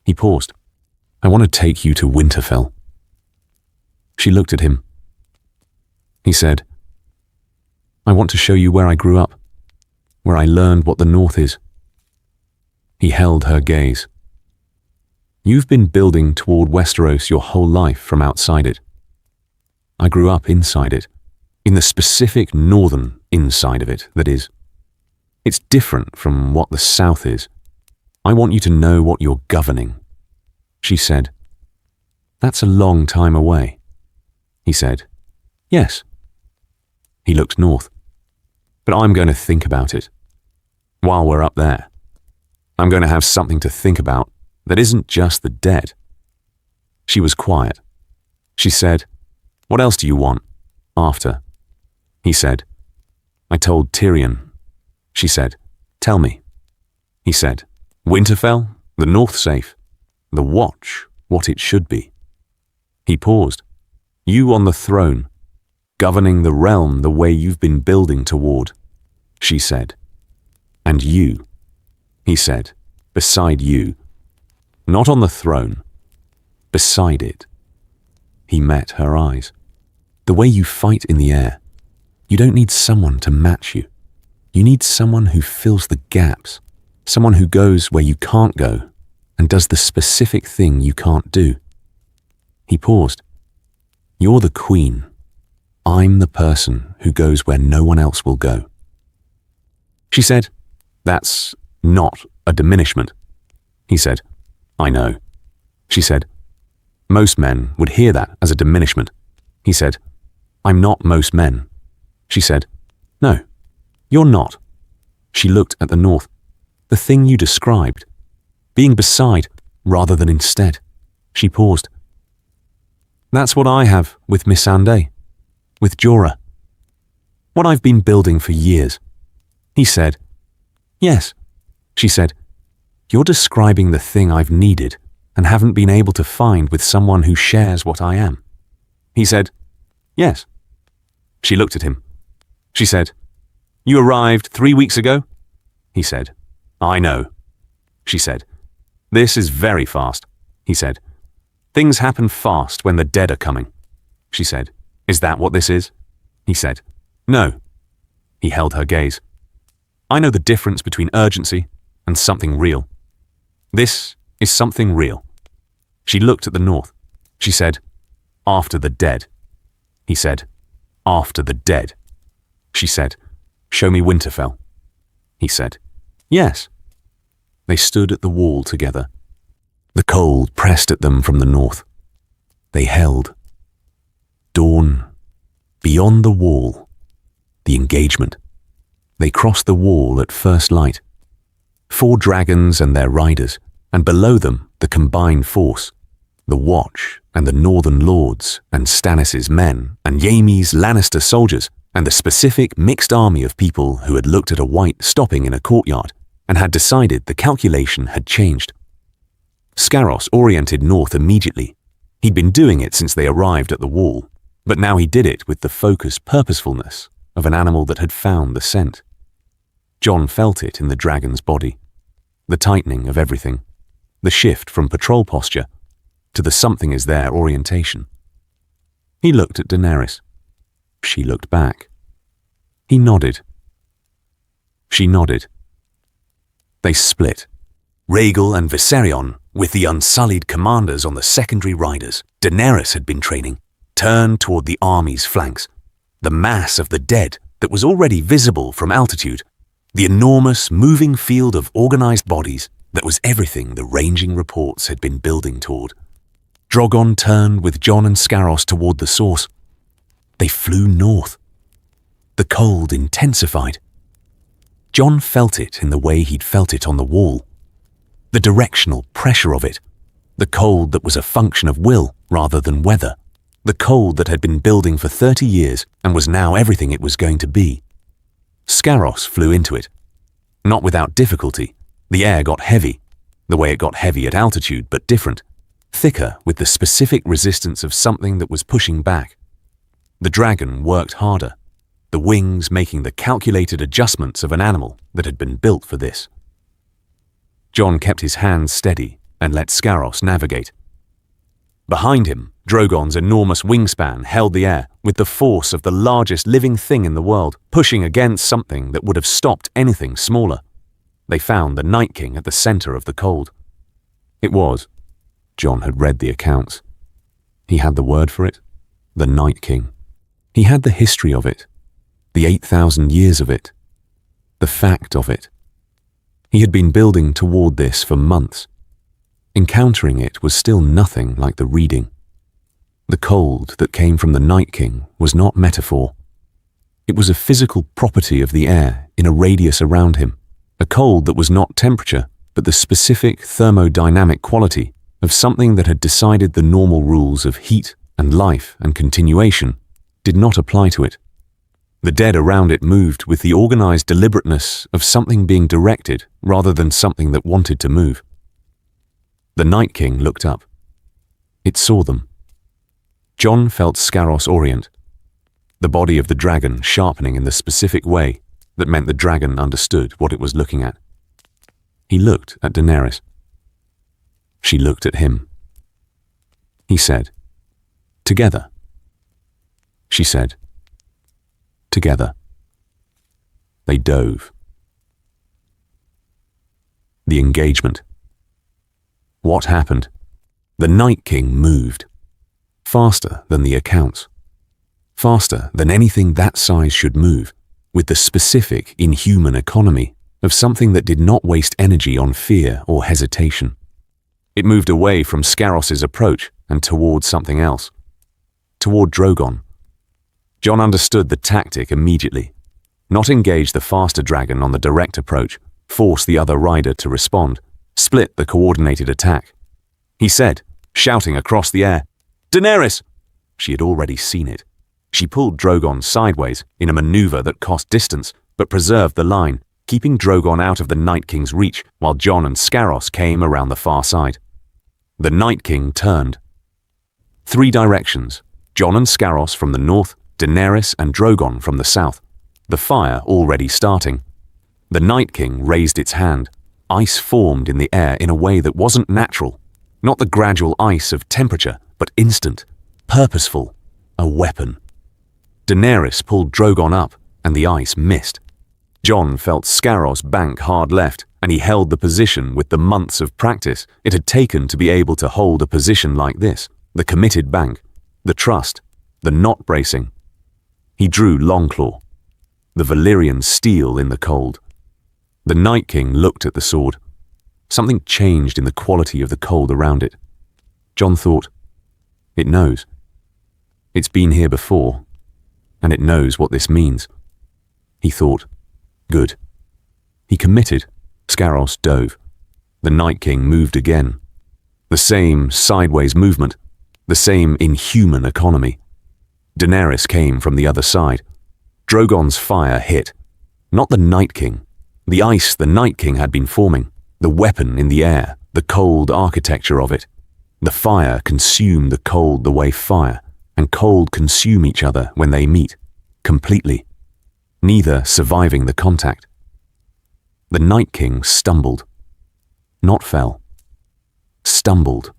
He paused. I want to take you to Winterfell. She looked at him. He said, I want to show you where I grew up, where I learned what the north is. He held her gaze. You've been building toward Westeros your whole life from outside it. I grew up inside it, in the specific northern inside of it, that is. It's different from what the south is. I want you to know what you're governing. She said, that's a long time away. He said, yes. He looked north. But I'm going to think about it. While we're up there, I'm going to have something to think about that isn't just the dead. She was quiet. She said, what else do you want? After. He said, I told Tyrion. She said, tell me. He said, Winterfell, the north safe, the watch, what it should be. He paused. You on the throne, governing the realm the way you've been building toward. She said, and you. He said, beside you. Not on the throne, beside it. He met her eyes. The way you fight in the air, you don't need someone to match you. You need someone who fills the gaps, someone who goes where you can't go and does the specific thing you can't do. He paused. You're the queen. I'm the person who goes where no one else will go. She said, that's not a diminishment. He said, I know. She said, most men would hear that as a diminishment. He said, I'm not most men. She said, no, you're not. She looked at the north, the thing you described, being beside rather than instead. She paused. That's what I have with Missandei, with Jorah. What I've been building for years. He said, Yes. She said, You're describing the thing I've needed and haven't been able to find with someone who shares what I am. He said, Yes. She looked at him. She said, You arrived 3 weeks ago? He said, I know. She said, This is very fast. He said, Things happen fast when the dead are coming. She said, Is that what this is? He said, No. He held her gaze. I know the difference between urgency and something real. This is something real. She looked at the north. She said, After the dead. He said, After the dead. She said, Show me Winterfell. He said, Yes. They stood at the wall together. The cold pressed at them from the north. They held. Dawn. Beyond the wall. The engagement. They crossed the wall at first light. 4 dragons and their riders, and below them the combined force. The Watch and the Northern Lords and Stannis' men and Jaime's Lannister soldiers and the specific mixed army of people who had looked at a white stopping in a courtyard and had decided the calculation had changed. Scaros oriented north immediately. He'd been doing it since they arrived at the wall, but now he did it with the focused purposefulness of an animal that had found the scent. Jon felt it in the dragon's body, the tightening of everything, the shift from patrol posture to the something is there orientation. He looked at Daenerys. She looked back. He nodded. She nodded. They split. Rhaegal and Viserion, with the unsullied commanders on the secondary riders Daenerys had been training, turned toward the army's flanks. The mass of the dead that was already visible from altitude, the enormous moving field of organized bodies that was everything the ranging reports had been building toward. Drogon turned with Jon and Scaros toward the source. They flew north. The cold intensified. Jon felt it in the way he'd felt it on the wall. The directional pressure of it. The cold that was a function of will rather than weather. The cold that had been building for 30 years and was now everything it was going to be. Scaros flew into it. Not without difficulty. The air got heavy, the way it got heavy at altitude, but different. Thicker with the specific resistance of something that was pushing back. The dragon worked harder, the wings making the calculated adjustments of an animal that had been built for this. Jon kept his hands steady and let Scaros navigate. Behind him, Drogon's enormous wingspan held the air with the force of the largest living thing in the world, pushing against something that would have stopped anything smaller. They found the Night King at the center of the cold. It was. Jon had read the accounts. He had the word for it, the Night King. He had the history of it, the 8,000 years of it, the fact of it. He had been building toward this for months. Encountering it was still nothing like the reading. The cold that came from the Night King was not metaphor. It was a physical property of the air in a radius around him, a cold that was not temperature, but the specific thermodynamic quality of something that had decided the normal rules of heat and life and continuation did not apply to it. The dead around it moved with the organized deliberateness of something being directed rather than something that wanted to move. The Night King looked up. It saw them. Jon felt Scaros orient, the body of the dragon sharpening in the specific way that meant the dragon understood what it was looking at. He looked at Daenerys. She looked at him. He said, "Together." She said, "Together." They dove. The engagement. What happened? The Night King moved. Faster than the accounts. Faster than anything that size should move, with the specific inhuman economy of something that did not waste energy on fear or hesitation. It moved away from Scaros's approach and toward something else. Toward Drogon. Jon understood the tactic immediately. Not engage the faster dragon on the direct approach, force the other rider to respond, split the coordinated attack. He said, shouting across the air, "Daenerys, She had already seen it. She pulled Drogon sideways in a maneuver that cost distance but preserved the line, keeping Drogon out of the Night King's reach while Jon and Scaros came around the far side. The Night King turned. 3 directions, Jon and Scaros from the north, Daenerys and Drogon from the south, the fire already starting. The Night King raised its hand. Ice formed in the air in a way that wasn't natural, not the gradual ice of temperature, but instant, purposeful, a weapon. Daenerys pulled Drogon up, and the ice missed. Jon felt Scaros bank hard left, and he held the position with the months of practice it had taken to be able to hold a position like this, the committed bank, the trust, the not bracing. He drew Longclaw, the Valyrian steel in the cold. The Night King looked at the sword. Something changed in the quality of the cold around it. Jon thought, it knows. It's been here before, and it knows what this means. He thought, good. He committed. Scaros dove. The Night King moved again. The same sideways movement, the same inhuman economy. Daenerys came from the other side. Drogon's fire hit. Not the Night King. The ice the Night King had been forming, the weapon in the air, the cold architecture of it. The fire consumed the cold the way fire and cold consume each other when they meet, completely, neither surviving the contact. The Night King stumbled, not fell, stumbled.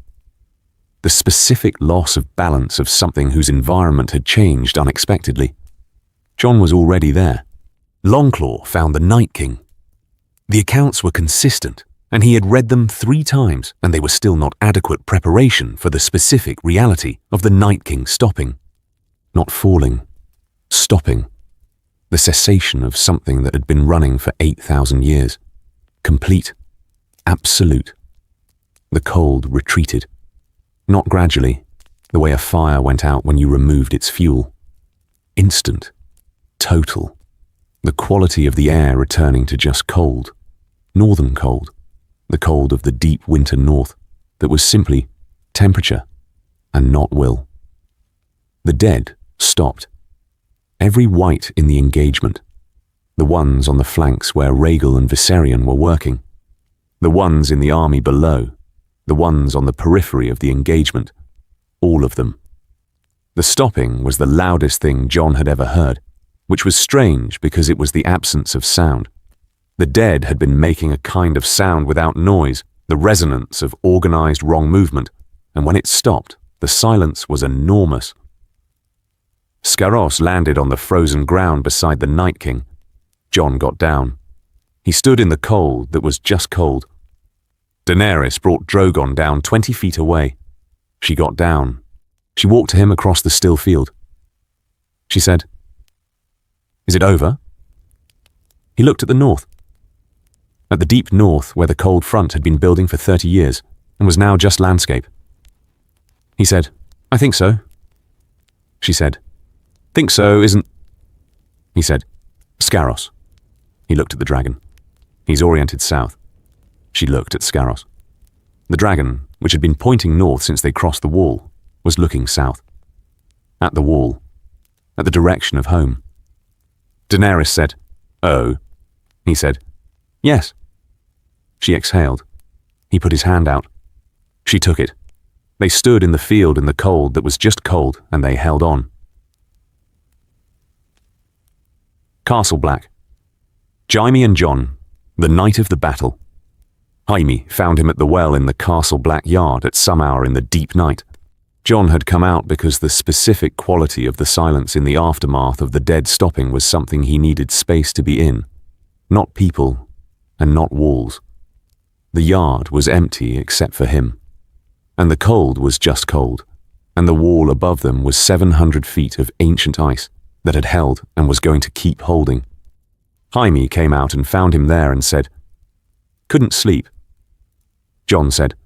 The specific loss of balance of something whose environment had changed unexpectedly. Jon was already there. Longclaw found the Night King. The accounts were consistent, and he had read them 3 times, and they were still not adequate preparation for the specific reality of the Night King stopping. Not falling, stopping. The cessation of something that had been running for 8,000 years. Complete, absolute. The cold retreated. Not gradually, the way a fire went out when you removed its fuel. Instant, total. The quality of the air returning to just cold. Northern cold. The cold of the deep winter north that was simply temperature and not will. The dead stopped. Every white in the engagement. The ones on the flanks where Rhaegal and Viserion were working. The ones in the army below. The ones on the periphery of the engagement. All of them. The stopping was the loudest thing Jon had ever heard, which was strange because it was the absence of sound. The dead had been making a kind of sound without noise, the resonance of organized wrong movement, and when it stopped, the silence was enormous. Scaros landed on the frozen ground beside the Night King. Jon got down. He stood in the cold that was just cold. Daenerys brought Drogon down 20 feet away. She got down. She walked to him across the still field. She said, "Is it over?" He looked at the north. At the deep north where the cold front had been building for 30 years and was now just landscape. He said, "I think so." She said, "Think so isn't..." He said, "Scaros." He looked at the dragon. He's oriented south. She looked at Scaros. The dragon, which had been pointing north since they crossed the wall, was looking south. At the wall. At the direction of home. Daenerys said, "Oh." He said, "Yes." She exhaled. He put his hand out. She took it. They stood in the field in the cold that was just cold, and they held on. Castle Black. Jaime and Jon, the night of the battle. Jaime found him at the well in the Castle Black yard at some hour in the deep night. Jon had come out because the specific quality of the silence in the aftermath of the dead stopping was something he needed space to be in. Not people, and not walls. The yard was empty except for him. And the cold was just cold, and the wall above them was 700 feet of ancient ice that had held and was going to keep holding. Jaime came out and found him there and said, "Couldn't sleep." Jon said,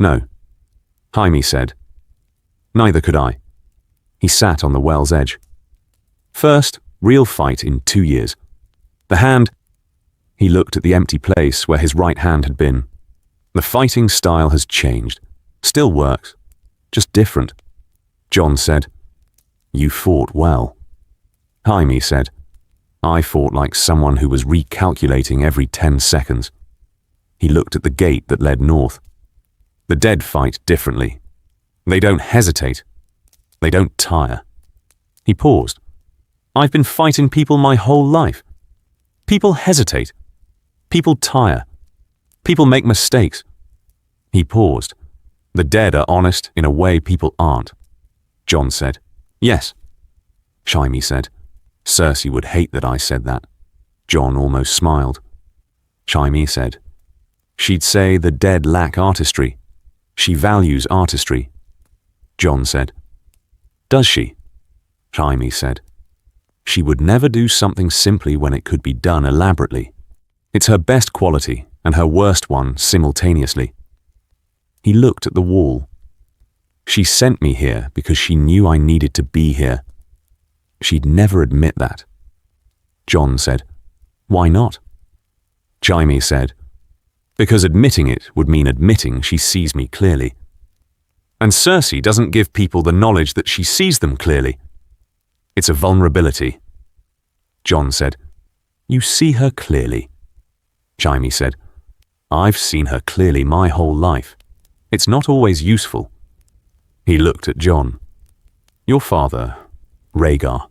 "No." Jaime said, "Neither could I." He sat on the well's edge. First real fight in 2 years. The hand... He looked at the empty place where his right hand had been. The fighting style has changed. Still works. Just different. Jon said, "You fought well." Jaime said, "I fought like someone who was recalculating every 10 seconds. He looked at the gate that led north. The dead fight differently. They don't hesitate. They don't tire." He paused. "I've been fighting people my whole life. People hesitate. People tire. People make mistakes." He paused. "The dead are honest in a way people aren't." Jon said, "Yes." Jaime said, "Cersei would hate that I said that." Jon almost smiled. Jaime said, "She'd say the dead lack artistry. She values artistry." Jon said, "Does she?" Jaime said, "She would never do something simply when it could be done elaborately. It's her best quality and her worst one simultaneously." He looked at the wall. "She sent me here because she knew I needed to be here. She'd never admit that." Jon said, "Why not?" Jaime said, "Because admitting it would mean admitting she sees me clearly. And Cersei doesn't give people the knowledge that she sees them clearly. It's a vulnerability." Jon said, "You see her clearly." Jaime said, "I've seen her clearly my whole life. It's not always useful." He looked at Jon. "Your father, Rhaegar.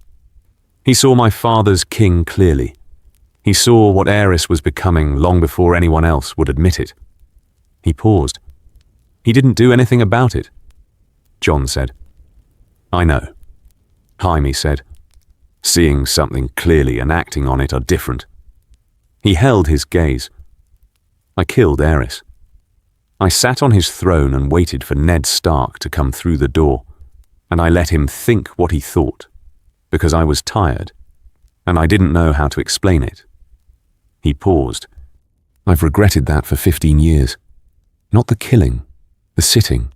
He saw my father's king clearly. He saw what Aerys was becoming long before anyone else would admit it." He paused. "He didn't do anything about it." Jon said, "I know." Jaime said, "Seeing something clearly and acting on it are different." He held his gaze. "I killed Aerys. I sat on his throne and waited for Ned Stark to come through the door, and I let him think what he thought, because I was tired, and I didn't know how to explain it." He paused. "I've regretted that for 15 years. Not the killing, the sitting,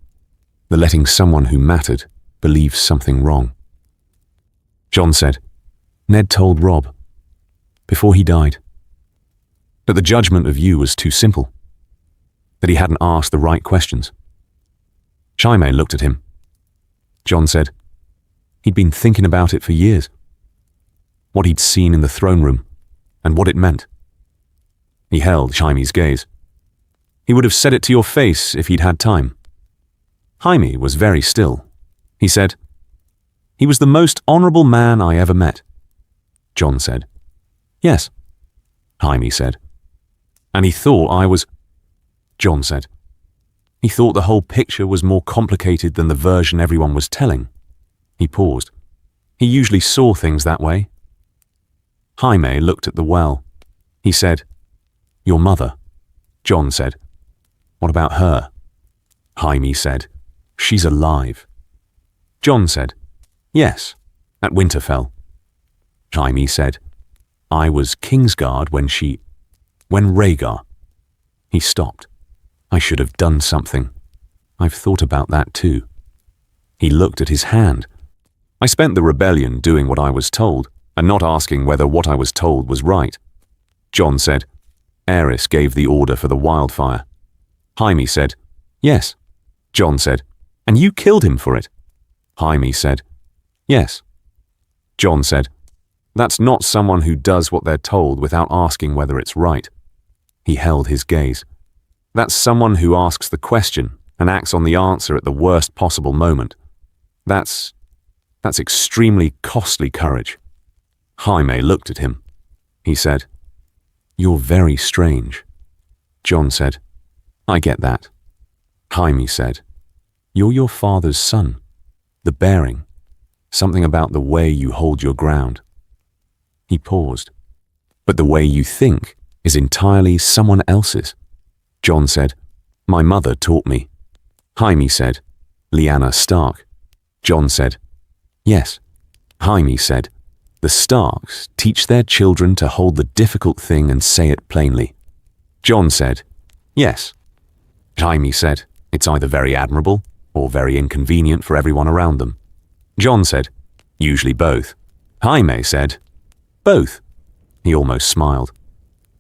the letting someone who mattered believe something wrong." Jon said, "Ned told Robb, before he died, that the judgment of you was too simple, that he hadn't asked the right questions." Jaime looked at him. Jon said, he'd been thinking about it for years, what he'd seen in the throne room, and what it meant. He held Jaime's gaze. "He would have said it to your face if he'd had time." Jaime was very still. He said, "He was the most honorable man I ever met." Jon said, "Yes." Jaime said, "And he thought I was..." Jon said, "He thought the whole picture was more complicated than the version everyone was telling." He paused. "He usually saw things that way." Jaime looked at the well. He said, "Your mother." Jon said, "What about her?" Jaime said, "She's alive." Jon said, "Yes, at Winterfell." Jaime said, "I was Kingsguard when Rhaegar." He stopped. "I should have done something. I've thought about that too." He looked at his hand. "I spent the rebellion doing what I was told and not asking whether what I was told was right." Jon said, "Aerys gave the order for the wildfire." Jaime said, "Yes." Jon said, "And you killed him for it?" Jaime said, "Yes." Jon said, "That's not someone who does what they're told without asking whether it's right." He held his gaze. "That's someone who asks the question and acts on the answer at the worst possible moment. That's extremely costly courage." Jaime looked at him. He said, "You're very strange." Jon said, "I get that." Jaime said, "You're your father's son. The bearing. Something about the way you hold your ground." He paused. "But the way you think is entirely someone else's." Jon said, "My mother taught me." Jaime said, "Lyanna Stark." Jon said, "Yes." Jaime said, "The Starks teach their children to hold the difficult thing and say it plainly." Jon said, "Yes." Jaime said, "It's either very admirable or very inconvenient for everyone around them." Jon said, "Usually both." Jaime said, "Both." He almost smiled.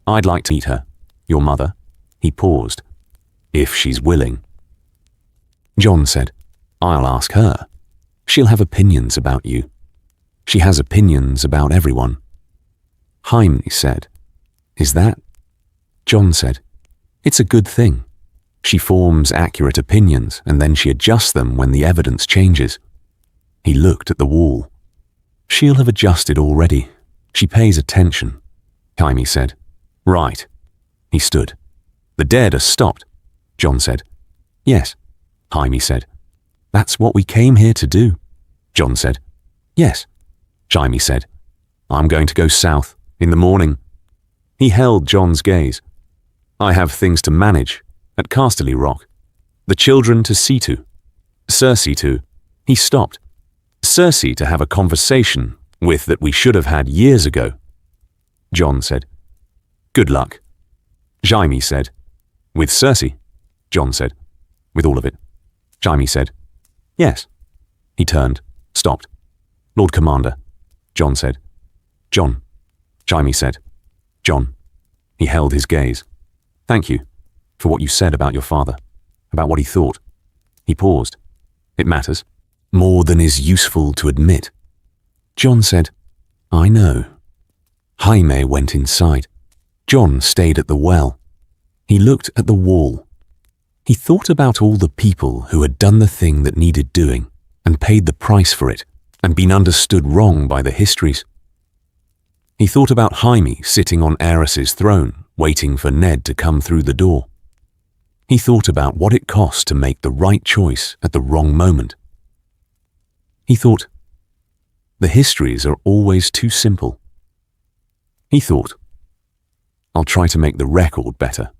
"I'd like to meet her, your mother." He paused. "If she's willing." Jon said, "I'll ask her." She'll have opinions about you. She has opinions about everyone. Jaime said, Is that? Jon said, It's a good thing. She forms accurate opinions and then she adjusts them when the evidence changes. He looked at the wall. She'll have adjusted already. She pays attention. Jaime said, Right. He stood. The dead are stopped. Jon said, Yes. Jaime said, That's what we came here to do. Jon said, Yes. Jaime said, I'm going to go south in the morning. He held Jon's gaze. I have things to manage at Casterly Rock. The children to see to. Cersei to. He stopped. Cersei to have a conversation with that we should have had years ago. Jon said, Good luck. Jaime said, With Cersei? Jon said, With all of it. Jaime said, Yes. He turned, stopped. Lord Commander. Jon said, Jon. Jaime said, Jon. He held his gaze. Thank you for what you said about your father, about what he thought. He paused. It matters. More than is useful to admit. Jon said, I know. Jaime went inside. Jon stayed at the well. He looked at the wall. He thought about all the people who had done the thing that needed doing and paid the price for it and been understood wrong by the histories. He thought about Jaime sitting on Aerys's throne, waiting for Ned to come through the door. He thought about what it cost to make the right choice at the wrong moment. He thought, the histories are always too simple. He thought, I'll try to make the record better.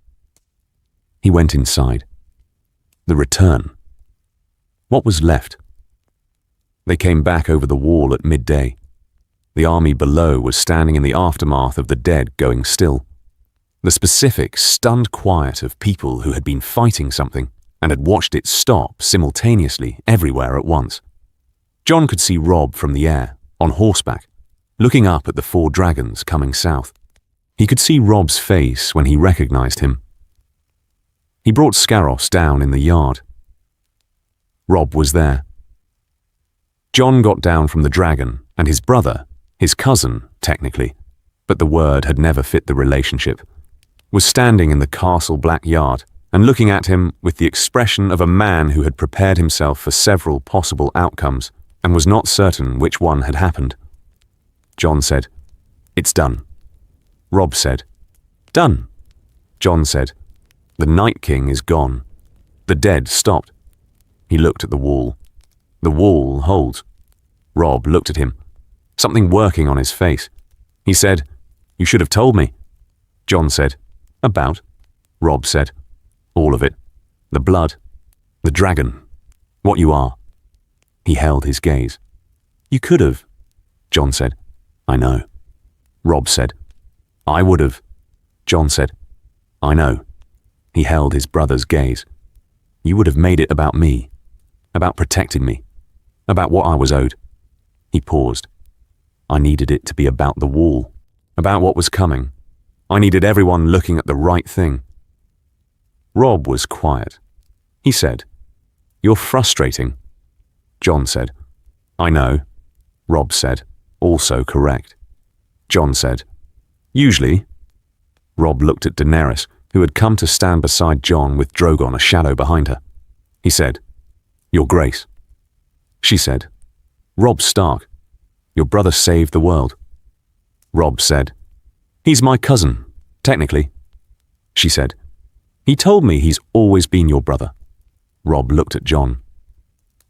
He went inside. The return. What was left? They came back over the wall at midday. The army below was standing in the aftermath of the dead going still. The specific, stunned quiet of people who had been fighting something and had watched it stop simultaneously everywhere at once. Jon could see Robb from the air, on horseback, looking up at the 4 dragons coming south. He could see Robb's face when he recognized him. He brought Scaros down in the yard. Robb was there. Jon got down from the dragon, and his brother, his cousin, technically, but the word had never fit the relationship, was standing in the castle black yard and looking at him with the expression of a man who had prepared himself for several possible outcomes and was not certain which one had happened. Jon said, It's done. Robb said, Done. Jon said, The Night King is gone. The dead stopped. He looked at the wall. The wall holds. Robb looked at him, something working on his face. He said, You should have told me. Jon said, About? Robb said, All of it. The blood. The dragon. What you are. He held his gaze. You could have. Jon said, I know. Robb said, I would have. Jon said, I know. He held his brother's gaze. You would have made it about me, about protecting me, about what I was owed. He paused. I needed it to be about the wall, about what was coming. I needed everyone looking at the right thing. Robb was quiet. He said, You're frustrating. Jon said, I know. Robb said, Also correct. Jon said, Usually. Robb looked at Daenerys, who had come to stand beside Jon with Drogon a shadow behind her. He said, Your Grace. She said, Robb Stark, your brother saved the world. Robb said, He's my cousin, technically. She said, He told me he's always been your brother. Robb looked at Jon.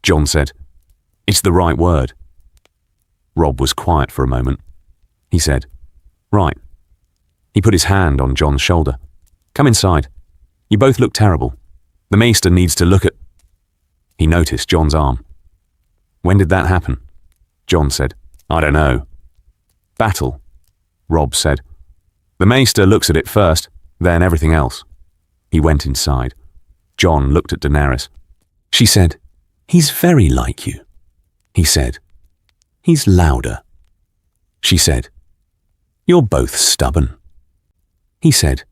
Jon said, It's the right word. Robb was quiet for a moment. He said, Right. He put his hand on Jon's shoulder. Come inside. You both look terrible. The Maester needs to look at... He noticed Jon's arm. When did that happen? Jon said, I don't know. Battle, Robb said. The Maester looks at it first, then everything else. He went inside. Jon looked at Daenerys. She said, He's very like you. He said, He's louder. She said, You're both stubborn. He said,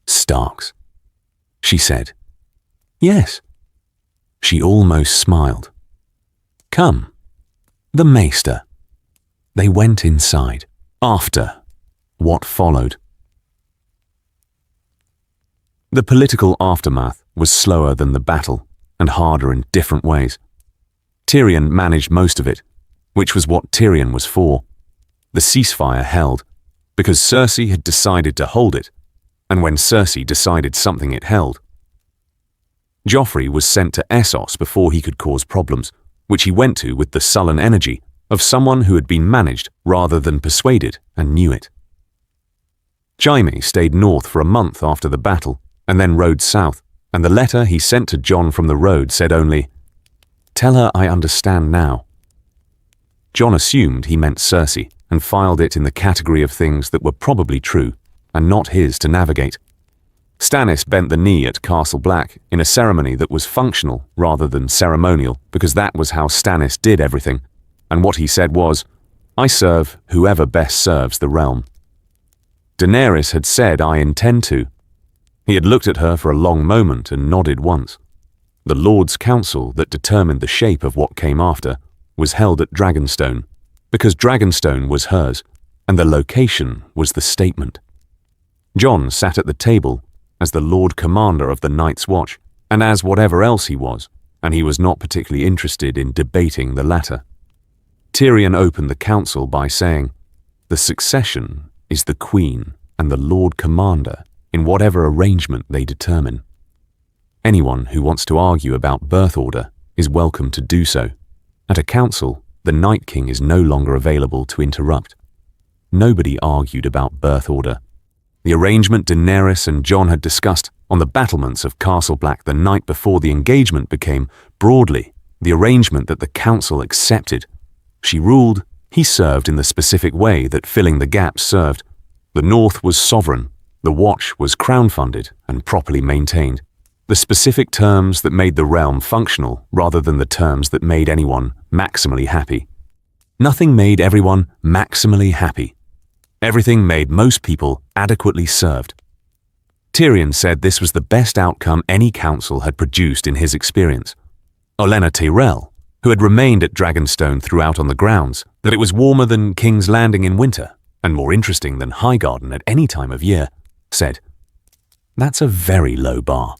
Starks. She said, Yes. She almost smiled. Come, The maester. They went inside. After what followed. The political aftermath was slower than the battle and harder in different ways. Tyrion managed most of it, which was what Tyrion was for. The ceasefire held, because Cersei had decided to hold it, and when Cersei decided something it held. Joffrey was sent to Essos before he could cause problems, which he went to with the sullen energy of someone who had been managed rather than persuaded and knew it. Jaime stayed north for a month after the battle and then rode south, and the letter he sent to Jon from the road said only, "Tell her I understand now." Jon assumed he meant Cersei and filed it in the category of things that were probably true and not his to navigate. Stannis bent the knee at Castle Black in a ceremony that was functional rather than ceremonial, because that was how Stannis did everything, and what he said was, "I serve whoever best serves the realm." Daenerys had said, "I intend to." He had looked at her for a long moment and nodded once. The Lord's Council that determined the shape of what came after was held at Dragonstone, because Dragonstone was hers, and the location was the statement. Jon sat at the table as the Lord Commander of the Night's Watch, and as whatever else he was, and he was not particularly interested in debating the latter. Tyrion opened the council by saying, "The succession is the Queen and the Lord Commander in whatever arrangement they determine. Anyone who wants to argue about birth order is welcome to do so. At a council, the Night King is no longer available to interrupt." Nobody argued about birth order. The arrangement Daenerys and Jon had discussed on the battlements of Castle Black the night before the engagement became, broadly, the arrangement that the council accepted. She ruled, he served in the specific way that filling the gaps served. The North was sovereign, the Watch was crown-funded and properly maintained. The specific terms that made the realm functional rather than the terms that made anyone maximally happy. Nothing made everyone maximally happy. Everything made most people adequately served. Tyrion said this was the best outcome any council had produced in his experience. Olenna Tyrell, who had remained at Dragonstone throughout on the grounds, that it was warmer than King's Landing in winter and more interesting than Highgarden at any time of year, said, "That's a very low bar."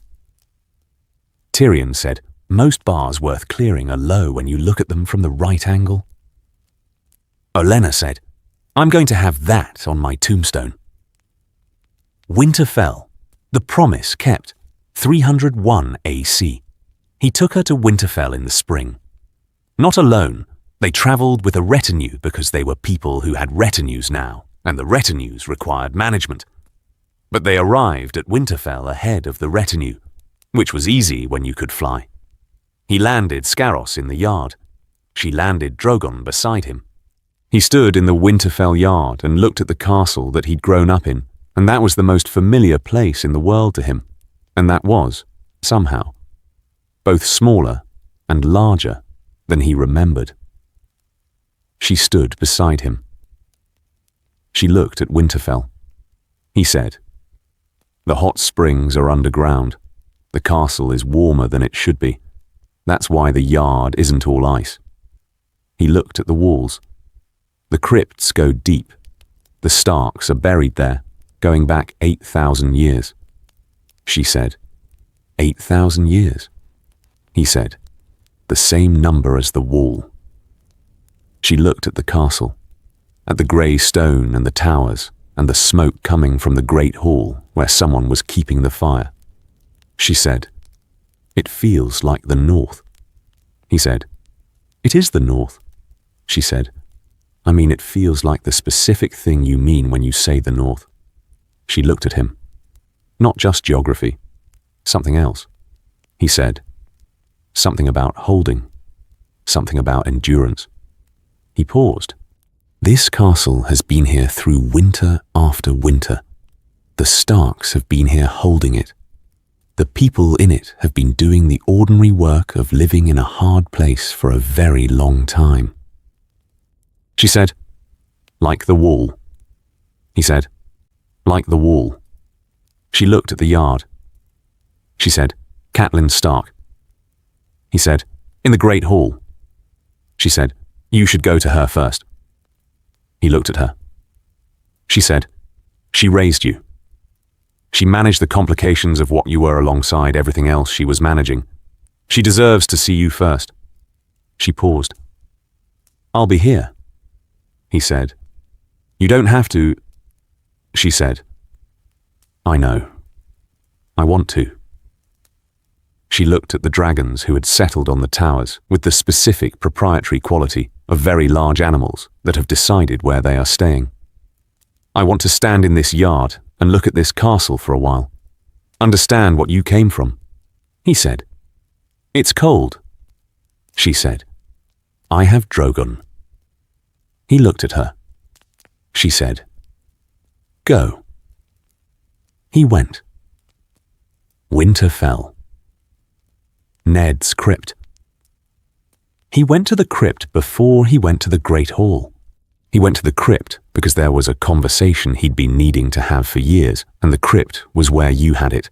Tyrion said, "Most bars worth clearing are low when you look at them from the right angle." Olenna said, "I'm going to have that on my tombstone." Winterfell, the promise kept, 301 AC. He took her to Winterfell in the spring. Not alone, they travelled with a retinue because they were people who had retinues now, and the retinues required management. But they arrived at Winterfell ahead of the retinue, which was easy when you could fly. He landed Scaros in the yard. She landed Drogon beside him. He stood in the Winterfell yard and looked at the castle that he'd grown up in, and that was the most familiar place in the world to him, and that was, somehow, both smaller and larger than he remembered. She stood beside him. She looked at Winterfell. He said, "The hot springs are underground. The castle is warmer than it should be. That's why the yard isn't all ice." He looked at the walls. The crypts go deep. The Starks are buried there, going back 8,000 years. She said, 8,000 years? He said, the same number as the wall. She looked at the castle, at the grey stone and the towers, and the smoke coming from the great hall where someone was keeping the fire. She said, "It feels like the North." He said, "It is the North." She said, "I mean, it feels like the specific thing you mean when you say the North." She looked at him. "Not just geography, something else." He said, "Something about holding, something about endurance." He paused. "This castle has been here through winter after winter. The Starks have been here holding it. The people in it have been doing the ordinary work of living in a hard place for a very long time." She said, "Like the wall." He said, "Like the wall." She looked at the yard. She said, "Catelyn Stark." He said, "In the Great Hall." She said, You should go to her first. He looked at her. She said, she raised you. She managed the complications of what you were alongside everything else she was managing. She deserves to see you first. She paused. I'll be here, he said. You don't have to, she said. I know. I want to. She looked at the dragons who had settled on the towers with the specific proprietary quality of very large animals that have decided where they are staying. I want to stand in this yard and look at this castle for a while. Understand what you came from, he said. It's cold, she said. I have Drogon. He looked at her. She said, go. He went. Winterfell. Ned's crypt. He went to the crypt before he went to the Great Hall. He went to the crypt because there was a conversation he'd been needing to have for years, and the crypt was where you had it.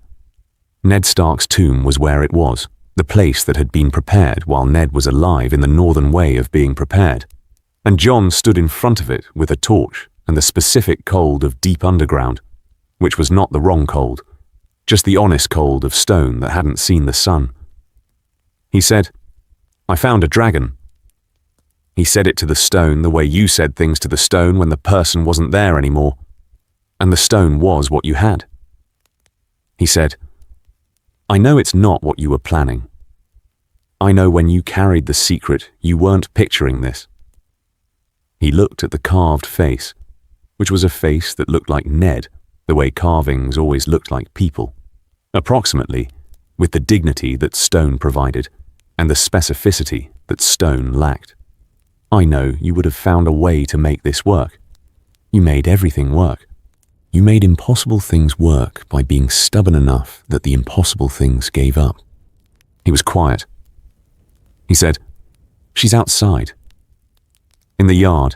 Ned Stark's tomb was where it was, the place that had been prepared while Ned was alive in the northern way of being prepared. And Jon stood in front of it with a torch and the specific cold of deep underground, which was not the wrong cold, just the honest cold of stone that hadn't seen the sun. He said, I found a dragon. He said it to the stone the way you said things to the stone when the person wasn't there anymore, and the stone was what you had. He said, I know it's not what you were planning. I know when you carried the secret, you weren't picturing this. He looked at the carved face, which was a face that looked like Ned, the way carvings always looked like people, approximately, with the dignity that stone provided and the specificity that stone lacked. I know you would have found a way to make this work. You made everything work. You made impossible things work by being stubborn enough that the impossible things gave up. He was quiet. He said, she's outside. In the yard.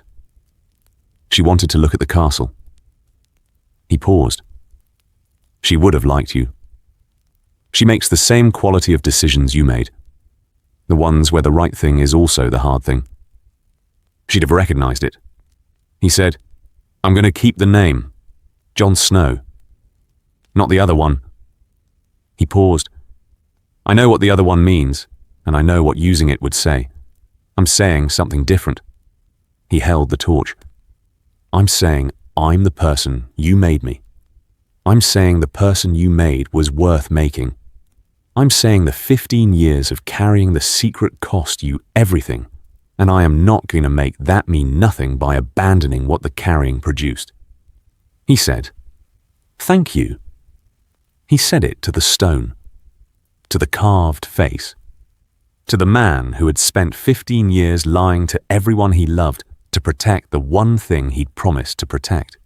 She wanted to look at the castle. He paused. She would have liked you. She makes the same quality of decisions you made. The ones where the right thing is also the hard thing. She'd have recognized it. He said, I'm going to keep the name. Jon Snow. Not the other one. He paused. I know what the other one means, and I know what using it would say. I'm saying something different. He held the torch. I'm saying I'm the person you made me. I'm saying the person you made was worth making. I'm saying the 15 years of carrying the secret cost you everything, and I am not going to make that mean nothing by abandoning what the carrying produced. He said, thank you. He said it to the stone, to the carved face, to the man who had spent 15 years lying to everyone he loved to protect the one thing he'd promised to protect.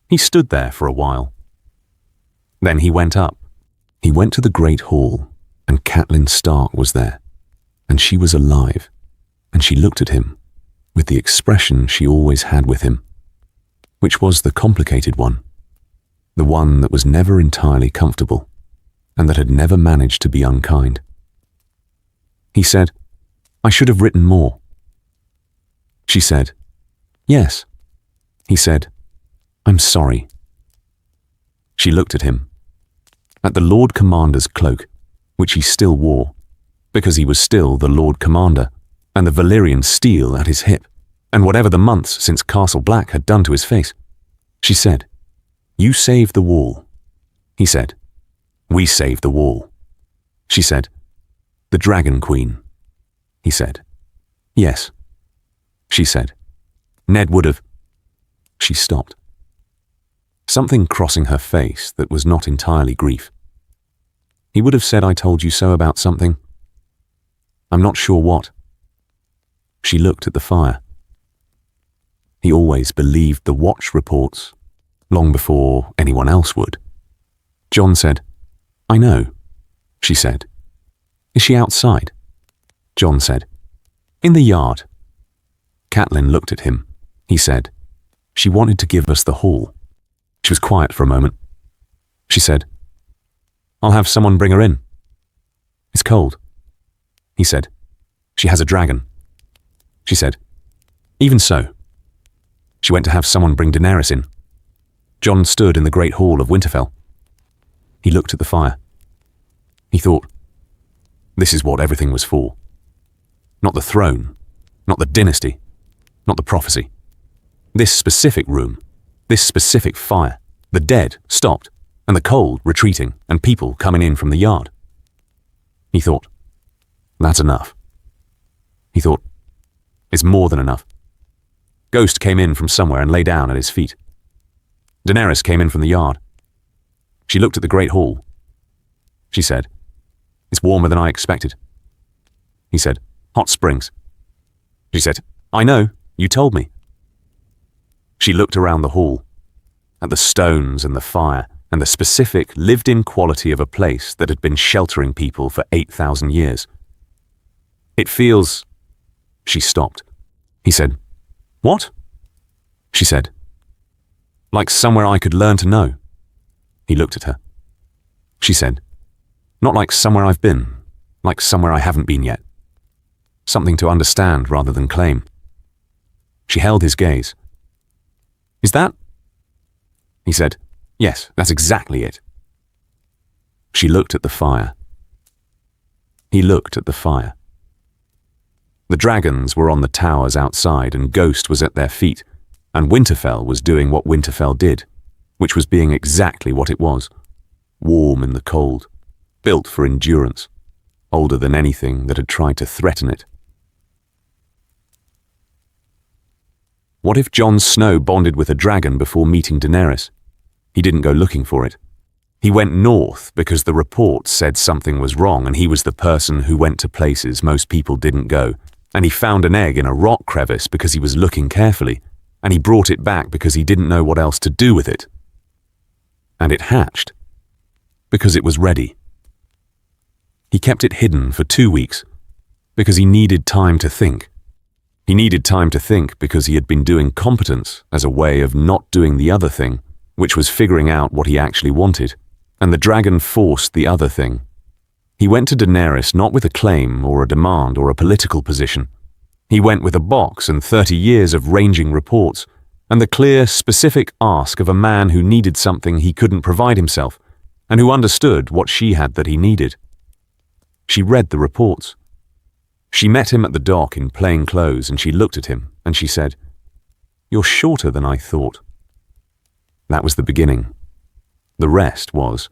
He stood there for a while. Then he went up. He went to the Great Hall, and Catelyn Stark was there, and she was alive, and she looked at him with the expression she always had with him, which was the complicated one, the one that was never entirely comfortable, and that had never managed to be unkind. He said, I should have written more. She said, yes. He said, I'm sorry. She looked at him, at the Lord Commander's cloak, which he still wore, because he was still the Lord Commander, and the Valyrian steel at his hip, and whatever the months since Castle Black had done to his face. She said, you saved the wall. He said, we saved the wall. She said, the Dragon Queen. He said, yes. She said, Ned would have. She stopped. Something crossing her face that was not entirely grief. He would have said I told you so about something. I'm not sure what. She looked at the fire. He always believed the watch reports, long before anyone else would. Jon said, I know. She said, is she outside? Jon said, in the yard. Catelyn looked at him. He said, she wanted to give us the hall. She was quiet for a moment. She said, I'll have someone bring her in. It's cold. He said, she has a dragon. she said. Even so. She went to have someone bring Daenerys in. Jon stood in the great hall of Winterfell. He looked at the fire. He thought, this is what everything was for. Not the throne, not the dynasty, not the prophecy. This specific room, this specific fire, the dead stopped, and the cold retreating, and people coming in from the yard. He thought, that's enough. He thought, it's more than enough. Ghost came in from somewhere and lay down at his feet. Daenerys came in from the yard. She looked at the great hall. She said, it's warmer than I expected. He said, hot springs. She said, I know, you told me. She looked around the hall, at the stones and the fire, and the specific, lived-in quality of a place that had been sheltering people for 8,000 years. It feels... She stopped. He said, what? She said, like somewhere I could learn to know. He looked at her. She said, not like somewhere I've been, like somewhere I haven't been yet. Something to understand rather than claim. She held his gaze. Is that? He said, yes, that's exactly it. She looked at the fire. He looked at the fire. The dragons were on the towers outside and Ghost was at their feet, and Winterfell was doing what Winterfell did, which was being exactly what it was, warm in the cold, built for endurance, older than anything that had tried to threaten it. What if Jon Snow bonded with a dragon before meeting Daenerys? He didn't go looking for it. He went north because the reports said something was wrong and he was the person who went to places most people didn't go. And he found an egg in a rock crevice because he was looking carefully, and he brought it back because he didn't know what else to do with it. And it hatched, because it was ready. He kept it hidden for 2 weeks, because he needed time to think. He needed time to think because he had been doing competence as a way of not doing the other thing, which was figuring out what he actually wanted, and the dragon forced the other thing. He went to Daenerys not with a claim or a demand or a political position. He went with a box and 30 years of ranging reports, and the clear, specific ask of a man who needed something he couldn't provide himself, and who understood what she had that he needed. She read the reports. She met him at the dock in plain clothes, and she looked at him, and she said, "You're shorter than I thought." That was the beginning. The rest was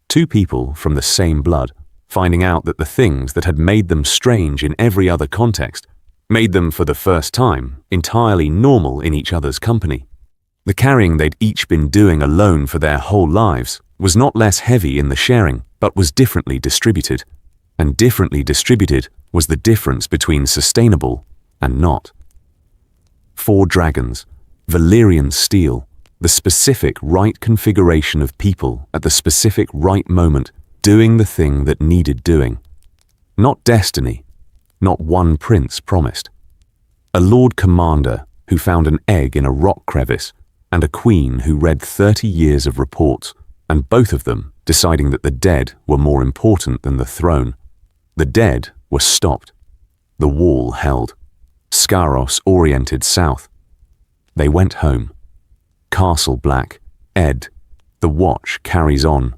two people from the same blood, finding out that the things that had made them strange in every other context made them, for the first time, entirely normal in each other's company. The carrying they'd each been doing alone for their whole lives was not less heavy in the sharing, but was differently distributed. And differently distributed was the difference between sustainable and not. 4 dragons, Valyrian steel, the specific right configuration of people at the specific right moment, doing the thing that needed doing. Not destiny, not one prince promised. A Lord Commander who found an egg in a rock crevice, and a queen who read 30 years of reports, and both of them deciding that the dead were more important than the throne. The dead were stopped. The wall held. Scaros oriented south. They went home. Castle Black, Ed, the watch carries on.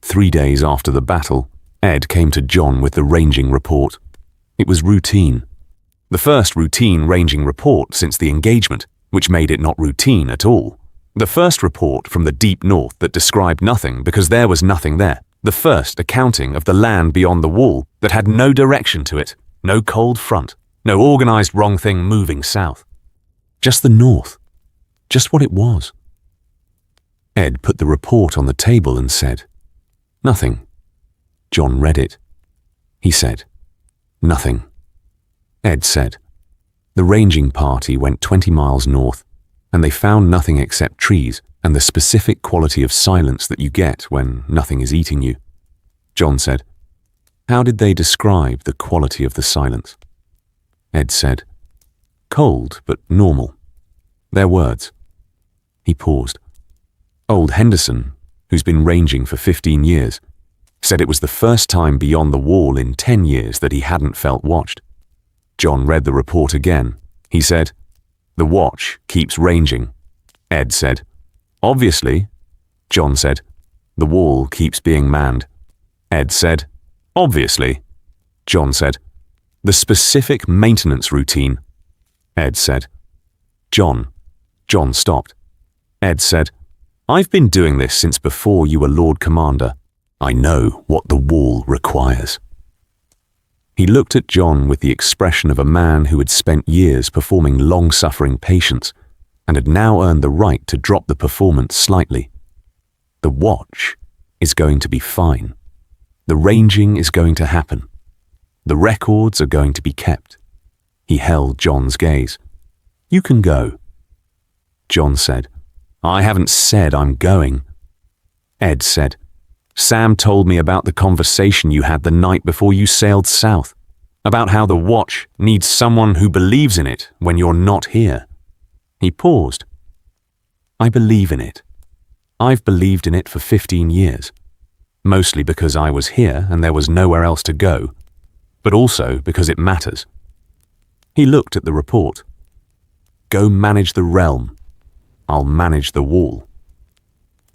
3 days after the battle, Ed came to Jon with the ranging report. It was routine. The first routine ranging report since the engagement, which made it not routine at all. The first report from the deep north that described nothing because there was nothing there. The first accounting of the land beyond the wall that had no direction to it, no cold front, no organized wrong thing moving south. Just the north. Just what it was. Ed put the report on the table and said, "Nothing." Jon read it. He said, "Nothing." Ed said, "The ranging party went 20 miles north, and they found nothing except trees and the specific quality of silence that you get when nothing is eating you." Jon said, "How did they describe the quality of the silence?" Ed said, "Cold, but normal. Their words." He paused. Old Henderson, who's been ranging for 15 years, said it was the first time beyond the wall in 10 years that he hadn't felt watched. Jon read the report again. He said, "The watch keeps ranging." Ed said, "Obviously." Jon said, "The wall keeps being manned." Ed said, "Obviously." Jon said, "The specific maintenance routine." Ed said, "Jon." Jon stopped. Ed said, "I've been doing this since before you were Lord Commander. I know what the wall requires." He looked at Jon with the expression of a man who had spent years performing long-suffering patience and had now earned the right to drop the performance slightly. The watch is going to be fine. The ranging is going to happen. The records are going to be kept. He held Jon's gaze. "You can go." Jon said, "I haven't said I'm going." Ed said, "Sam told me about the conversation you had the night before you sailed south, about how the watch needs someone who believes in it when you're not here." He paused. "I believe in it. I've believed in it for 15 years, mostly because I was here and there was nowhere else to go, but also because it matters." He looked at the report. "Go manage the realm. I'll manage the wall."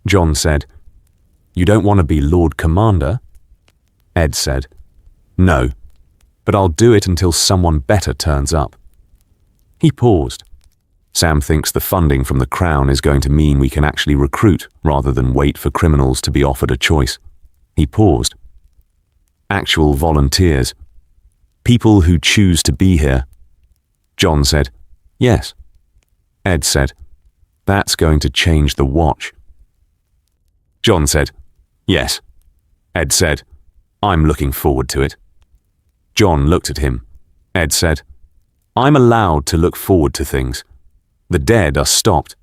Jon said, "You don't want to be Lord Commander?" Ed said, "No, but I'll do it until someone better turns up." He paused. "Sam thinks the funding from the Crown is going to mean we can actually recruit rather than wait for criminals to be offered a choice." He paused. "Actual volunteers. People who choose to be here." Jon said, "Yes." Ed said, "That's going to change the watch." Jon said, "Yes." Ed said, "I'm looking forward to it." Jon looked at him. Ed said, "I'm allowed to look forward to things. The dead are stopped.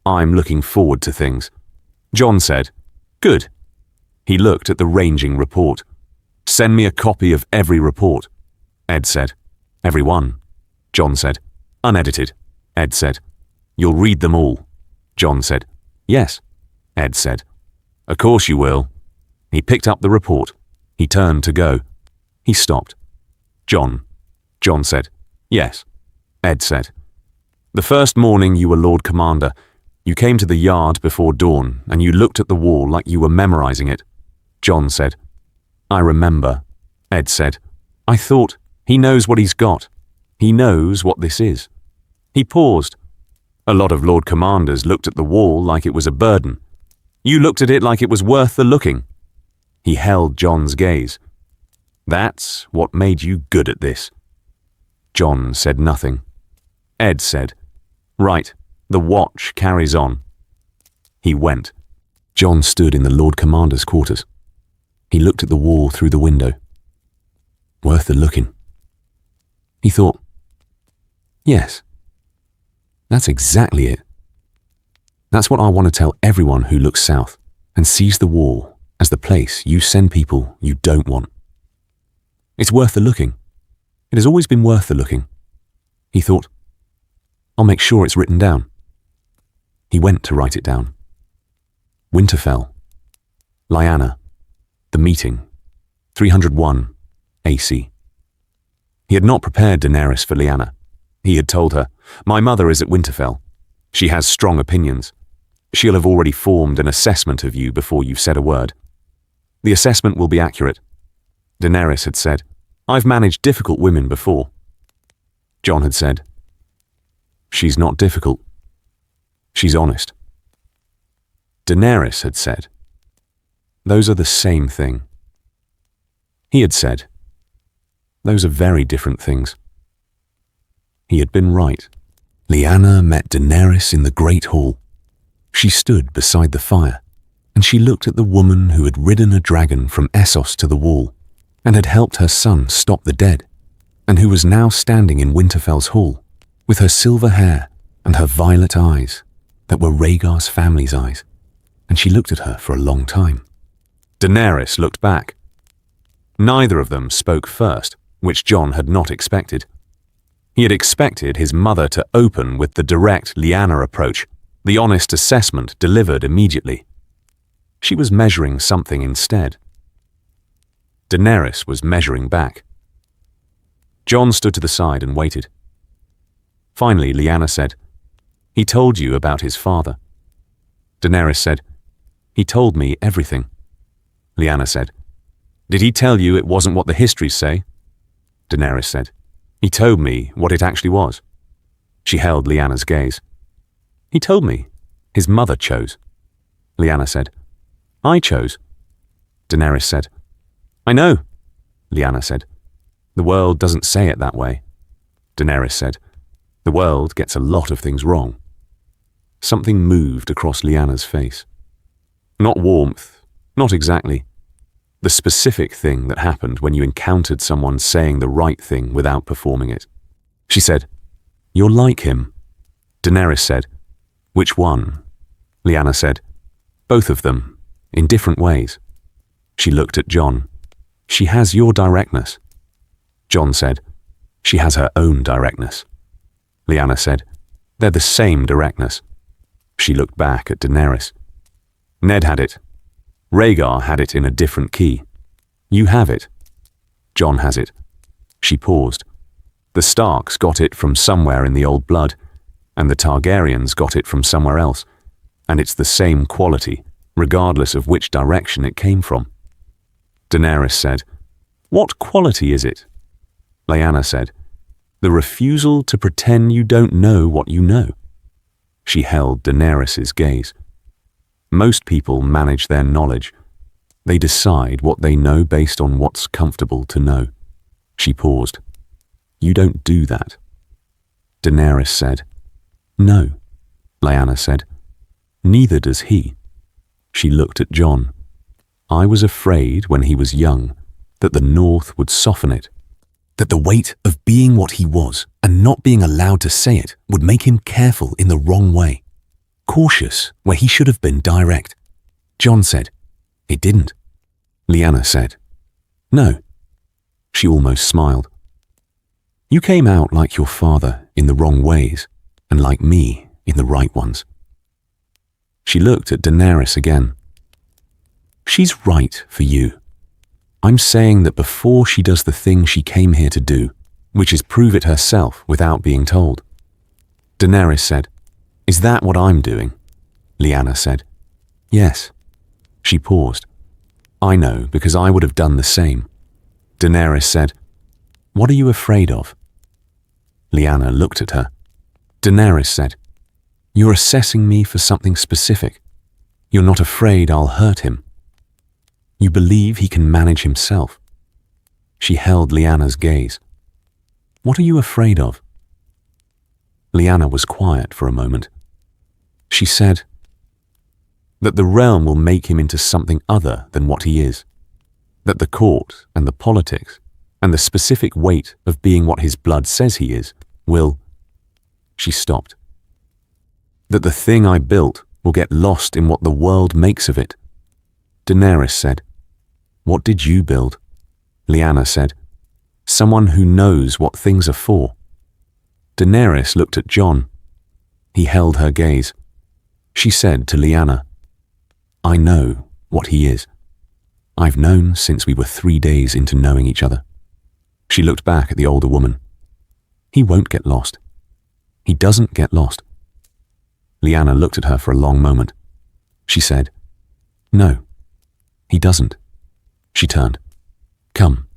I'm looking forward to things." Jon said, "Good." He looked at the ranging report. "Send me a copy of every report." Ed said, "Every one." Jon said, "Unedited." Ed said, "You'll read them all." Jon said, "Yes." Ed said, "Of course you will." He picked up the report. He turned to go. He stopped. "Jon." Jon said, "Yes." Ed said, "The first morning you were Lord Commander, you came to the yard before dawn and you looked at the wall like you were memorizing it." Jon said, "I remember." Ed said, "I thought, he knows what he's got. He knows what this is." He paused. "A lot of Lord Commanders looked at the wall like it was a burden. You looked at it like it was worth the looking." He held Jon's gaze. "That's what made you good at this." Jon said nothing. Ed said, "Right, the watch carries on." He went. Jon stood in the Lord Commander's quarters. He looked at the wall through the window. Worth the looking. He thought, yes, that's exactly it. That's what I want to tell everyone who looks south and sees the wall as the place you send people you don't want. It's worth the looking. It has always been worth the looking. He thought, I'll make sure it's written down. He went to write it down. Winterfell. Lyanna. The meeting. 301 AC. He had not prepared Daenerys for Lyanna. He had told her, "My mother is at Winterfell. She has strong opinions. She'll have already formed an assessment of you before you've said a word. The assessment will be accurate." Daenerys had said, "I've managed difficult women before." Jon had said, "She's not difficult. She's honest." Daenerys had said, "Those are the same thing." He had said, "Those are very different things." He had been right. Lyanna met Daenerys in the Great Hall. She stood beside the fire, and she looked at the woman who had ridden a dragon from Essos to the wall, and had helped her son stop the dead, and who was now standing in Winterfell's hall, with her silver hair and her violet eyes that were Rhaegar's family's eyes, and she looked at her for a long time. Daenerys looked back. Neither of them spoke first, which Jon had not expected. He had expected his mother to open with the direct Lyanna approach, the honest assessment delivered immediately. She was measuring something instead. Daenerys was measuring back. Jon stood to the side and waited. Finally, Lyanna said, "He told you about his father." Daenerys said, "He told me everything." Lyanna said, "Did he tell you it wasn't what the histories say?" Daenerys said, "He told me what it actually was." She held Lyanna's gaze. "He told me his mother chose." Lyanna said, "I chose." Daenerys said, "I know." Lyanna said, "The world doesn't say it that way." Daenerys said, "The world gets a lot of things wrong." Something moved across Lyanna's face. Not warmth, not exactly. The specific thing that happened when you encountered someone saying the right thing without performing it. She said, "You're like him." Daenerys said, "Which one?" Lyanna said, "Both of them, in different ways." She looked at Jon. "She has your directness." Jon said, "She has her own directness." Lyanna said, "They're the same directness." She looked back at Daenerys. "Ned had it. Rhaegar had it in a different key. You have it. Jon has it." She paused. "The Starks got it from somewhere in the old blood, and the Targaryens got it from somewhere else, and it's the same quality, regardless of which direction it came from." Daenerys said, "What quality is it?" Lyanna said, "The refusal to pretend you don't know what you know." She held Daenerys' gaze. Most people manage their knowledge. They decide what they know based on what's comfortable to know. She paused. "You don't do that." Daenerys said, "No." Lyanna said, "Neither does he." She looked at Jon. "I was afraid when he was young that the North would soften it, that the weight of being what he was and not being allowed to say it would make him careful in the wrong way, cautious where he should have been direct." Jon said, "It didn't." Lyanna said, "No." She almost smiled. "You came out like your father in the wrong ways and like me in the right ones." She looked at Daenerys again. "She's right for you. I'm saying that before she does the thing she came here to do, which is prove it herself without being told." Daenerys said, "Is that what I'm doing?" Lyanna said, "Yes." She paused. "I know, because I would have done the same." Daenerys said, "What are you afraid of?" Lyanna looked at her. Daenerys said, "You're assessing me for something specific. You're not afraid I'll hurt him. You believe he can manage himself." She held Lyanna's gaze. "What are you afraid of?" Lyanna was quiet for a moment. She said, "That the realm will make him into something other than what he is. That the court and the politics and the specific weight of being what his blood says he is will..." She stopped. "That the thing I built will get lost in what the world makes of it." Daenerys said, "What did you build?" Lyanna said, "Someone who knows what things are for." Daenerys looked at Jon. He held her gaze. She said to Lyanna, "I know what he is. I've known since we were 3 days into knowing each other." She looked back at the older woman. "He won't get lost. He doesn't get lost." Lyanna looked at her for a long moment. She said, "No, he doesn't." She turned. "Come,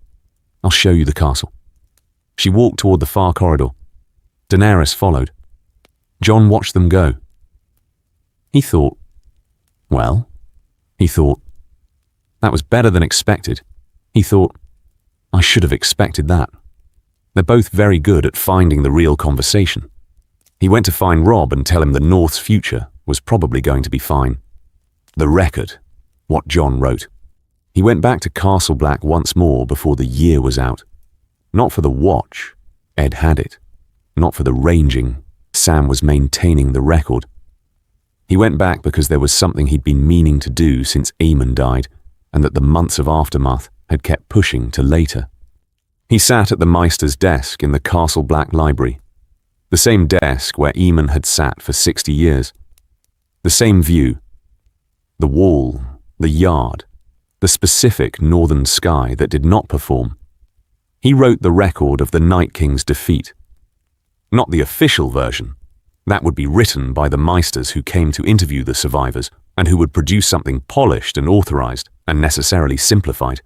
I'll show you the castle." She walked toward the far corridor. Daenerys followed. Jon watched them go. He thought, that was better than expected. He thought, I should have expected that. They're both very good at finding the real conversation. He went to find Robb and tell him the North's future was probably going to be fine. The record, what Jon wrote. He went back to Castle Black once more before the year was out. Not for the watch, Ed had it. Not for the ranging, Sam was maintaining the record. He went back because there was something he'd been meaning to do since Aemon died, and that the months of aftermath had kept pushing to later. He sat at the Meister's desk in the Castle Black library, the same desk where Aemon had sat for 60 years. The same view. The wall, the yard, the specific northern sky that did not perform. He wrote the record of the Night King's defeat. Not the official version. That would be written by the Meisters who came to interview the survivors and who would produce something polished and authorized and necessarily simplified.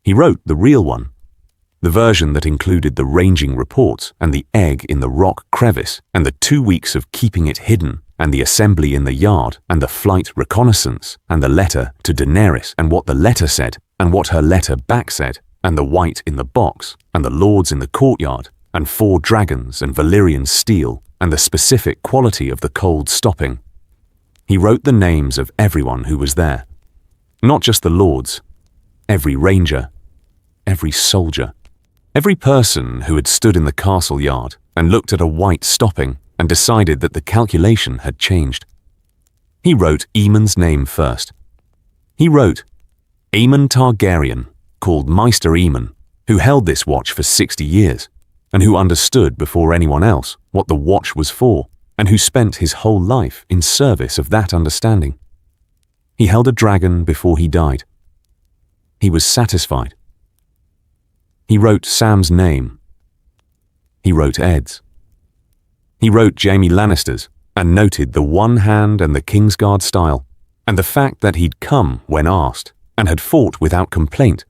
He wrote the real one, the version that included the ranging reports and the egg in the rock crevice and the 2 weeks of keeping it hidden and the assembly in the yard and the flight reconnaissance and the letter to Daenerys and what the letter said and what her letter back said and the white in the box and the lords in the courtyard and 4 dragons and Valyrian steel and the specific quality of the cold stopping. He wrote the names of everyone who was there. Not just the lords, every ranger, every soldier, every person who had stood in the castle yard and looked at a white stopping and decided that the calculation had changed. He wrote Aemon's name first. He wrote, Aemon Targaryen, called Maester Aemon, who held this watch for 60 years, and who understood before anyone else what the watch was for, and who spent his whole life in service of that understanding. He held a dragon before he died. He was satisfied. He wrote Sam's name. He wrote Edd's. He wrote Jaime Lannister's and noted the one hand and the Kingsguard style, and the fact that he'd come when asked, and had fought without complaint,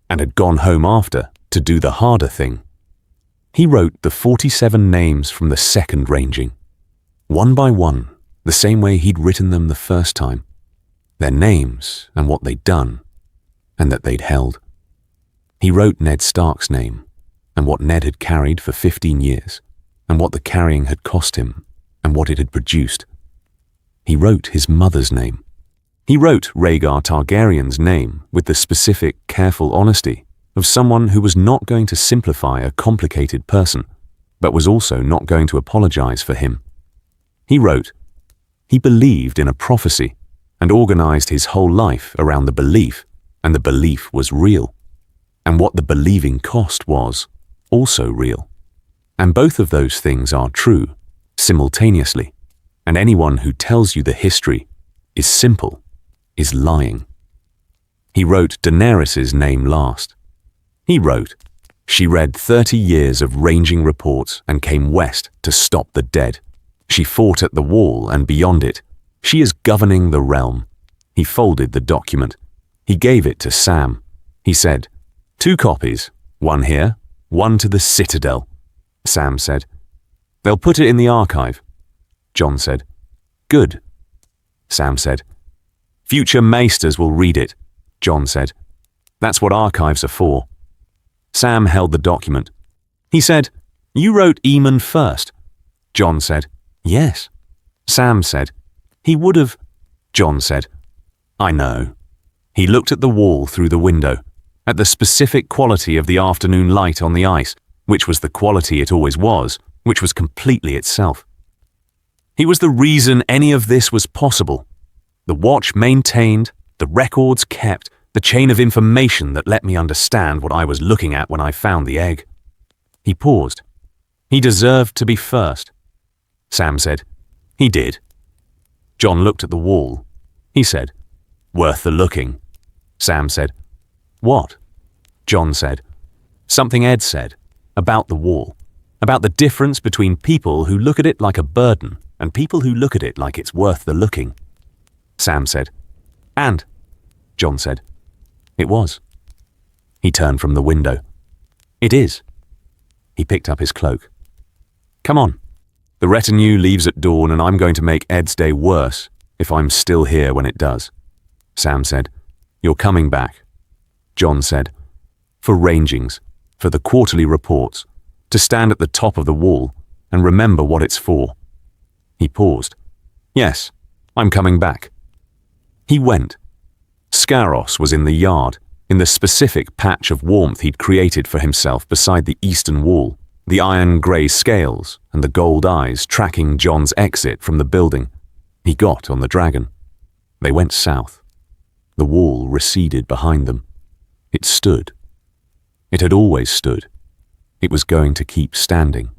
and had gone home after to do the harder thing. He wrote the 47 names from the second ranging, one by one, the same way he'd written them the first time. Their names and what they'd done, and that they'd held. He wrote Ned Stark's name, and what Ned had carried for 15 years, and what the carrying had cost him, and what it had produced. He wrote his mother's name. He wrote Rhaegar Targaryen's name with the specific, careful honesty of someone who was not going to simplify a complicated person, but was also not going to apologize for him. He wrote, he believed in a prophecy and organized his whole life around the belief, and the belief was real. And what the believing cost was also real. And both of those things are true, simultaneously, and anyone who tells you the history is simple, is lying. He wrote Daenerys' name last. He wrote, she read 30 years of ranging reports and came west to stop the dead. She fought at the wall and beyond it. She is governing the realm. He folded the document. He gave it to Sam. He said, 2 copies, one here, one to the Citadel. Sam said, they'll put it in the archive. Jon said, good. Sam said, future maesters will read it. Jon said, that's what archives are for. Sam held the document. He said, you wrote Aemon first. Jon said, yes. Sam said, he would have. Jon said, I know. He looked at the wall through the window, at the specific quality of the afternoon light on the ice, which was the quality it always was, which was completely itself. He was the reason any of this was possible. The watch maintained, the records kept, the chain of information that let me understand what I was looking at when I found the egg. He paused. He deserved to be first. Sam said, he did. Jon looked at the wall. He said, worth the looking. Sam said, what? Jon said, something Ed said, about the wall, about the difference between people who look at it like a burden and people who look at it like it's worth the looking. Sam said, and? Jon said, it was. He turned from the window. It is. He picked up his cloak. Come on. The retinue leaves at dawn and I'm going to make Ed's day worse if I'm still here when it does. Sam said, you're coming back. Jon said, for rangings, for the quarterly reports, to stand at the top of the wall and remember what it's for. He paused. Yes, I'm coming back. He went. Scaros was in the yard, in the specific patch of warmth he'd created for himself beside the eastern wall, the iron-grey scales and the gold eyes tracking Jon's exit from the building. He got on the dragon. They went south. The wall receded behind them. It stood. It had always stood. It was going to keep standing.